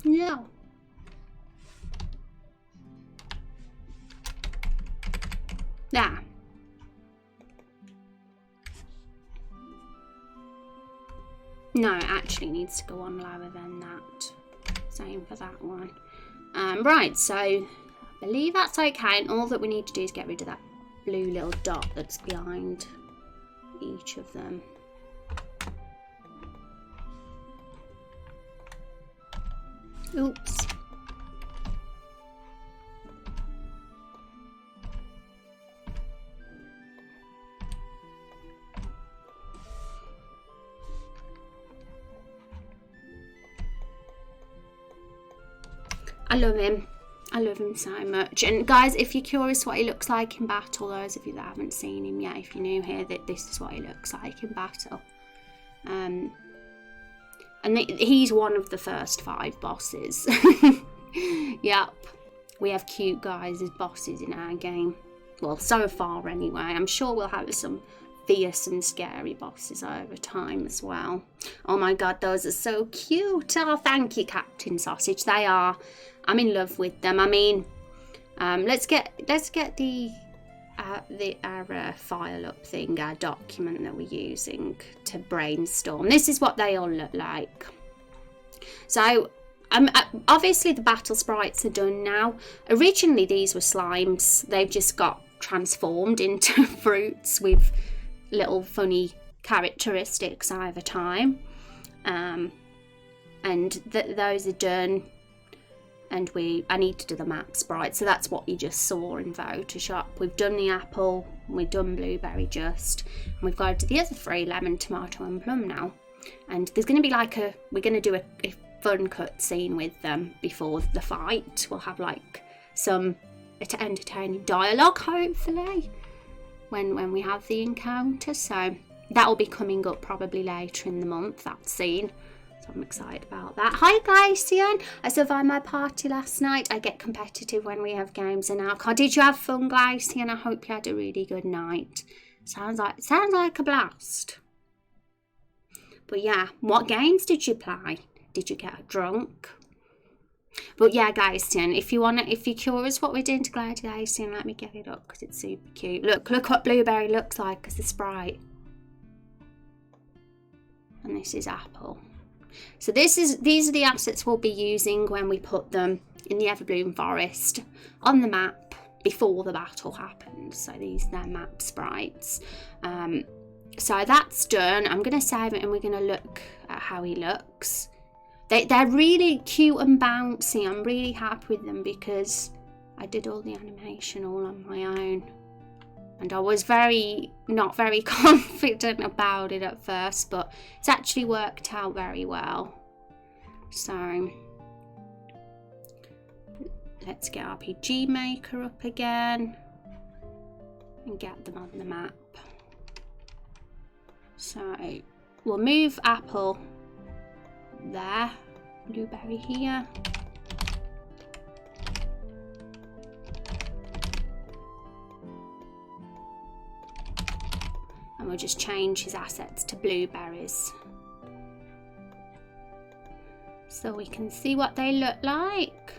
No. There. No, it actually needs to go on lower than that. Same for that one. Right, so I believe that's okay, and all that we need to do is get rid of that blue little dot that's behind each of them. Oops. I love him. I love him so much. And guys, if you're curious what he looks like in battle, those of you that haven't seen him yet, if you're new here, that this is what he looks like in battle. And he's one of the first 5 bosses. Yep. We have cute guys as bosses in our game. Well, so far anyway. I'm sure we'll have some fierce and scary bosses over time as well. Oh my god, those are so cute. Oh, thank you, Captain Sausage. They are. I'm in love with them. I mean, let's get our file up thing, our document that we're using to brainstorm. This is what they all look like. So obviously the battle sprites are done now. Originally these were slimes. They've just got transformed into fruits with little funny characteristics over time, and those are done. And I need to do the map sprite, so that's what you just saw in Photoshop. We've done the apple, we've done blueberry just, and we've got to do the other 3, lemon, tomato and plum now. And there's going to be like we're going to do a fun cut scene with them before the fight. We'll have like some entertaining dialogue, hopefully, when we have the encounter. So that will be coming up probably later in the month, that scene. So I'm excited about that. Hi Glacian! I survived my party last night. I get competitive when we have games and alcohol. Did you have fun, Glacian? I hope you had a really good night. Sounds like a blast. But yeah, what games did you play? Did you get drunk? But yeah, Glacian, if you're curious what we're doing to Glacian, let me get it up because it's super cute. Look what blueberry looks like as a sprite. And this is apple. So these are the assets we'll be using when we put them in the Everbloom Forest on the map before the battle happened. So these are their map sprites. So that's done. I'm going to save it and we're going to look at how he looks. They're really cute and bouncy. I'm really happy with them because I did all the animation all on my own. And I was not very confident about it at first, but it's actually worked out very well. So let's get RPG Maker up again and get them on the map. So we'll move Apple there, Blueberry here. And we'll just change his assets to blueberries so we can see what they look like.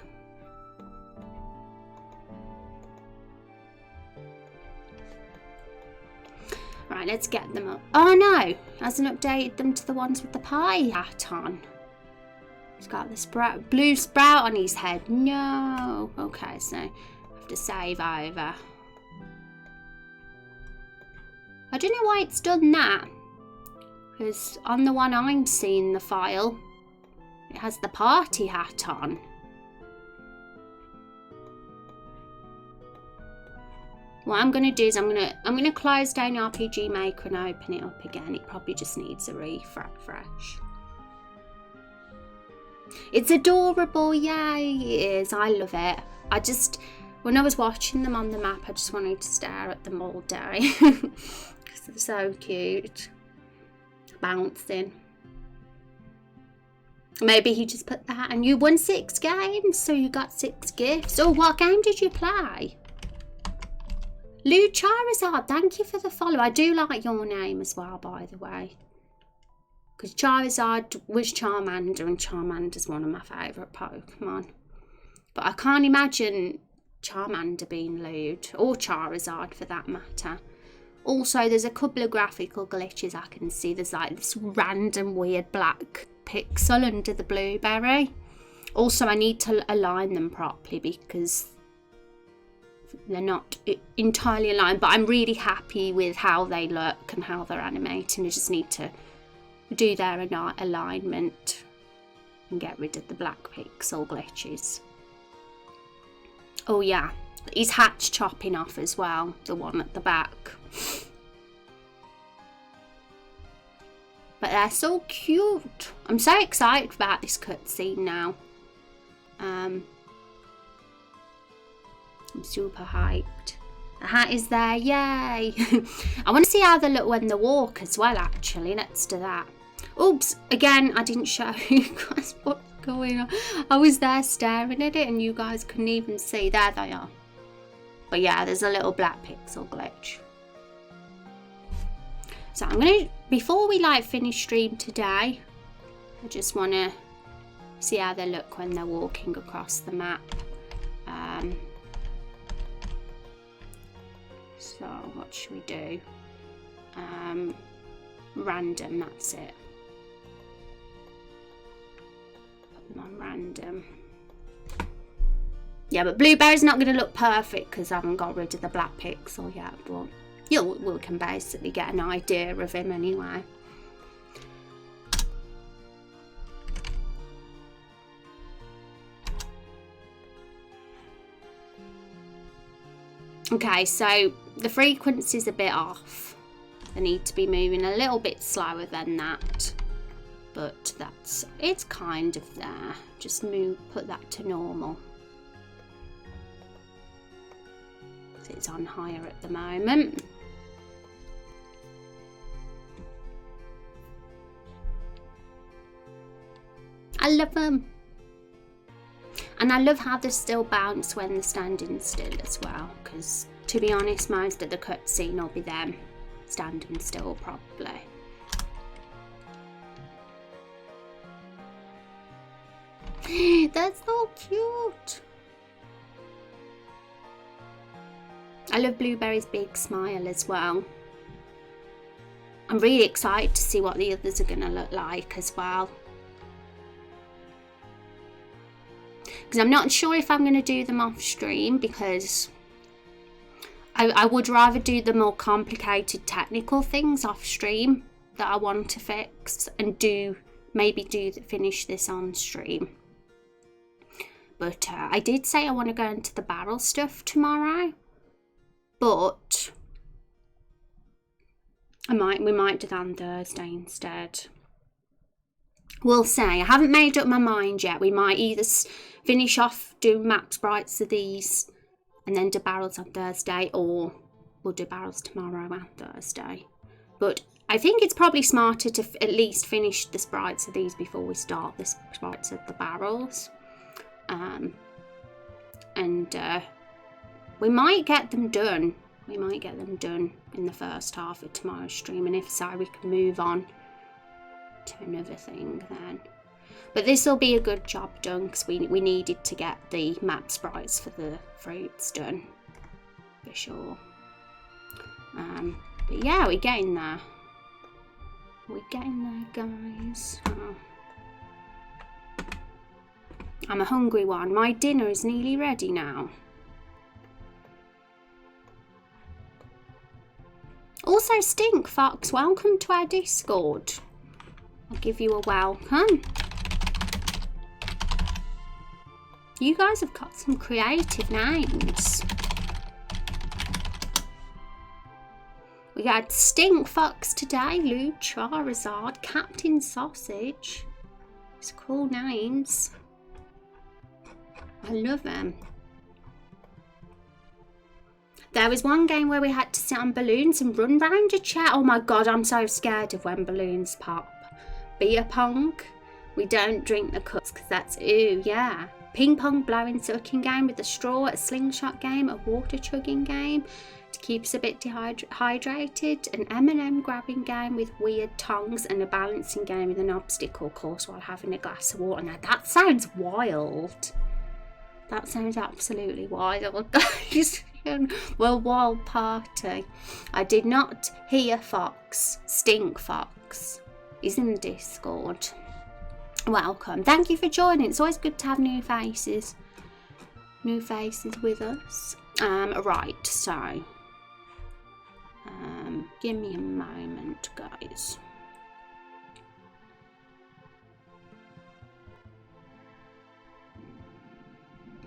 Right, let's get them up. Oh no, hasn't updated them to the ones with the pie hat on. He's got the blue sprout on his head. No. Okay, so I have to save over. I don't know why it's done that, because on the one I'm seeing the file, it has the party hat on. What I'm going to do is I'm going to close down RPG Maker and open it up again. It probably just needs a refresh. It's adorable, yay, it is. I love it. When I was watching them on the map, I just wanted to stare at them all day. They're so cute. Bouncing. Maybe he just put that and you won 6 games, so you got 6 gifts. Oh, what game did you play? Lou Charizard, thank you for the follow. I do like your name as well, by the way. Because Charizard was Charmander, and Charmander's one of my favourite Pokemon. But I can't imagine Charmander being Lude, or Charizard for that matter. Also, there's a couple of graphical glitches I can see. There's like this random weird black pixel under the blueberry. Also, I need to align them properly because they're not entirely aligned, but I'm really happy with how they look and how they're animating. I just need to do their alignment and get rid of the black pixel glitches. Oh yeah, his hat's chopping off as well, the one at the back. But they're so cute. I'm so excited about this cutscene now. I'm super hyped. The hat is there, yay! I want to see how they look when they walk as well, actually. Let's do that. Oops, again, I didn't show you guys what's going on. I was there staring at it and you guys couldn't even see. There they are. But yeah, there's a little black pixel glitch. So I'm going to, before we finish stream today, I just want to see how they look when they're walking across the map. So what should we do? Random, that's it. Put them on random. Yeah, but Blueberry's not going to look perfect because I haven't got rid of the black pixel yet, but we can basically get an idea of him anyway. Okay, so the frequency's a bit off. They need to be moving a little bit slower than that. But it's kind of there. Just put that to normal. So it's on higher at the moment. I love them. And I love how they still bounce when they're standing still as well, because to be honest, most of the cutscene will be them standing still probably. That's so cute. I love Blueberry's big smile as well. I'm really excited to see what the others are going to look like as well. because I'm not sure if I'm going to do them off stream, because I would rather do the more complicated technical things off stream that I want to fix, and finish this on stream. But I did say I want to go into the barrel stuff tomorrow, but we might do that on Thursday instead. We'll see. I haven't made up my mind yet. We might either finish off doing map sprites of these and then do barrels on Thursday, or we'll do barrels tomorrow and Thursday. But I think it's probably smarter to at least finish the sprites of these before we start the sprites of the barrels. We might get them done. We might get them done in the first half of tomorrow's stream, and if so, we can move on to another thing then. But this will be a good job done, because we needed to get the map sprites for the fruits done, for sure. But yeah, we're getting there. We're getting there, guys. Oh. I'm a hungry one. My dinner is nearly ready now. Also, Stink Fox, welcome to our Discord. I'll give you a welcome. You guys have got some creative names. We got Stink Fox today, Lou Charizard, Captain Sausage. It's cool names. I love them. There was one game where we had to sit on balloons and run round a chair. Oh my god, I'm so scared of when balloons pop. Beer pong. We don't drink the cups because that's ooh, yeah. Ping pong blowing sucking game with a straw, a slingshot game, a water chugging game to keep us a bit dehydrated, an M&M grabbing game with weird tongues, and a balancing game with an obstacle course while having a glass of water. Now that sounds wild. That sounds absolutely wild, guys. Well, wild party. I did not hear Fox. Stink Fox is in the Discord. Welcome. Thank you for joining. It's always good to have new faces. New faces with us. Right, so give me a moment, guys.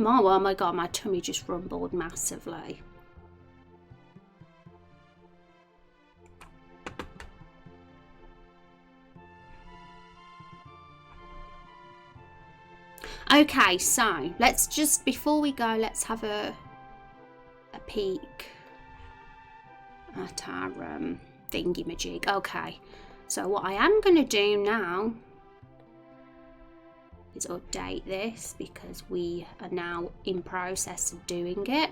Oh my god, my tummy just rumbled massively. Okay, so let's just, before we go, let's have a peek at our thingy-majig. Okay, so what I am going to do now is update this, because we are now in process of doing it.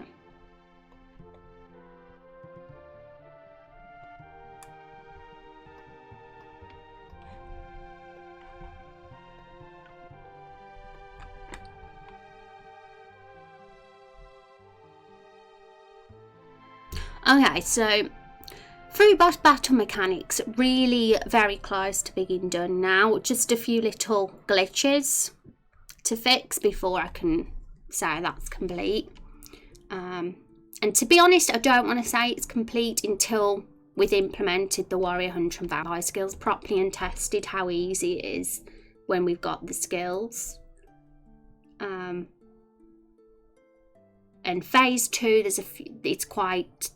Okay, so fruit boss battle mechanics, really very close to being done now. Just a few little glitches to fix before I can say that's complete. And to be honest, I don't want to say it's complete until we've implemented the warrior, hunter and vampire skills properly and tested how easy it is when we've got the skills. And phase 2, it's quite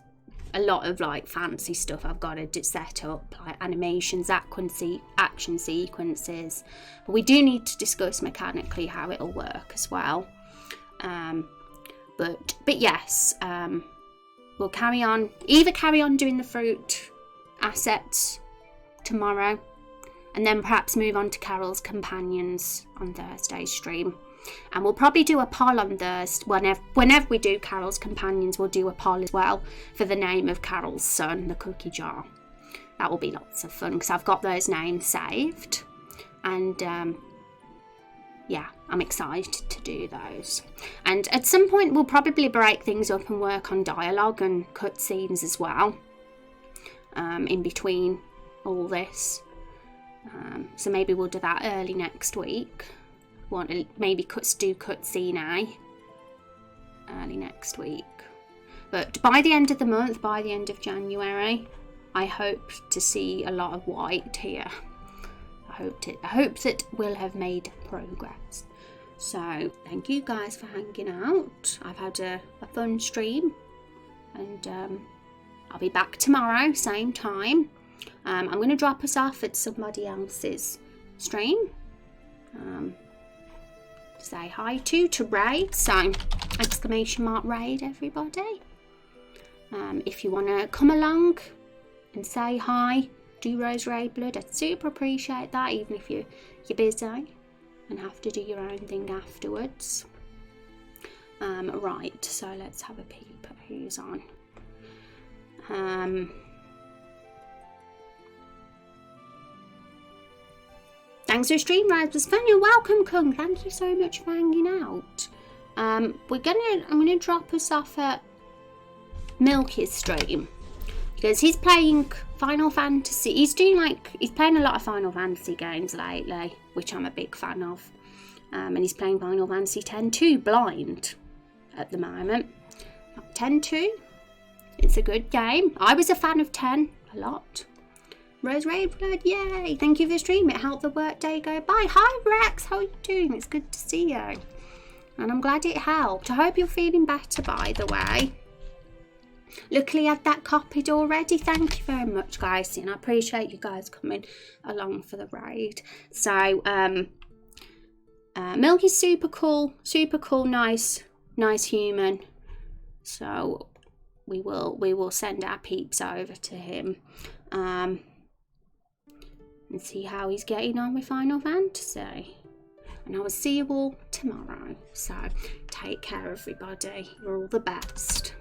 a lot of like fancy stuff I've got to set up, like animations, action sequences, but we do need to discuss mechanically how it'll work as well. But yes, we'll carry on doing the fruit assets tomorrow, and then perhaps move on to Carol's companions on Thursday's stream. And we'll probably do a poll on Thursday. Whenever we do Carol's companions, we'll do a poll as well for the name of Carol's son, the cookie jar. That will be lots of fun, because I've got those names saved. And yeah, I'm excited to do those. And at some point, we'll probably break things up and work on dialogue and cutscenes as well, in between all this. So maybe we'll do that early next week. want to maybe do cutscene A early next week. But by the end of the month, by the end of January, I hope to see a lot of white here. I hope that we'll have made progress. So thank you guys for hanging out. I've had a fun stream, and I'll be back tomorrow, same time. I'm going to drop us off at somebody else's stream. Say hi to Raid. So !Raid, everybody. If you want to come along and say hi, do Rose Raid Blood. I'd super appreciate that, even if you're busy and have to do your own thing afterwards. Right, so let's have a peep at who's on. Thanks for stream, Rise was fun. You're welcome, Kung. Thank you so much for hanging out. I'm gonna drop us off at Milky's stream because he's playing Final Fantasy. He's playing a lot of Final Fantasy games lately, which I'm a big fan of. And he's playing Final Fantasy X-2 blind at the moment. 10-2. It's a good game. I was a fan of 10 a lot. Rose Raid Blood, yay! Thank you for the stream. It helped the work day go by. Hi Rex, how are you doing? It's good to see you. And I'm glad it helped. I hope you're feeling better, by the way. Luckily I had that copied already. Thank you very much, guys. And I appreciate you guys coming along for the raid. So Milky's super cool, nice human. So we will send our peeps over to him and see how he's getting on with Final Fantasy. And I will see you all tomorrow. So take care, everybody. You're all the best.